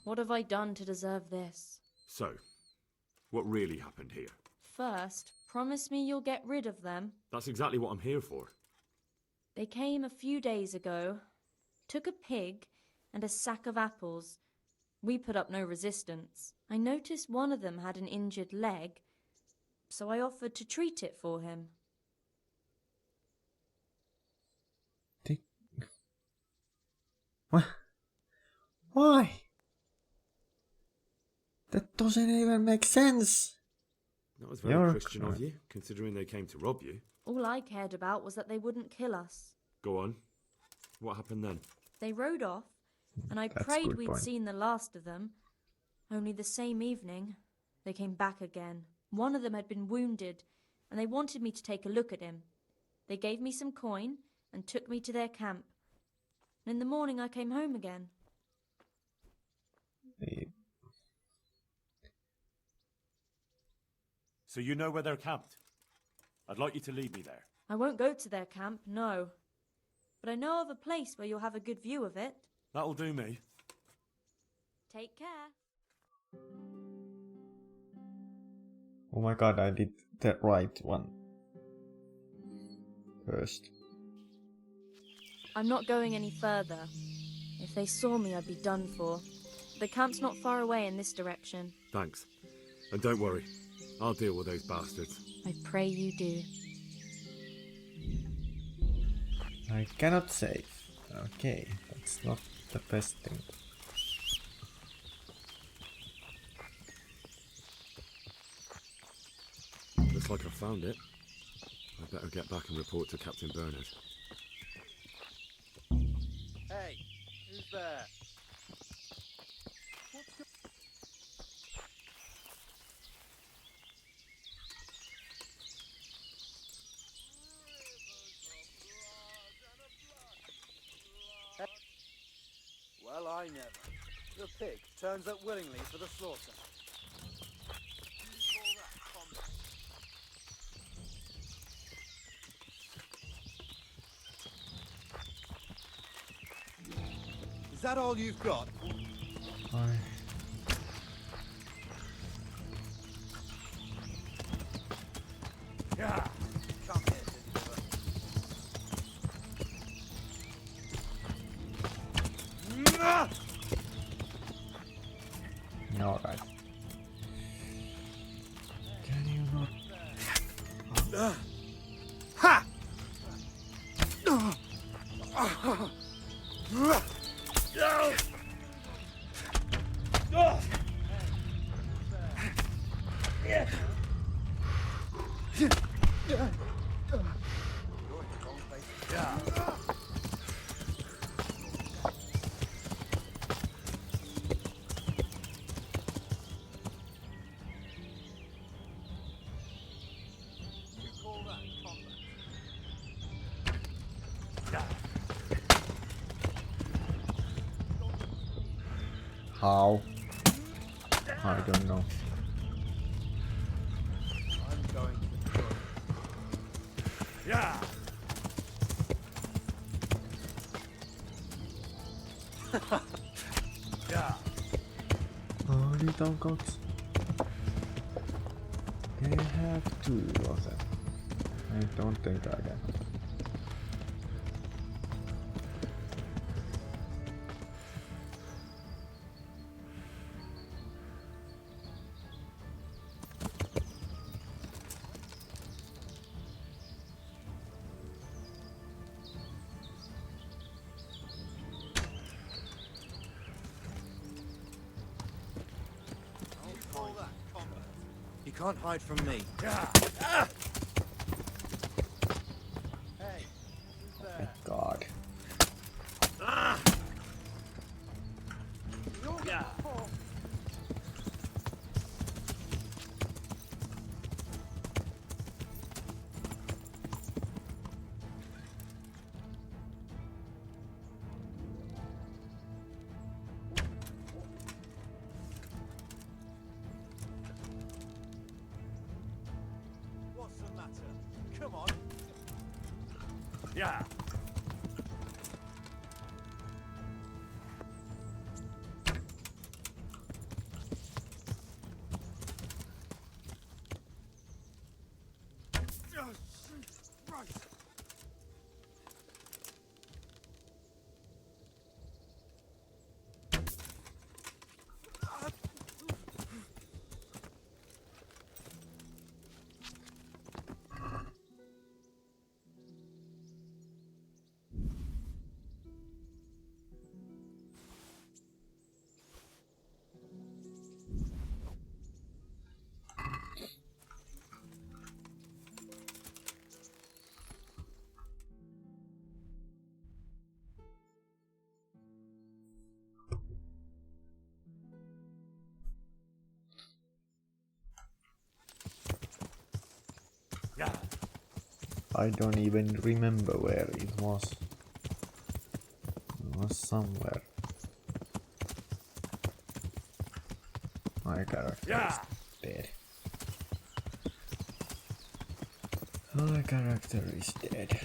What have I done to deserve this? So, what really happened here? First, promise me you'll get rid of them. That's exactly what I'm here for. They came a few days ago, took a pig and a sack of apples. We put up no resistance. I noticed one of them had an injured leg, so I offered to treat it for him. What? Why? That doesn't even make sense. That was very You're Christian of you, considering they came to rob you. All I cared about was that they wouldn't kill us. Go on. What happened then? They rode off, and I That's a prayed good we'd point. seen the last of them. Only the same evening, they came back again. One of them had been wounded, and they wanted me to take a look at him. They gave me some coin and took me to their camp. And in the morning I came home again. So you know where they're camped? I'd like you to lead me there. I won't go to their camp, no. But I know of a place where you'll have a good view of it. That'll do me. Take care. Oh my god, I did the right one first. I'm not going any further. If they saw me, I'd be done for. The camp's not far away in this direction. Thanks. And don't worry. I'll deal with those bastards. I pray you do. I cannot save. Okay, that's not the best thing. Looks like I found it. I better get back and report to Captain Bernard. Hey, who's there? Well, I never. The pig turns up willingly for the slaughter. Is that all you've got? Yeah. Come here, Deliverance. Alright. Can you not? Ha! How? I don't know. I'm going to the front. Yeah. Yeah. Oh, little cocks. They have two of them. I don't think I can. You can't hide from me. Yeah. Hey, who's there? God. Yeah. What's the matter? Come on. Yeah. Right. I don't even remember where it was. It was somewhere. My character is dead. My character is dead.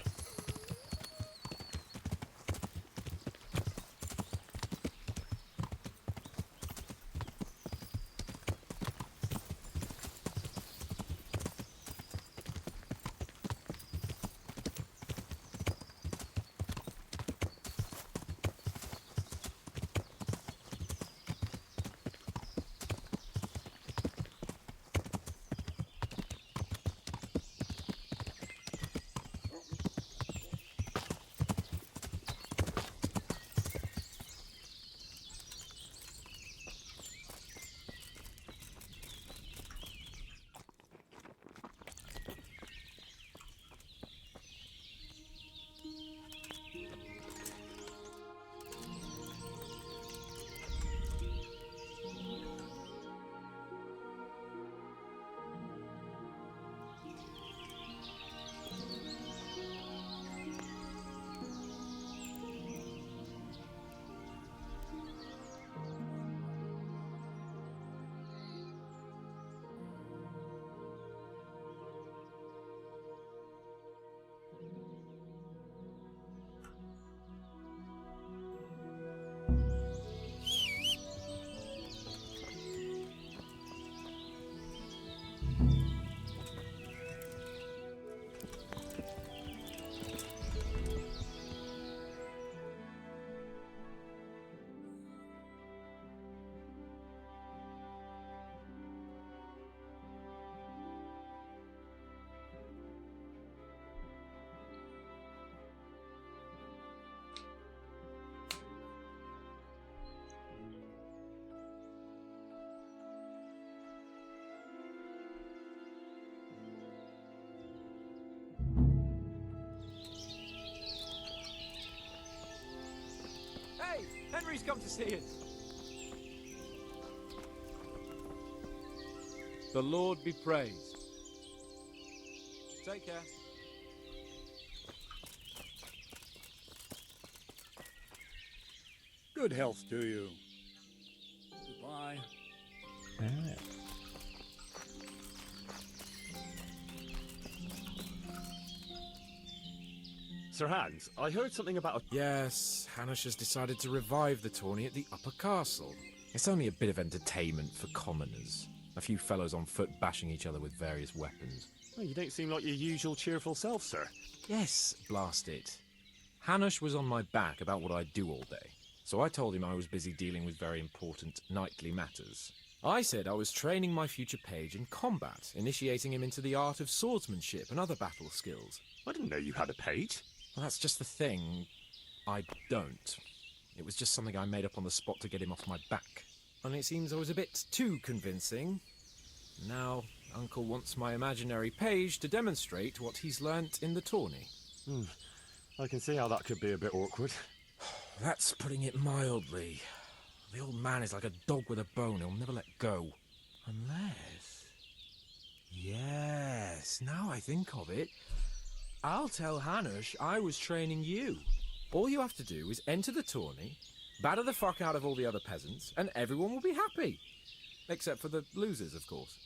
Hey, Henry's come to see us. The Lord be praised. Take care. Good health to you. Goodbye. Sir Hans, I heard something about a... Yes, Hanush has decided to revive the tourney at the Upper Castle. It's only a bit of entertainment for commoners. A few fellows on foot bashing each other with various weapons. Oh, you don't seem like your usual cheerful self, sir. Yes, blast it. Hanush was on my back about what I'd do all day, so I told him I was busy dealing with very important knightly matters. I said I was training my future page in combat, initiating him into the art of swordsmanship and other battle skills. I didn't know you had a page. Well, that's just the thing. I don't. It was just something I made up on the spot to get him off my back. And it seems I was a bit too convincing. Now, Uncle wants my imaginary page to demonstrate what he's learnt in the tourney. I can see how that could be a bit awkward. That's putting it mildly. The old man is like a dog with a bone. He'll never let go. Unless... Yes, now I think of it. I'll tell Hanush I was training you. All you have to do is enter the tourney, batter the fuck out of all the other peasants, and everyone will be happy. Except for the losers, of course.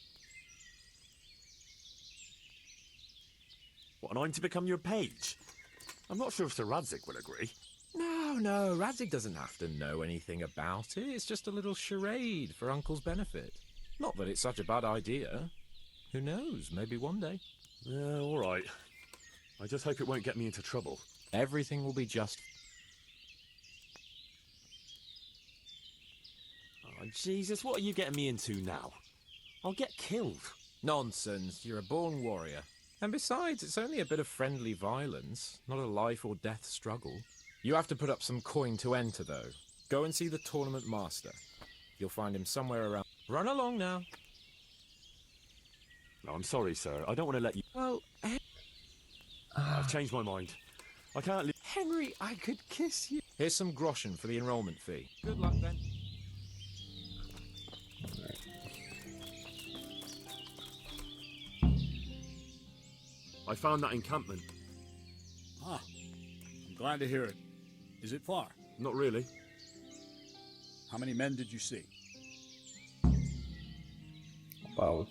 What, and I'm to become your page? I'm not sure if Sir Radzik will agree. No, Radzik doesn't have to know anything about it. It's just a little charade for Uncle's benefit. Not that it's such a bad idea. Who knows, maybe one day. Yeah, all right. I just hope it won't get me into trouble. Everything will be just... Oh, Jesus, what are you getting me into now? I'll get killed. Nonsense, you're a born warrior. And besides, it's only a bit of friendly violence, not a life or death struggle. You have to put up some coin to enter, though. Go and see the tournament master. You'll find him somewhere around... Run along now. No, I'm sorry, sir. I don't want to let you... Well, I've changed my mind. I can't leave... Henry, I could kiss you. Here's some groschen for the enrollment fee. Good luck, then. I found that encampment. Ah, I'm glad to hear it. Is it far? Not really. How many men did you see? About.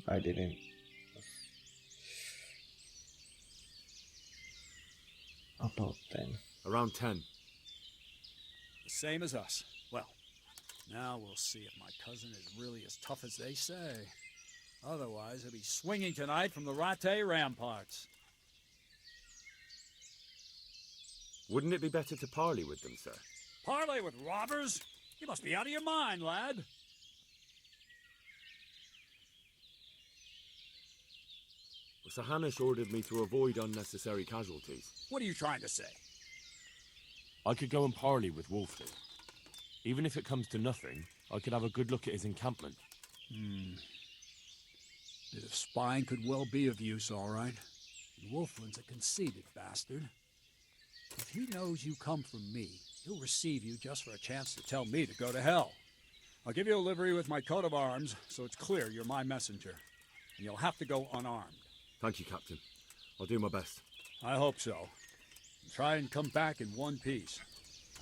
I didn't. About 10. Around 10. The same as us. Well, now we'll see if my cousin is really as tough as they say. Otherwise, he'll be swinging tonight from the Rattay ramparts. Wouldn't it be better to parley with them, sir? Parley with robbers? You must be out of your mind, lad. Sir Hanush ordered me to avoid unnecessary casualties. What are you trying to say? I could go and parley with Wolfley. Even if it comes to nothing, I could have a good look at his encampment. Bit of spying could well be of use, all right. Wolfland's a conceited bastard. If he knows you come from me, he'll receive you just for a chance to tell me to go to hell. I'll give you a livery with my coat of arms, so it's clear you're my messenger. And you'll have to go unarmed. Thank you, Captain. I'll do my best. I hope so. And try and come back in one piece.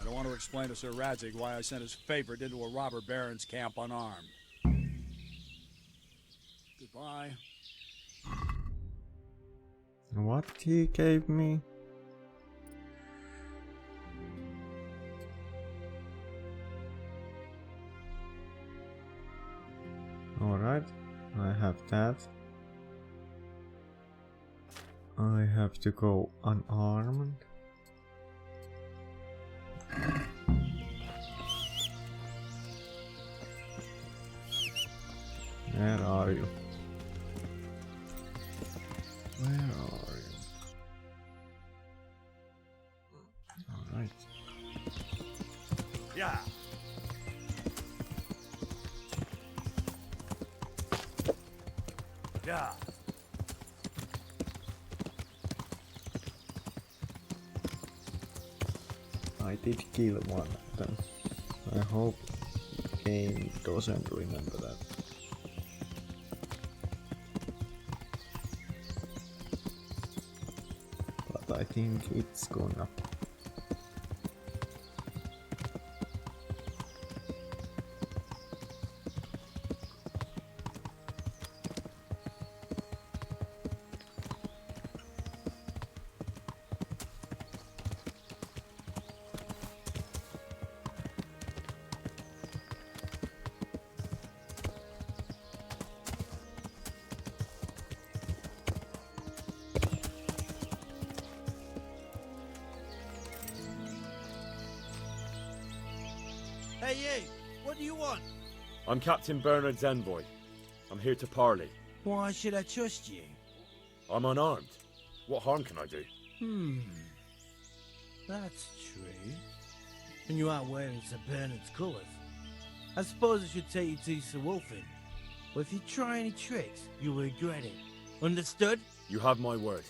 I don't want to explain to Sir Radzig why I sent his favorite into a robber baron's camp unarmed. Goodbye. What he gave me? Alright, I have that. I have to go unarmed. Where are you? Where are you? Alright. Yeah. Yeah. I did kill one of them. I hope the game doesn't remember that. But I think it's gonna. Hey, you! What do you want? I'm Captain Bernard's envoy. I'm here to parley. Why should I trust you? I'm unarmed. What harm can I do? That's true. And you aren't wearing Sir Bernard's colours. I suppose I should take you to Sir Wolfen. But if you try any tricks, you'll regret it. Understood? You have my word.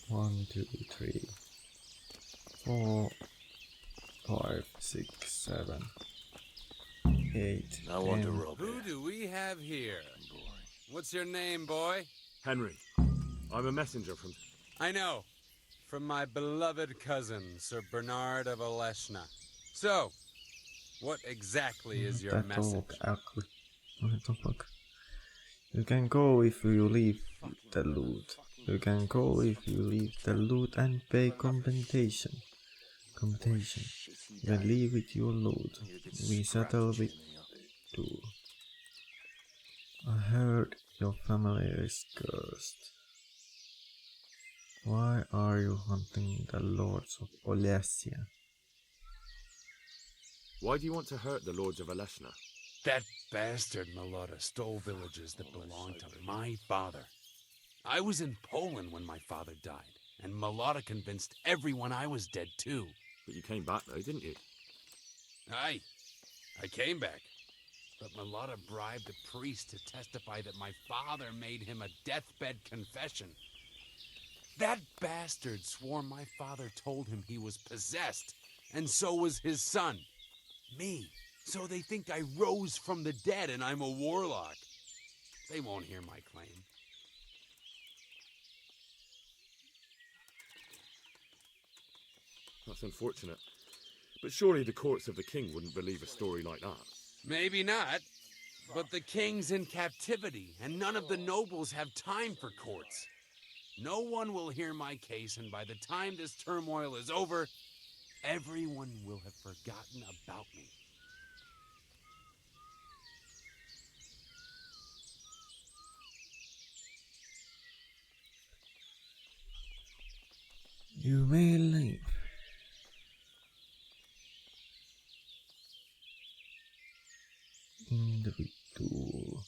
One, 2, 3, 4, 5, 6, 7, 8. I want to 10. rope. Who do we have here? What's your name, boy? Henry. I'm a messenger from... I know. From my beloved cousin, Sir Bernard of Oleshna. So, what exactly is your That message? dog ugly. What the fuck? You can go if you leave the loot. You can go if you leave the loot and pay compensation. Compensation. You can leave with your loot. We settle with two. I heard your family is cursed. Why are you hunting the lords of Olesia? Why do you want to hurt the lords of Aleshna? That bastard Melota stole villages that belonged to my father. I was in Poland when my father died, and Melota convinced everyone I was dead too. But you came back though, didn't you? Aye, I came back. But Melota bribed a priest to testify that my father made him a deathbed confession. That bastard swore my father told him he was possessed, and so was his son, me. So they think I rose from the dead and I'm a warlock. They won't hear my claim. That's unfortunate. But surely the courts of the king wouldn't believe a story like that. Maybe not, but the king's in captivity, and none of the nobles have time for courts. No one will hear my case, and by the time this turmoil is over, everyone will have forgotten about me. You may leave. Individual.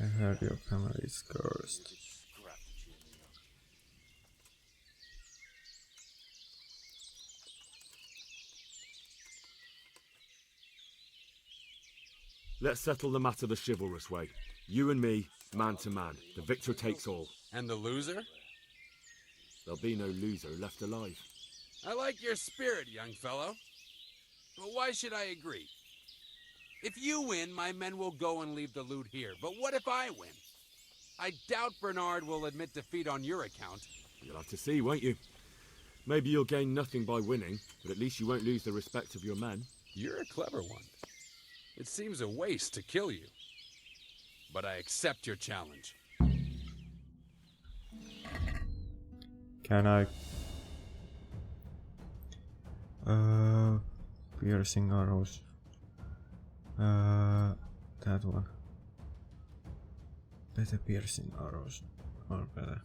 I heard your family is cursed. Let's settle the matter the chivalrous way. You and me, man to man. The victor takes all. And the loser? There'll be no loser left alive. I like your spirit, young fellow. But why should I agree? If you win, my men will go and leave the loot here. But what if I win? I doubt Bernard will admit defeat on your account. You'll have to see, won't you? Maybe you'll gain nothing by winning, but at least you won't lose the respect of your men. You're a clever one. It seems a waste to kill you. But I accept your challenge. Can I? Piercing arrows. That one. Better piercing arrows. Or better.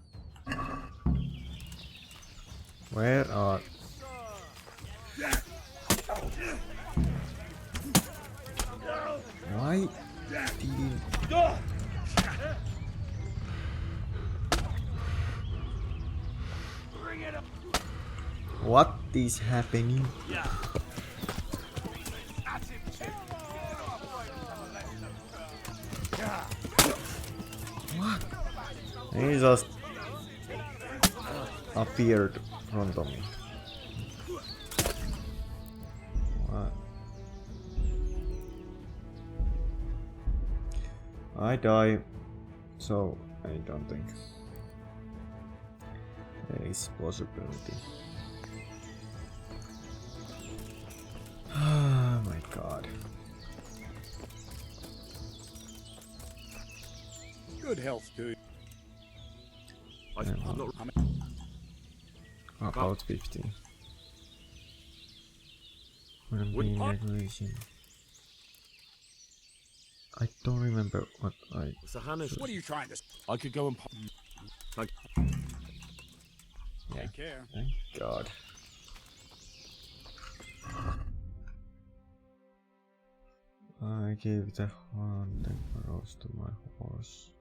Where are? Why didn't... What is happening? What? He just appeared in front of me. What? I die, so I don't think there is possibility. Oh my god. Good health, dude. About 50. When being regulation. I don't remember what I. So Hannah, what are you trying to? I could go and. Like. Yeah. Take care. Thank God. I gave the hunting arrows to my horse.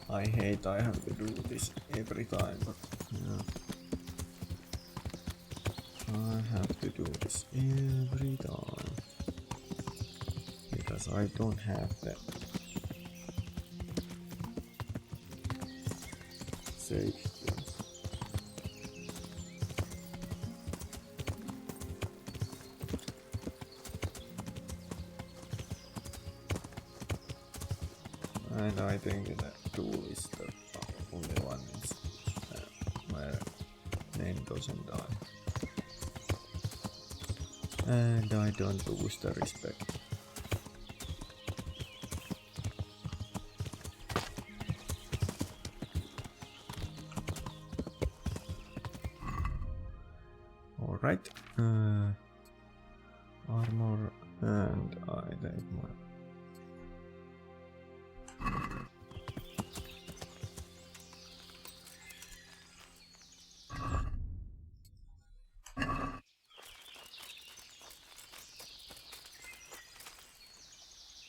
I hate I have to do this every time, but yeah. I have to do this every time. Because I don't have the save things. And I think that tool is the only one where name doesn't die. And I don't lose the respect. Alright. Armor and I take my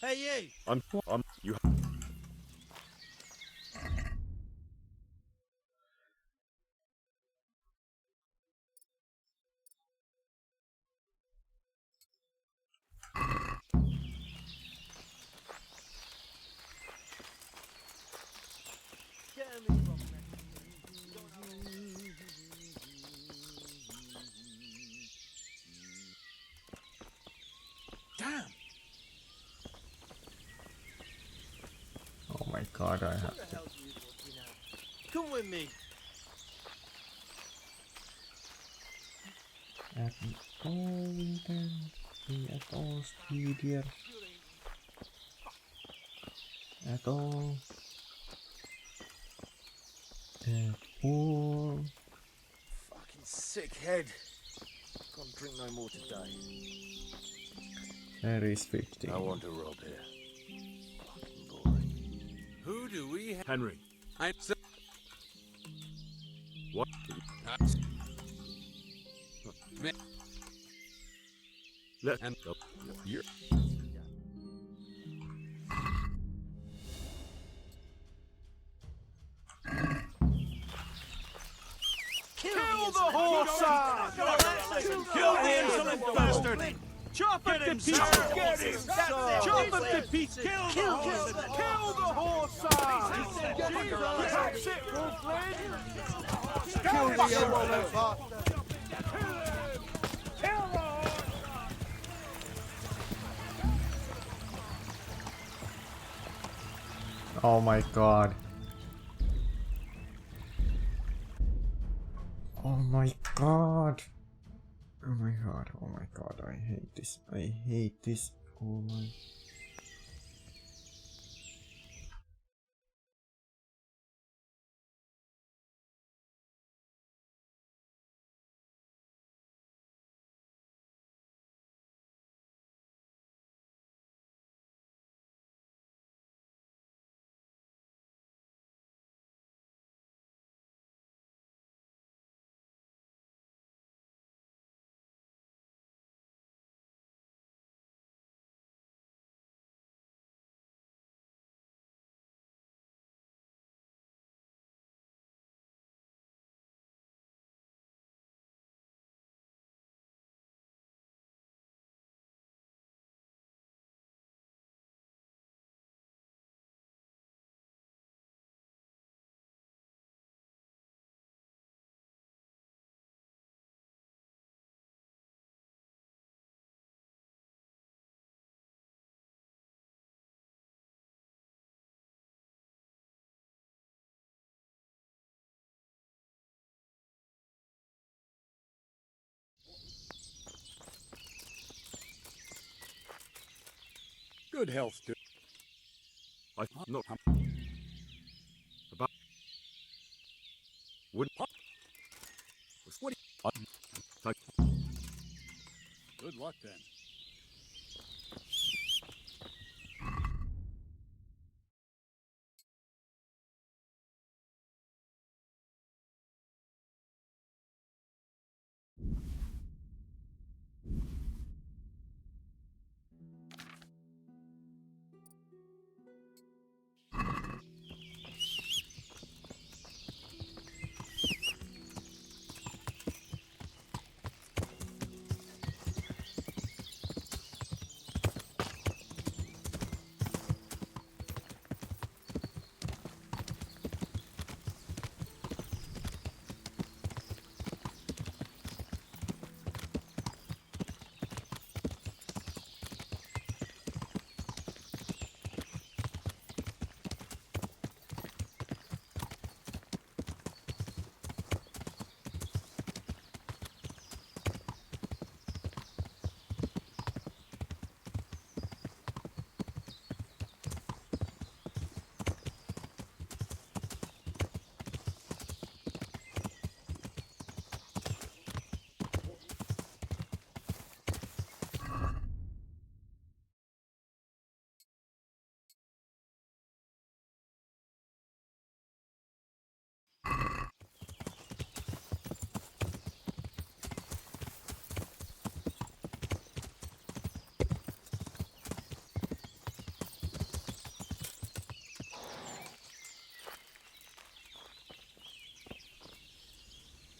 Hey, you! You. Damn! Oh my god, I have What the hell do you looking at? Come with me! at all then be at all speedier at all at all. Fucking sick head. Can't drink no more today. There is 15. I want to rob here. Fucking boring. Who do we have? Henry. I'm so. What? Let and go. Here. Kill the horse! Kill the insolent bastard! Chop him to pieces! Get him! Chop him to pieces! Kill the horse! That's it, Wolfred! Kill the insolent bastard! Kill the horse! Oh my god. Oh my god. Oh my god. Oh my god. I hate this. I hate this. Oh my. Good health, dude. I not about would what Good luck then.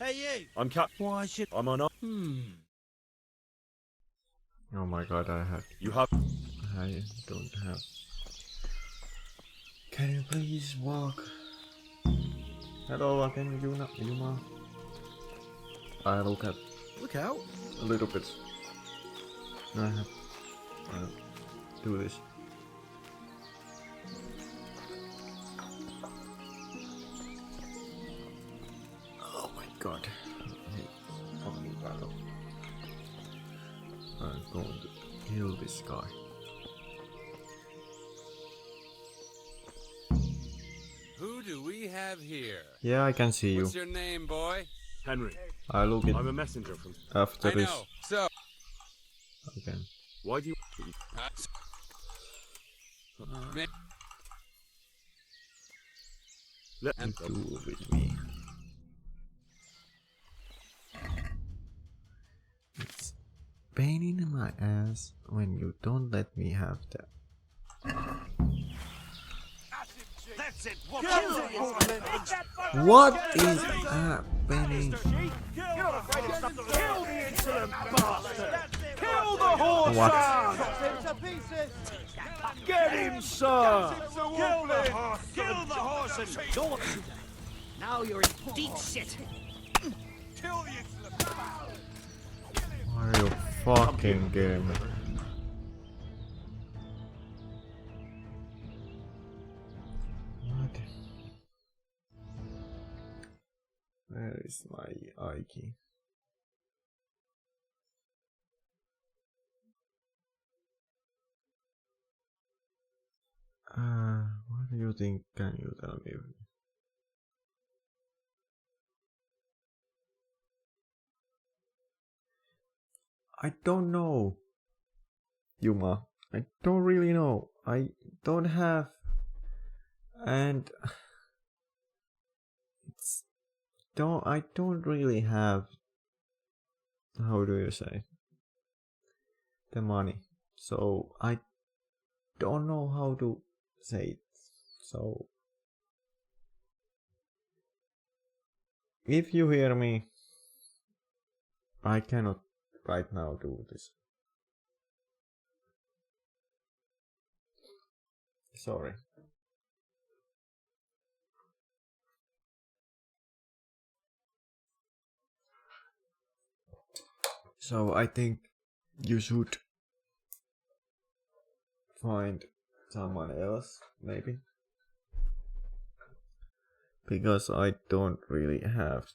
Hey, you! I'm Cap. Why should... I'm on. Oh my god, I don't have. Can you please walk? Hello again, Yuma. I look at Look out! a little bit. I have do this. Oh my god. Fucking battle. I'm going to kill this guy. Who do we have here? Yeah, I can see you. What's your name, boy? Henry. I look it. I'm a messenger from. After I this. know. So. Again. Why do you? Let me do with me. It's pain in my ass when you don't let me have that. That's it. What is happening? You're not afraid of stuff. Kill the insolent bastard. Kill the horse. Get him, sir. Kill the horse. Kill the horse and Don't do that. Now you're in deep shit. kill the insolent. Are you fucking kidding me? What? Where is my Aiki? What do you think? Can you tell me? I don't know, Yuma. I don't really know. I don't have, and I don't really have. How do you say? The money. So I don't know how to say it. So if you hear me, I cannot right now do this. Sorry. So I think you should find someone else, maybe. Because I don't really have.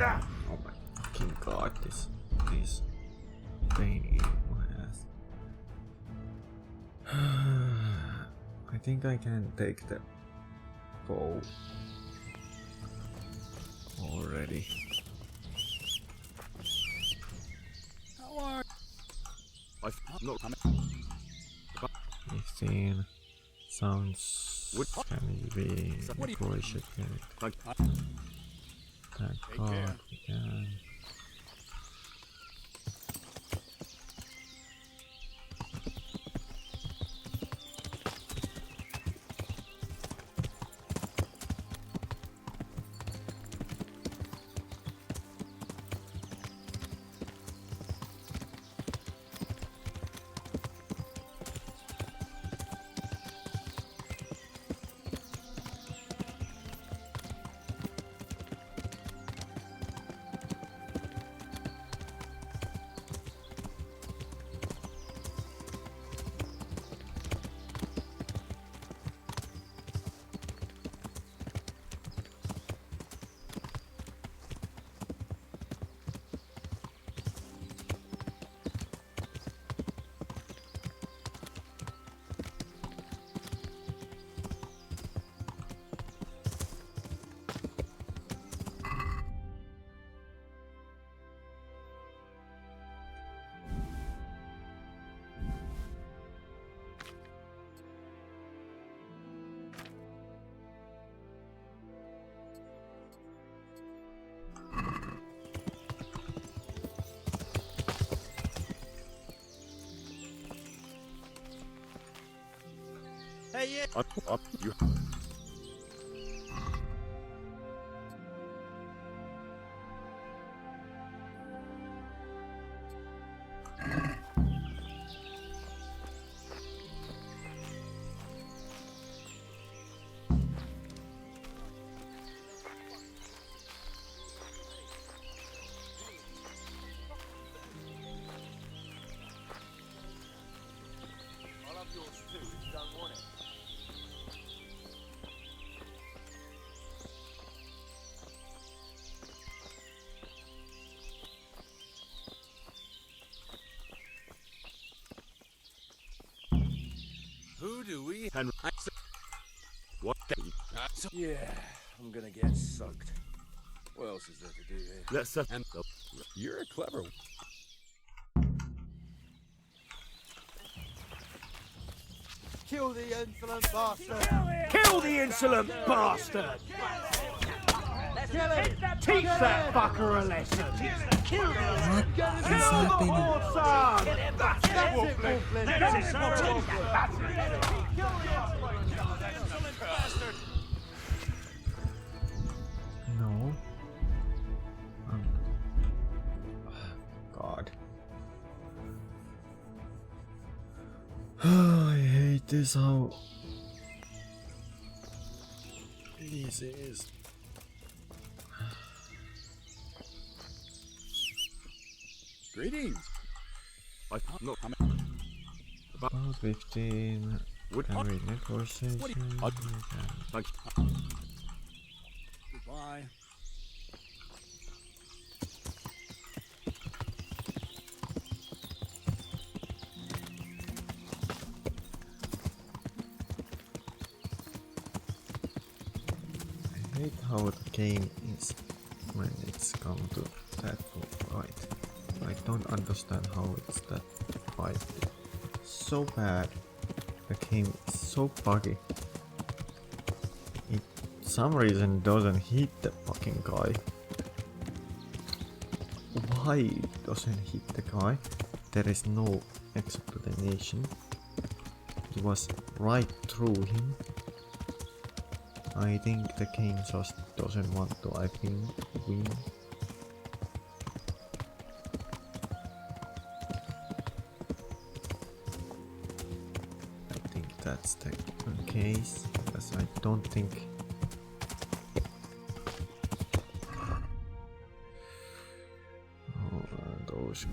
Oh my fucking god, this pain in my ass. I think I can take the bow already. How are you? 15 sounds can be before should get it. Thank God we can. Hey, yeah. Up, you. I'll have yours too if you don't want it. Who do we? And what? Yeah, I'm gonna get soaked. What else is there to do here? Let's And you're a clever one. Kill the insolent bastard! Kill the insolent bastard! Kill him! Teach that fucker a lesson! Kill him! What is happening? That's it, Wolflin! That's it, No. God. I hate this how easy it is. Greetings. About 15. Can read negotiation. Goodbye. I hate how the game is when it's come to that fight. I don't understand how it's that fight. So bad. The game is so buggy. It some reason doesn't hit the fucking guy. Why it doesn't hit the guy? There is no explanation. It was right through him. I think the game just doesn't want to, I think, win. I think that's the case, because I don't think... Oh, those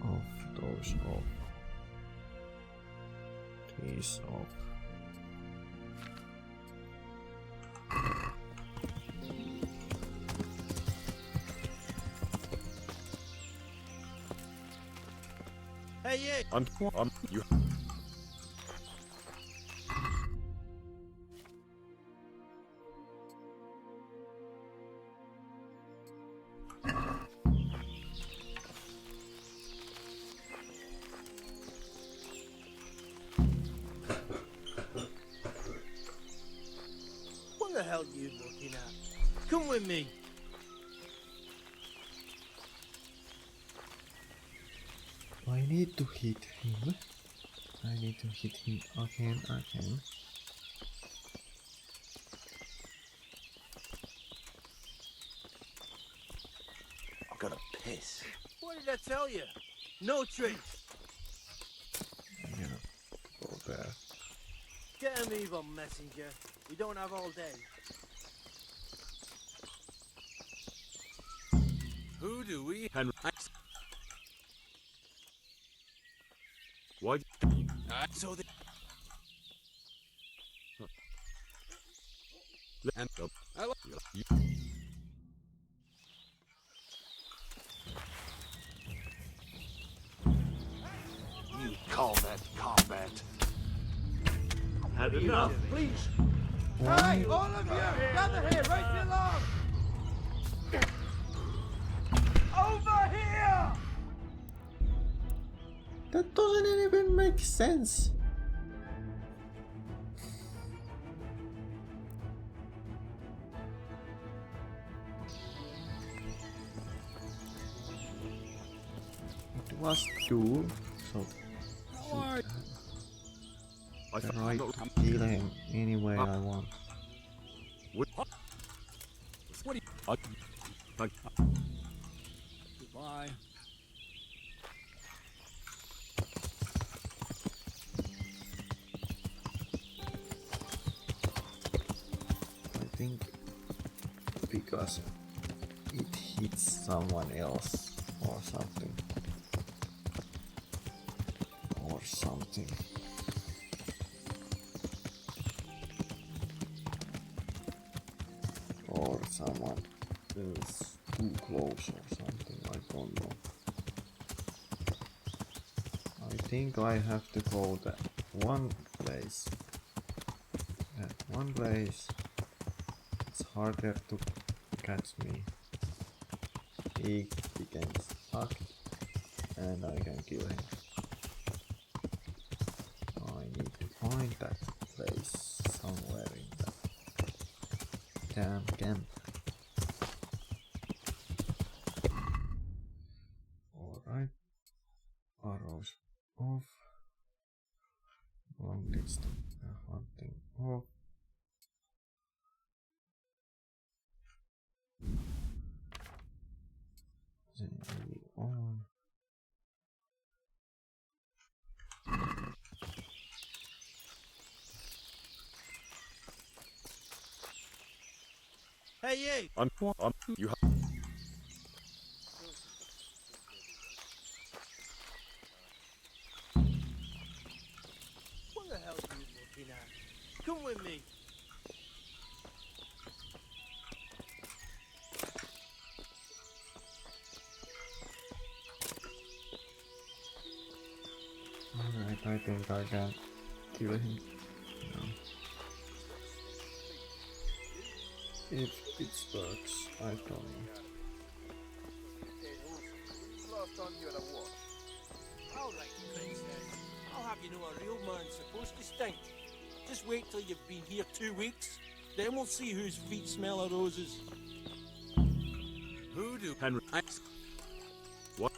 off, those off. These off. Hey, you! You. What the hell are you looking at? Come with me. I need to hit him. I need to hit him again. I've got to piss. What did I tell you? No tricks. I'm gonna go there. Get him, evil messenger. We don't have all day. Who do we? Henry. Why? So the. And I like you. You call that combat? Had enough. Please. Hey, all of you! Gather here, right along! Over here! That doesn't even make sense. It was two, so I can right kill him any way I want. What do you? Goodbye. I think because it hits someone else or something. Or someone is too close or something, I don't know. I think I have to go that one place. That one place, it's harder to catch me. He gets stuck and I can kill him. I need to find that place somewhere in that damn camp. Alright. Arrows off. Long distance hunting off. Then on. Hey, you! You have. What the hell are you looking at? Come with me. Alright, I think I can kill him. No. If it works, I don't know. Last time you had a what? All right, princess. I'll have you know a real man's supposed to stink. Just wait till you've been here 2 weeks. Then we'll see whose feet smell of roses. Who do Henry? What?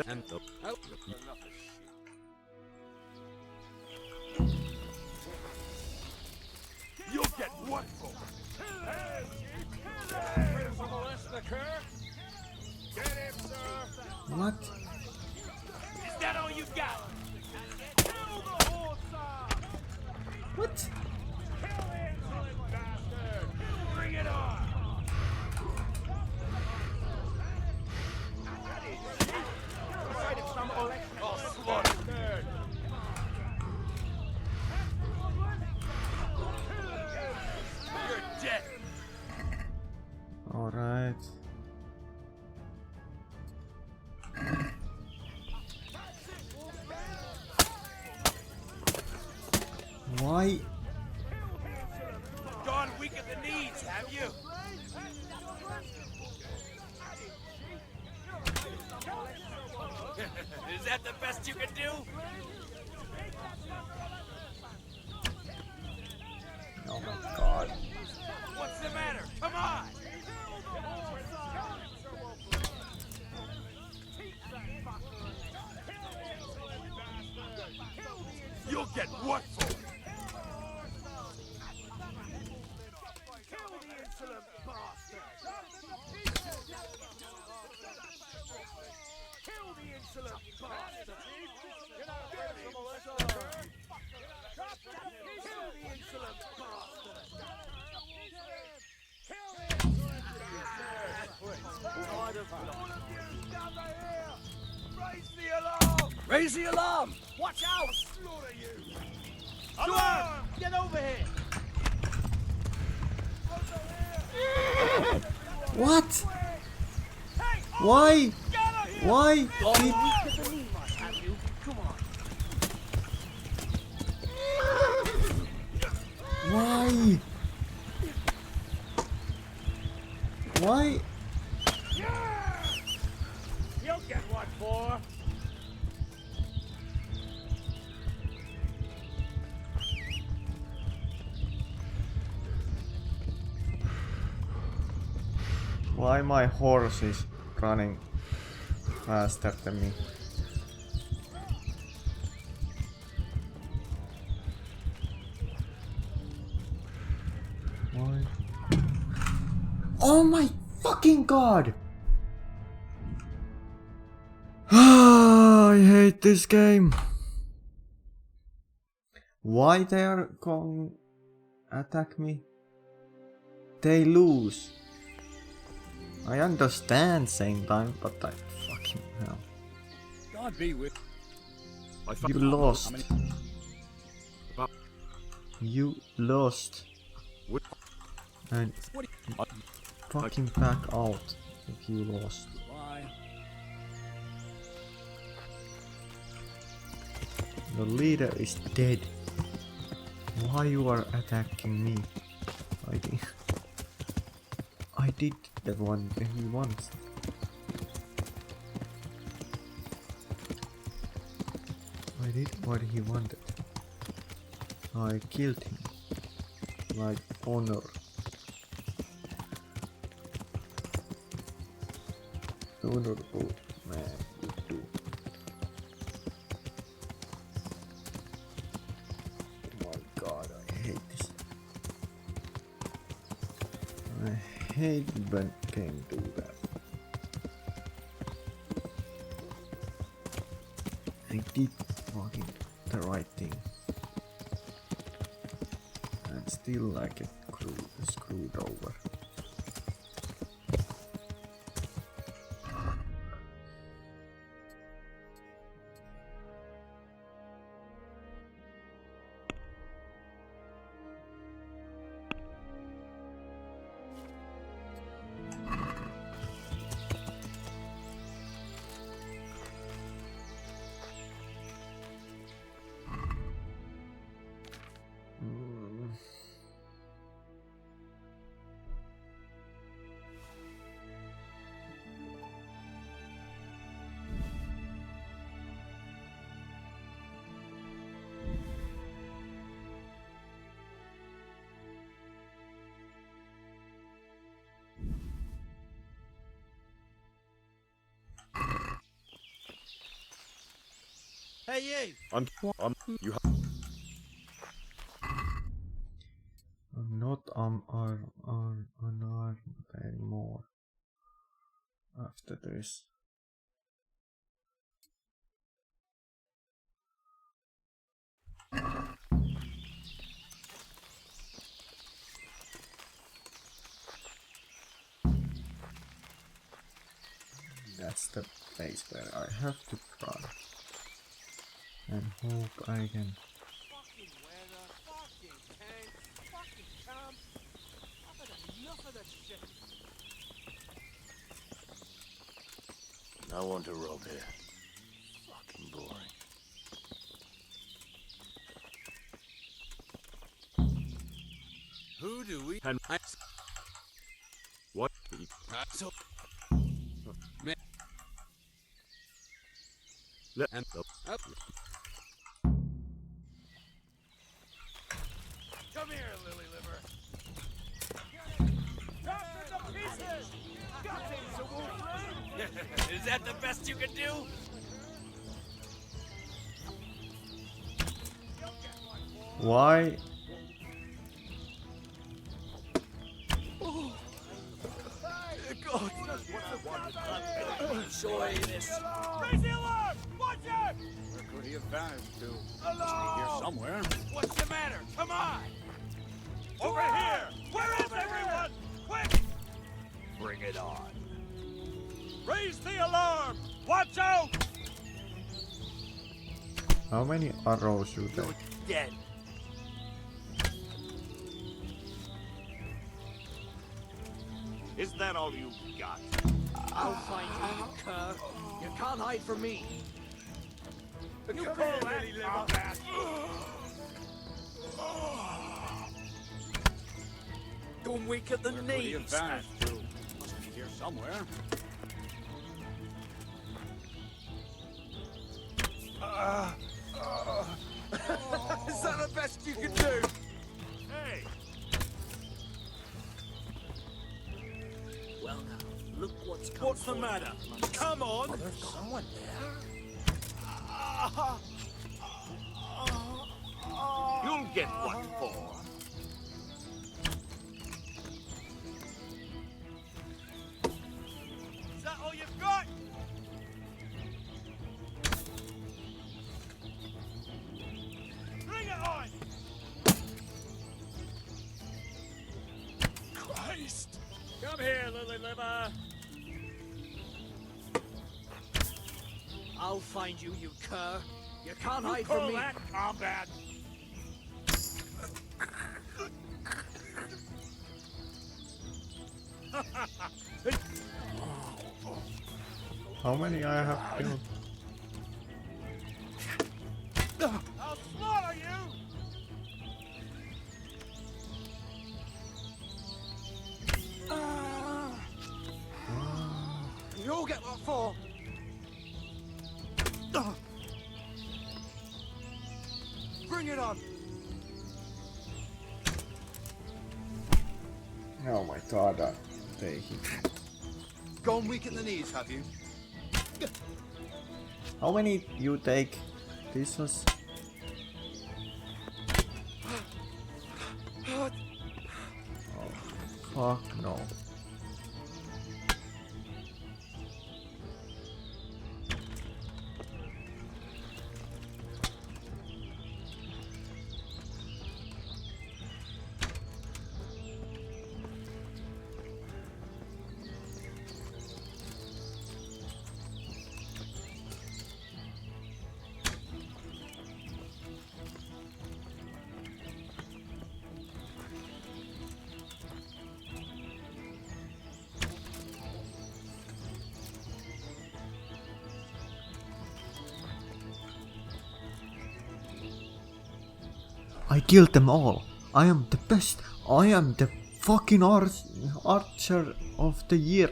And the. You'll get what for? Get him, sir! What? Is that all you got? Kill the horse! What? Kill the insolent bastard! Bring it on! You're dead! Alright. Why? Gone weak at the knees, have you? Is that the best you can do? Oh my god. What's the matter? Come on! You'll get what for it? Kill the insolent bastard! Kill the insolent bastard! Get him, sir! Kill the insolent bastard! Kill the insolent bastard! Raise the alarm! Raise the alarm! Watch out! Slaughter you! Alarm! Get over here! What? Why? Why? Why? Why? You'll get what for? Why my horse is running faster than me? Why? Oh my fucking god! I hate this game. Why they are going attack me? They lose. I understand same time, but I fucking hell. God be with You lost. You lost. And fucking back out if you lost. Bye. The leader is dead. Why you are attacking me? I did the one that he wants. I did what he wanted. I killed him. Like honor. Honorable man would do. Oh my god, I hate this. I hate when game do that. I did fucking the right thing. And still I get screwed over. Hey, you! You I'm not unarmed anymore. After this. That's the place where I have to run. And hope I can. Fucking weather, fucking tanks, fucking camp. I've had enough of this shit. I want to rob here. Fucking boring. do we? And what? So, Let and up. Come here, Lily Liver. Chop her to pieces! Got him, Sir Wolfram! Is that the best you can do? Why? God, enjoy this. Raise the alarm! Watch it! Where could he have vanished to? Must be here somewhere. What's the matter? Come on! Over here! Where is everyone? Quick! Bring it on. Raise the alarm! Watch out! How many arrows you take? Dead. Is that all you got? I'll find you, you cur. You can't hide from me. You call that combat? Don't weak at the Where could he have knees. vanished to? Must be here somewhere. Is that the best you can do? Hey! Well now, look what's come. What's the matter? Come on! Oh, there's someone there. You'll get what for. Is that all you've got? Bring it on! Christ! Come here, Lily Liver! I'll find you, you cur. You can't You hide call from me. that combat? How many I have killed? I'll slaughter you! You'll get what for? Bring it on! Oh my god, I'm taking. Gone weak at the knees, have you? How many you take? This was. Oh, fuck no. I killed them all. I am the best. I am the fucking archer of the year.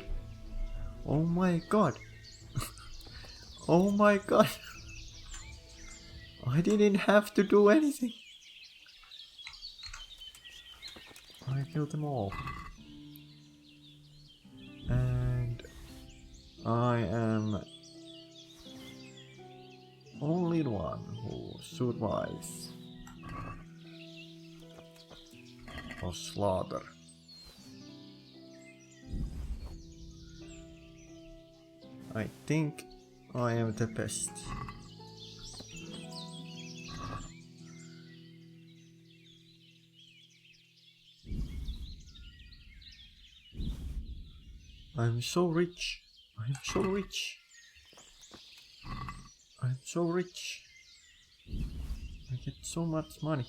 Oh my god. Oh my god. I didn't have to do anything. I killed them all. And I am only the one who survives. Or slaughter. I think I am the best. I'm so rich. I'm so rich. I'm so rich. I get so much money.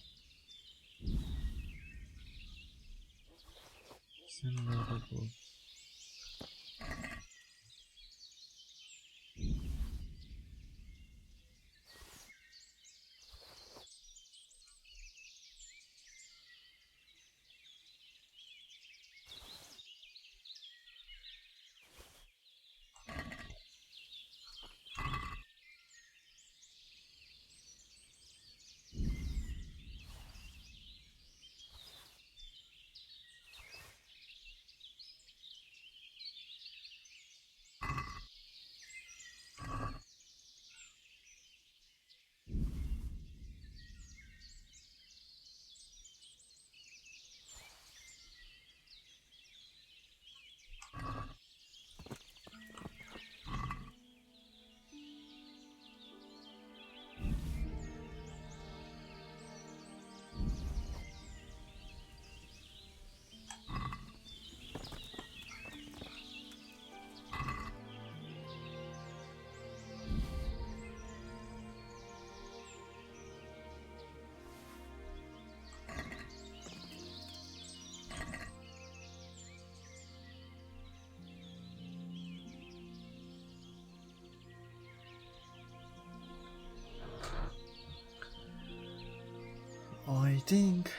I think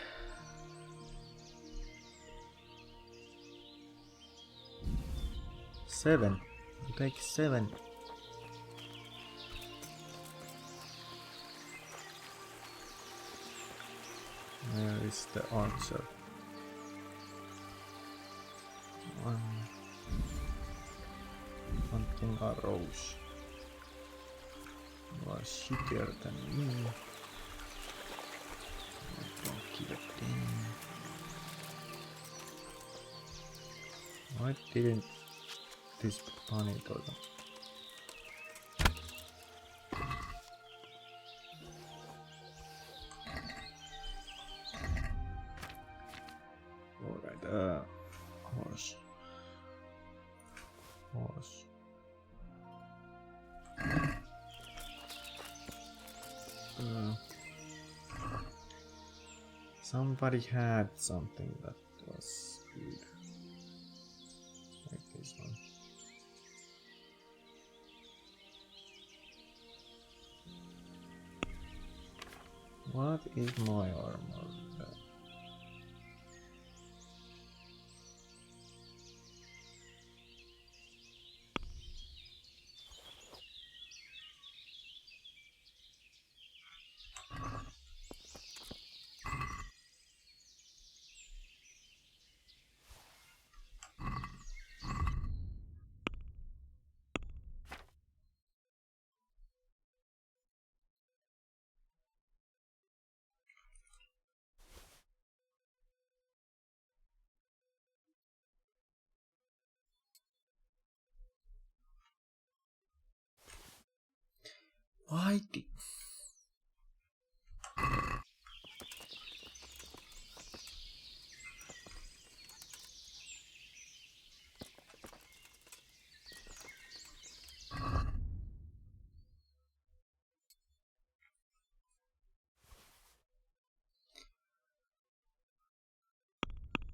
seven. I'll take 7. Where is the answer? Something arose. Was shittier than me. Don't give a damn. Why didn't this bunny do them? Alright, horse. Horse. Somebody had something that was good. Like this one. What is my armor? Why did...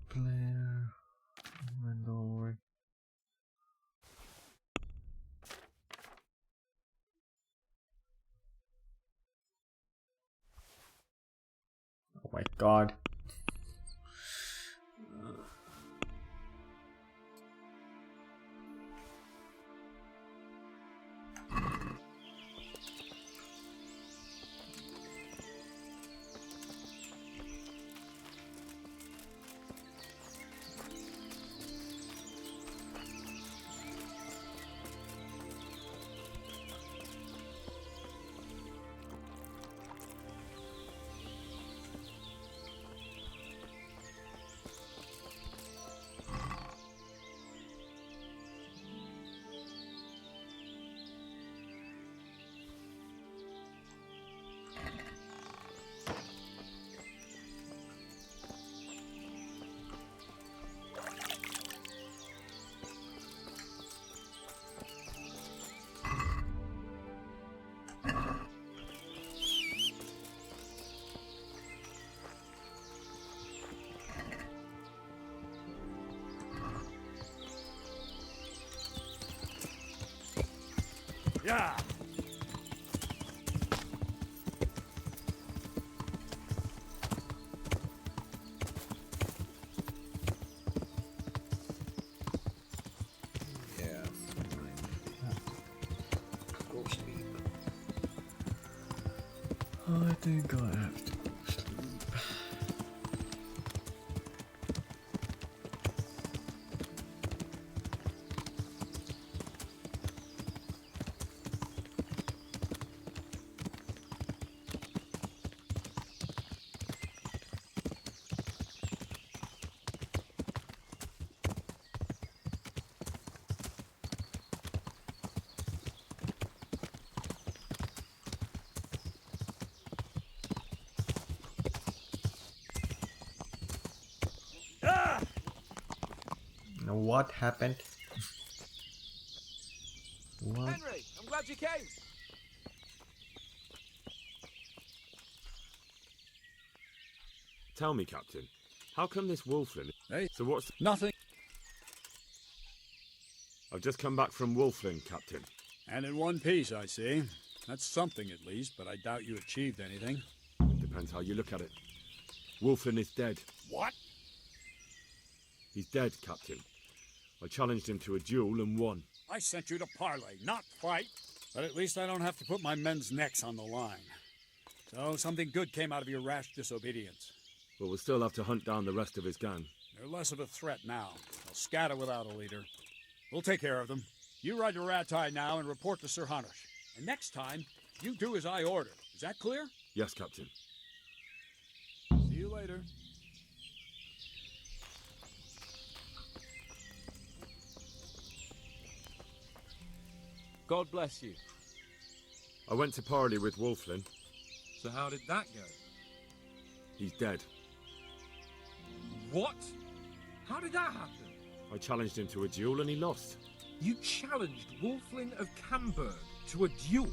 Player... inventory... Oh my god. Yeah. Yeah. Go sleep. I think I have to go sleep. Now what happened? What? Henry, I'm glad you came. Tell me, Captain, how come this Wolflin... Hey, so what's... Nothing. I've just come back from Wolflin, Captain. And in one piece, I see. That's something at least, but I doubt you achieved anything. Depends how you look at it. Wolflin is dead. What? He's dead, Captain. I challenged him to a duel and won. I sent you to parley, not fight. But at least I don't have to put my men's necks on the line. So something good came out of your rash disobedience. But we'll still have to hunt down the rest of his gang. They're less of a threat now. They'll scatter without a leader. We'll take care of them. You ride to Rattay now and report to Sir Hanush. And next time, you do as I order. Is that clear? Yes, Captain. See you later. God bless you. I went to parley with Wolflin. So how did that go? He's dead. What? How did that happen? I challenged him to a duel and he lost. You challenged Wolflin of Camberg to a duel?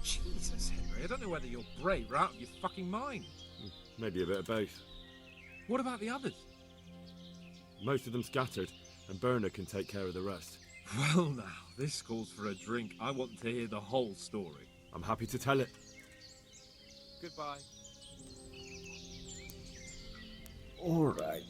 Jesus, Henry, I don't know whether you're brave or out of your fucking mind. Maybe a bit of both. What about the others? Most of them scattered, and Bernard can take care of the rest. Well now, this calls for a drink. I want to hear the whole story. I'm happy to tell it. Goodbye. Alright.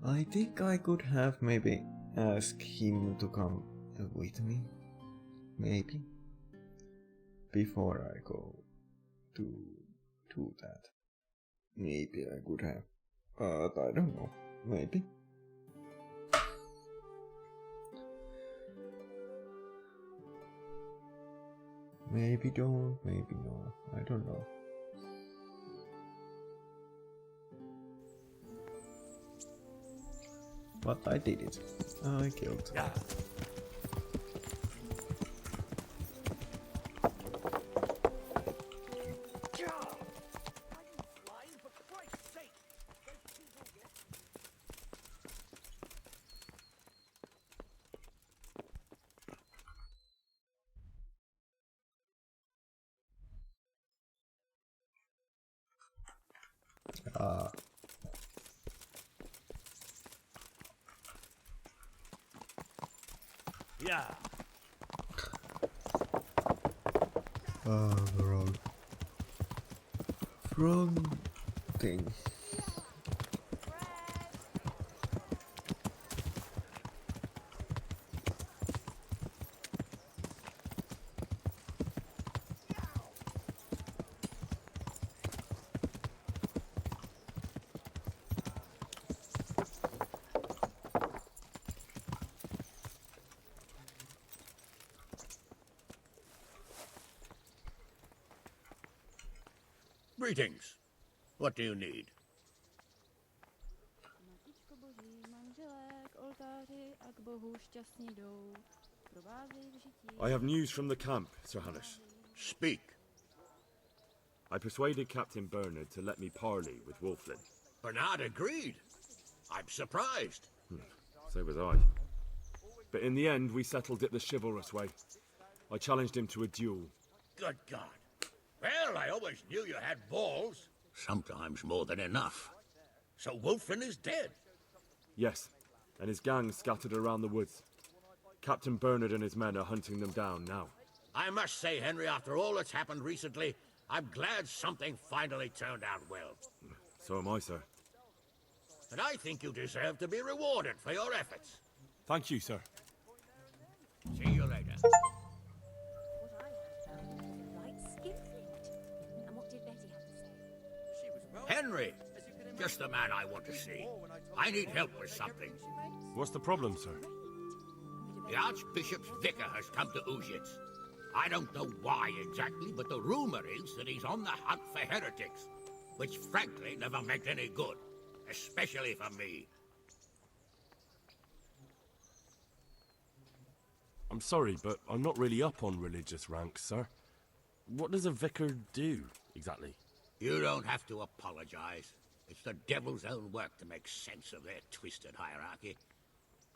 I think I could have maybe asked him to come with me. Maybe. Before I go to that. Maybe I could have. But I don't know. Maybe. Maybe don't, maybe no. I don't know. But I did it. I killed. Yeah. Yeah. Wrong thing. Greetings. What do you need? I have news from the camp, Sir Hanush. Speak. I persuaded Captain Bernard to let me parley with Wolflin. Bernard agreed. I'm surprised. So was I. But in the end, we settled it the chivalrous way. I challenged him to a duel. Good God. Well, I always knew you had balls. Sometimes more than enough. So Wolflin is dead? Yes, and his gang scattered around the woods. Captain Bernard and his men are hunting them down now. I must say, Henry, after all that's happened recently, I'm glad something finally turned out well. So am I, sir. and I think you deserve to be rewarded for your efforts. Thank you, sir. See you later. And what did Betty have to say? Henry, just the man I want to see. I need help with something. What's the problem, sir? The Archbishop's vicar has come to Uzhitz. I don't know why exactly, but the rumor is that he's on the hunt for heretics, which frankly never meant any good, especially for me. I'm sorry, but I'm not really up on religious ranks, sir. What does a vicar do, exactly? You don't have to apologize. It's the devil's own work to make sense of their twisted hierarchy.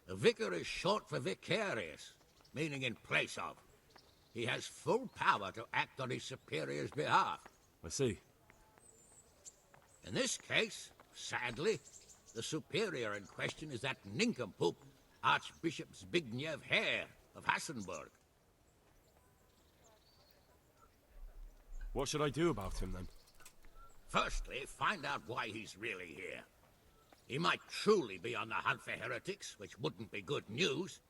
A vicar is short for vicarious, meaning in place of. He has full power to act on his superior's behalf. I see. In this case, sadly, the superior in question is that nincompoop, Archbishop Zbigniew Hare of Hassenburg. What should I do about him, then? Firstly, find out why he's really here. He might truly be on the hunt for heretics, which wouldn't be good news.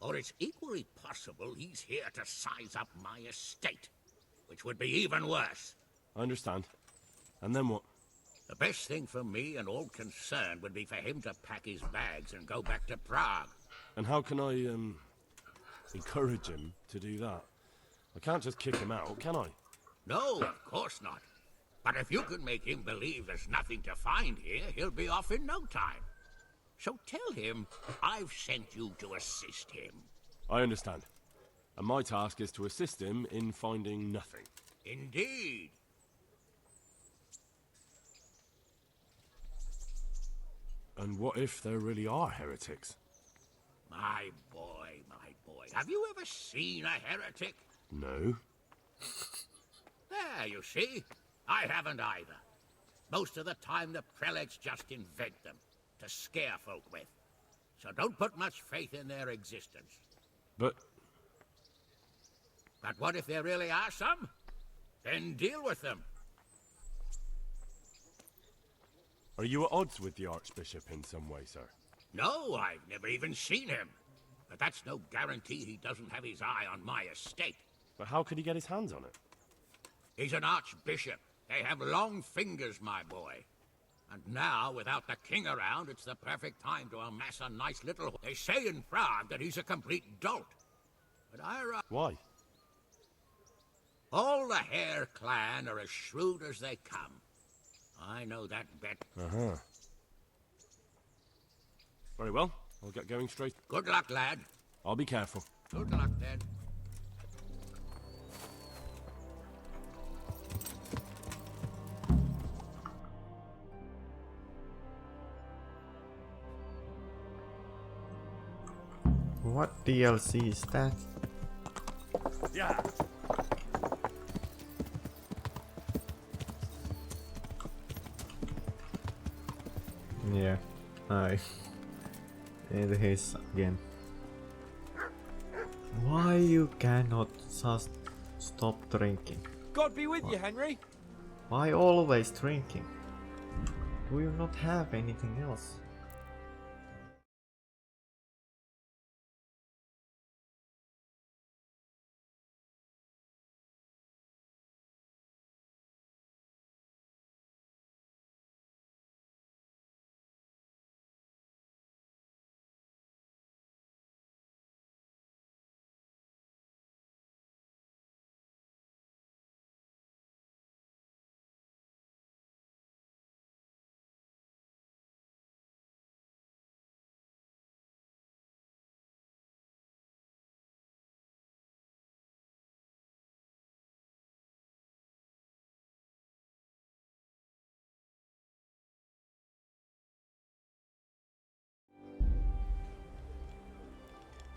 Or it's equally possible he's here to size up my estate, which would be even worse. I understand. And then what? The best thing for me and all concerned would be for him to pack his bags and go back to Prague. And how can I, encourage him to do that? I can't just kick him out, can I? No, of course not. But if you can make him believe there's nothing to find here, he'll be off in no time. So tell him I've sent you to assist him. I understand. And my task is to assist him in finding nothing. Indeed. And what if there really are heretics? My boy. Have you ever seen a heretic? No. There, you see. I haven't either. Most of the time, the prelates just invent them to scare folk with. So don't put much faith in their existence. But what if there really are some? Then deal with them. Are you at odds with the Archbishop in some way, sir? No, I've never even seen him. But that's no guarantee he doesn't have his eye on my estate. But how could he get his hands on it? He's an archbishop. They have long fingers, my boy. And now, without the king around, it's the perfect time to amass a nice little... They say in Prague that he's a complete dolt. But Why? All the Hare clan are as shrewd as they come. I know that bet. Uh-huh. Very well. I'll get going straight. Good luck, lad. I'll be careful. Good luck, then. What DLC is that? Yeah. Yeah, it is again. Why you cannot just stop drinking? God be with you, Henry. Why always drinking? Do you not have anything else?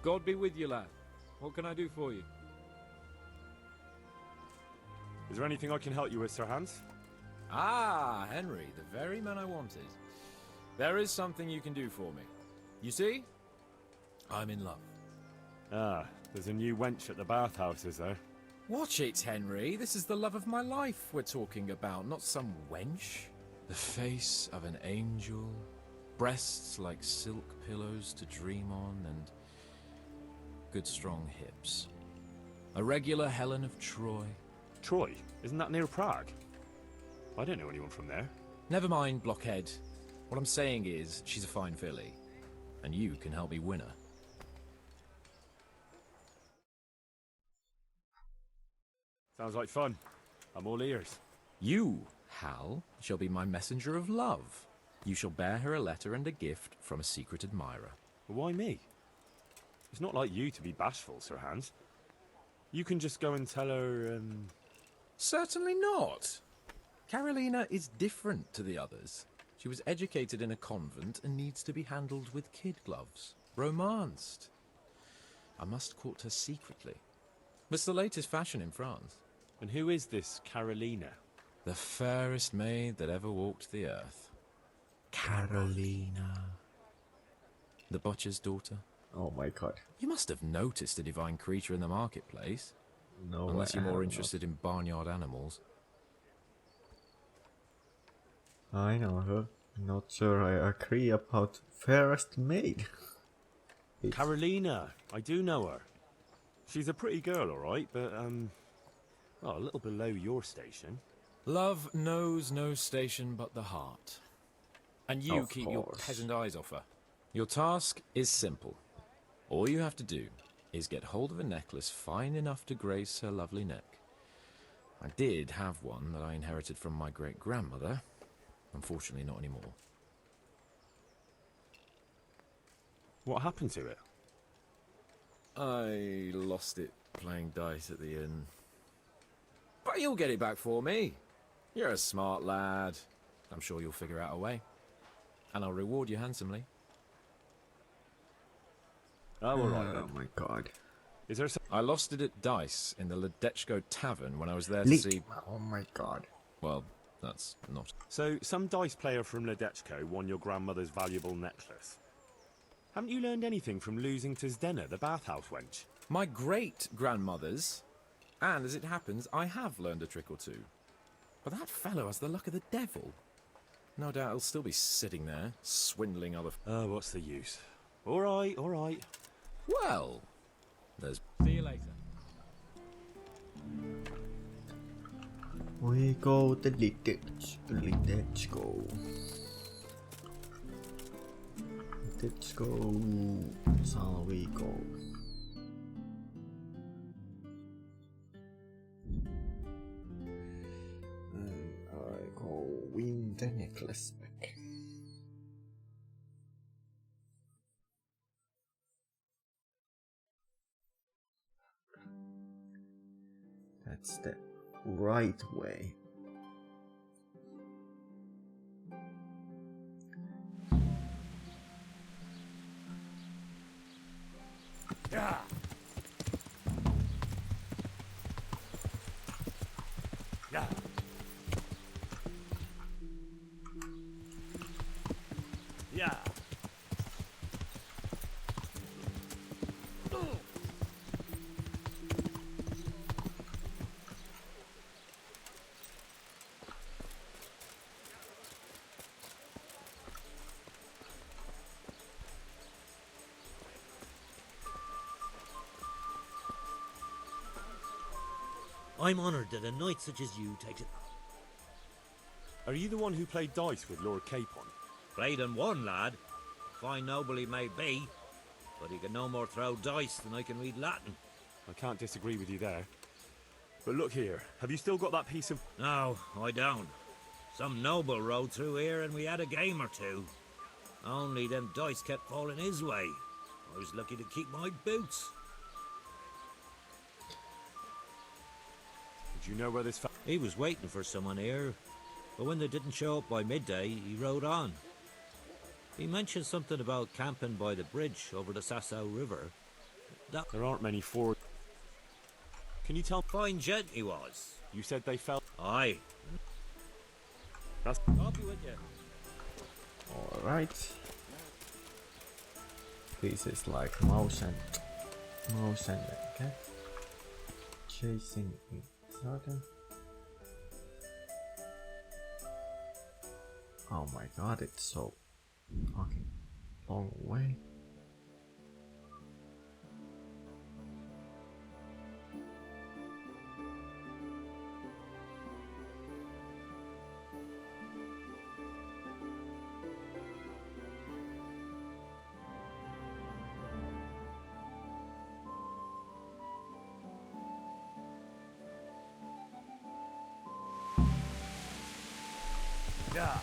God be with you, lad. What can I do for you? Is there anything I can help you with, Sir Hans? Ah, Henry, the very man I wanted. There is something you can do for me. You see? I'm in love. Ah, there's a new wench at the bathhouse, is there? Watch it, Henry. This is the love of my life we're talking about, not some wench. The face of an angel, breasts like silk pillows to dream on, and good strong hips. A regular Helen of Troy. Troy? Isn't that near Prague? I don't know anyone from there. Never mind, blockhead. What I'm saying is, she's a fine filly, and you can help me win her. Sounds like fun. I'm all ears. You, Hal, shall be my messenger of love. You shall bear her a letter and a gift from a secret admirer. Why me? It's not like you to be bashful, Sir Hans. You can just go and tell her, Certainly not. Carolina is different to the others. She was educated in a convent and needs to be handled with kid gloves. Romanced. I must court her secretly. It's the latest fashion in France. And who is this Carolina? The fairest maid that ever walked the earth. Carolina. The butcher's daughter. Oh my god. You must have noticed a divine creature in the marketplace. No, unless I you're more have interested in barnyard animals. I know her. Not sure I agree about fairest maid. Carolina. I do know her. She's a pretty girl, alright, but, well, a little below your station. Love knows no station but the heart. And you Of keep your course. peasant eyes off her. Your task is simple. All you have to do is get hold of a necklace fine enough to grace her lovely neck. I did have one that I inherited from my great-grandmother. Unfortunately, not anymore. What happened to it? I lost it playing dice at the inn. But you'll get it back for me. You're a smart lad. I'm sure you'll figure out a way. And I'll reward you handsomely. Oh, alright then. Oh my god. Is there some... I lost it at dice in the Ledechko Tavern when I was there to see... Oh my god. Well, that's not... So, some dice player from Ledechko won your grandmother's valuable necklace. Haven't you learned anything from losing to Zdena, the bathhouse wench? My great-grandmother's. And as it happens, I have learned a trick or two. But that fellow has the luck of the devil. No doubt he'll still be sitting there, swindling other... Oh, what's the use? Alright, alright. Well, there's... See you later. We go to let's go. Let's go. Shall we go? And I go win the necklace back. That's the right way. Yeah. Yeah. Yeah. I'm honoured that a knight such as you takes it. Are you the one who played dice with Lord Capon? Played and won, lad. Fine noble he may be, but he can no more throw dice than I can read Latin. I can't disagree with you there. But look here, have you still got that piece of... No, I don't. Some noble rode through here and we had a game or two. Only them dice kept falling his way. I was lucky to keep my boots. Did you know where this... He was waiting for someone here, but when they didn't show up by midday, he rode on. He mentioned something about camping by the bridge over the Sasau River. There aren't many for... Can you tell... Fine gent he was. You said they fell... Aye. That's... I'll be with you. Alright. This is like mouse and cat chasing each other. Oh my god, it's so Fucking long way. Yeah.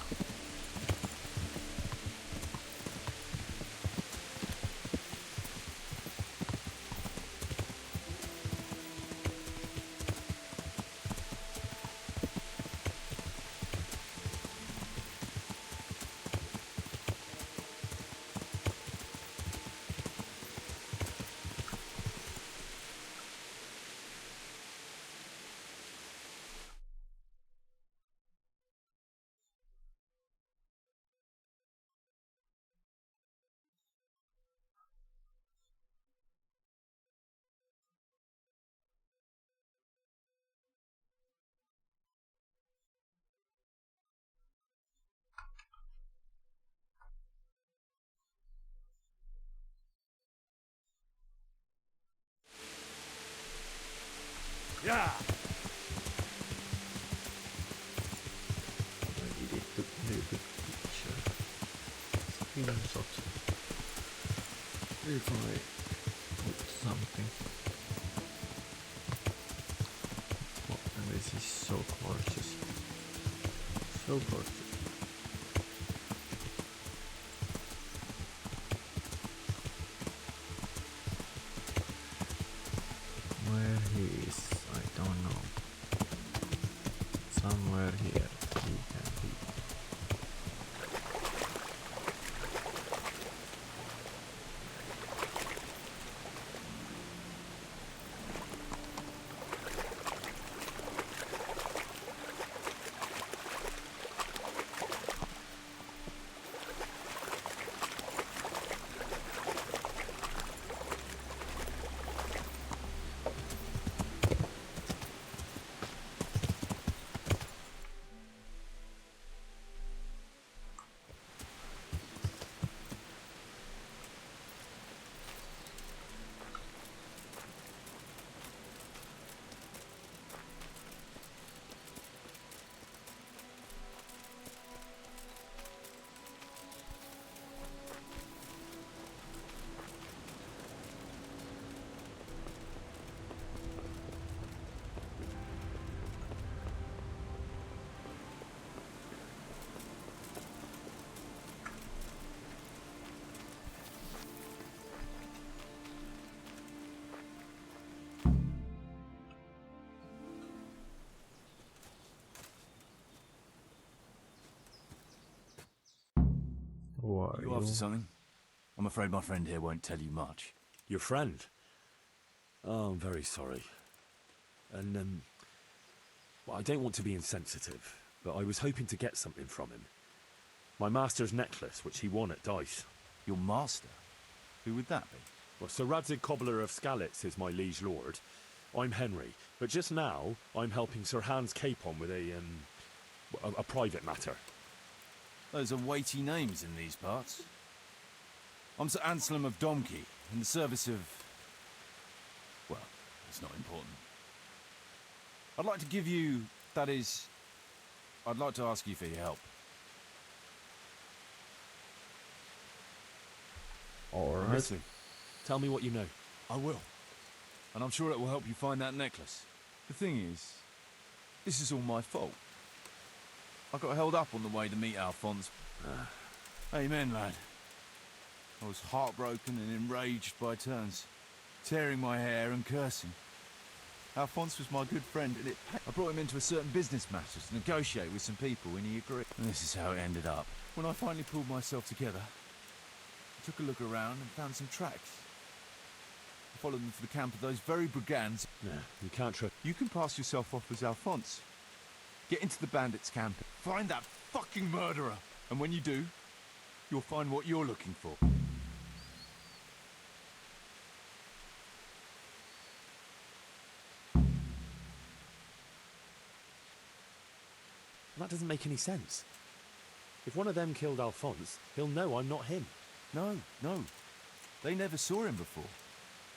Yeah. I needed to play the picture. Screenshots. If I put something. Oh, and this is so gorgeous. So gorgeous. Where he is, I don't know. Somewhere here he can be. Who are You after something? I'm afraid my friend here won't tell you much. Your friend? Oh, I'm very sorry. And, well, I don't want to be insensitive, but I was hoping to get something from him. My master's necklace, which he won at dice. Your master? Who would that be? Well, Sir Radzig Cobbler of Skalitz is my liege lord. I'm Henry, but just now I'm helping Sir Hans Capon with a private matter. Those are weighty names in these parts. I'm Sir Anselm of Domkey, in the service of... well, it's not important. I'd like to give you... that is... I'd like to ask you for your help. Alright. Listen, tell me what you know. I will. And I'm sure it will help you find that necklace. The thing is, this is all my fault. I got held up on the way to meet Alphonse. Amen, lad. I was heartbroken and enraged by turns, tearing my hair and cursing. Alphonse was my good friend, and I brought him into a certain business matter to negotiate with some people, and he agreed. And this is how it ended up. When I finally pulled myself together, I took a look around and found some tracks. I followed them to the camp of those very brigands. Yeah, you can't trust... You can pass yourself off as Alphonse. Get into the bandits' camp, find that fucking murderer, and when you do, you'll find what you're looking for. That doesn't make any sense. If one of them killed Alphonse, he'll know I'm not him. No. They never saw him before.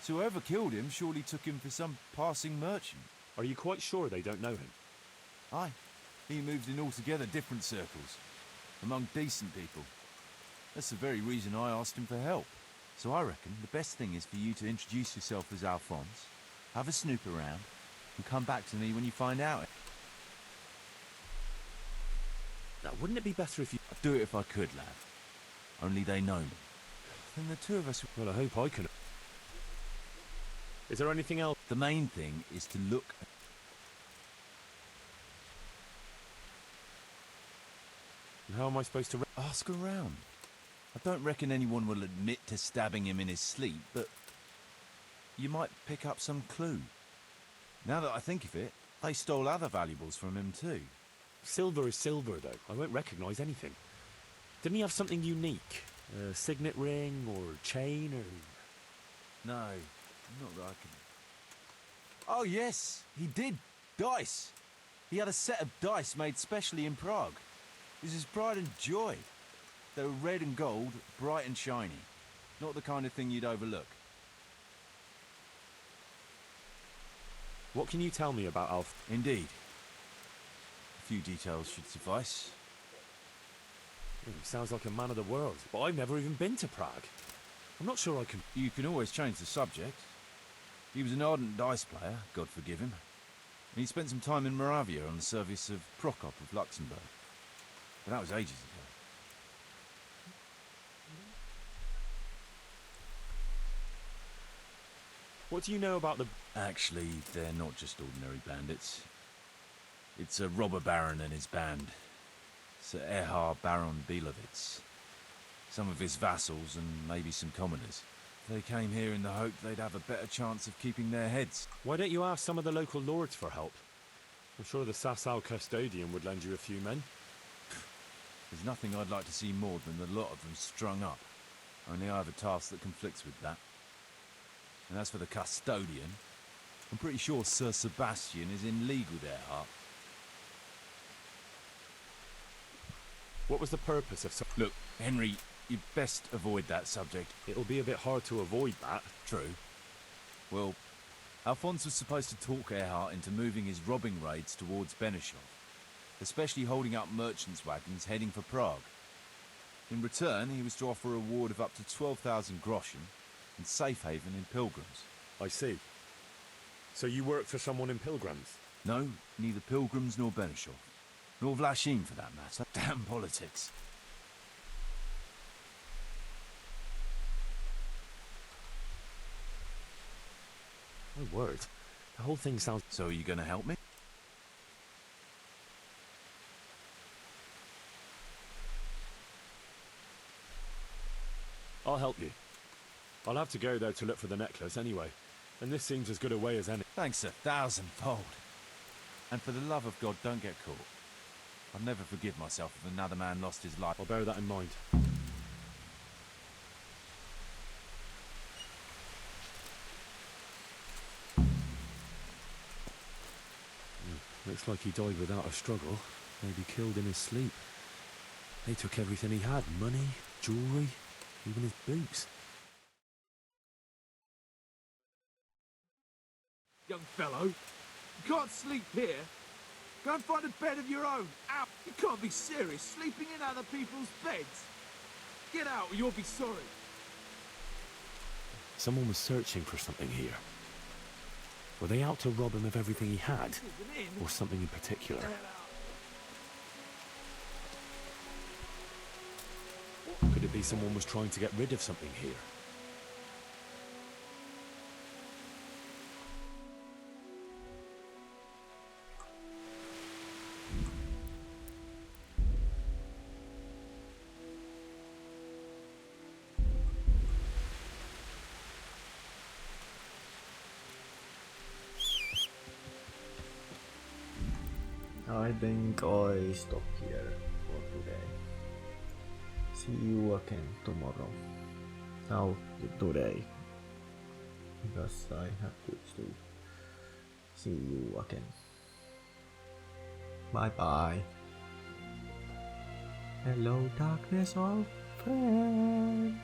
So whoever killed him surely took him for some passing merchant. Are you quite sure they don't know him? Aye. He moved in altogether different circles, among decent people. That's the very reason I asked him for help. So I reckon the best thing is for you to introduce yourself as Alphonse, have a snoop around, and come back to me when you find out. Now, wouldn't it be better if you... I'd do it if I could, lad. Only they know me. Then the two of us... Well, I hope I can... Is there anything else? The main thing is to look... And how am I supposed to... Ask around. I don't reckon anyone will admit to stabbing him in his sleep, but... you might pick up some clue. Now that I think of it, they stole other valuables from him too. Silver is silver, though. I won't recognise anything. Didn't he have something unique? A signet ring or chain or... No, not that I can... Oh yes, he did. Dice. He had a set of dice made specially in Prague. It was his pride and joy. They were red and gold, bright and shiny. Not the kind of thing you'd overlook. What can you tell me about Alf? Indeed. A few details should suffice. He sounds like a man of the world, but I've never even been to Prague. I'm not sure I can... You can always change the subject. He was an ardent dice player, God forgive him. And he spent some time in Moravia on the service of Prokop of Luxembourg. But that was ages ago. What do you know about the... Actually, they're not just ordinary bandits. It's a robber baron and his band. Sir Erhard Baron Bielowitz. Some of his vassals and maybe some commoners. They came here in the hope they'd have a better chance of keeping their heads. Why don't you ask some of the local lords for help? I'm sure the Sasau custodian would lend you a few men. There's nothing I'd like to see more than the lot of them strung up. Only I have a task that conflicts with that. And as for the custodian, I'm pretty sure Sir Sebastian is in league with Erhard. What was the purpose of... Look, Henry, you'd best avoid that subject. It'll be a bit hard to avoid that. True. Well, Alphonse was supposed to talk Erhard into moving his robbing raids towards Benishov, especially holding up merchants' wagons heading for Prague. In return, he was to offer a reward of up to 12,000 groschen and safe haven in Pilgrims. I see. So you work for someone in Pilgrims? No, neither Pilgrims nor Benishov. Nor Vlachim, for that matter. Damn politics. My word. The whole thing sounds... So are you going to help me? I'll help you. I'll have to go, though, to look for the necklace anyway. And this seems as good a way as any. Thanks 1,000-fold. And for the love of God, don't get caught. I'll never forgive myself if another man lost his life. I'll bear that in mind. Looks like he died without a struggle. Maybe killed in his sleep. They took everything he had. Money, jewellery, even his boots. Young fellow, you can't sleep here. Go and find a bed of your own. Out! You can't be serious, sleeping in other people's beds. Get out or you'll be sorry. Someone was searching for something here. Were they out to rob him of everything he had? Or something in particular? Could it be someone was trying to get rid of something here? I think I stop here for today. See you again tomorrow. Now today, because I have to sleep. See you again. Bye bye. Hello, darkness, old friend.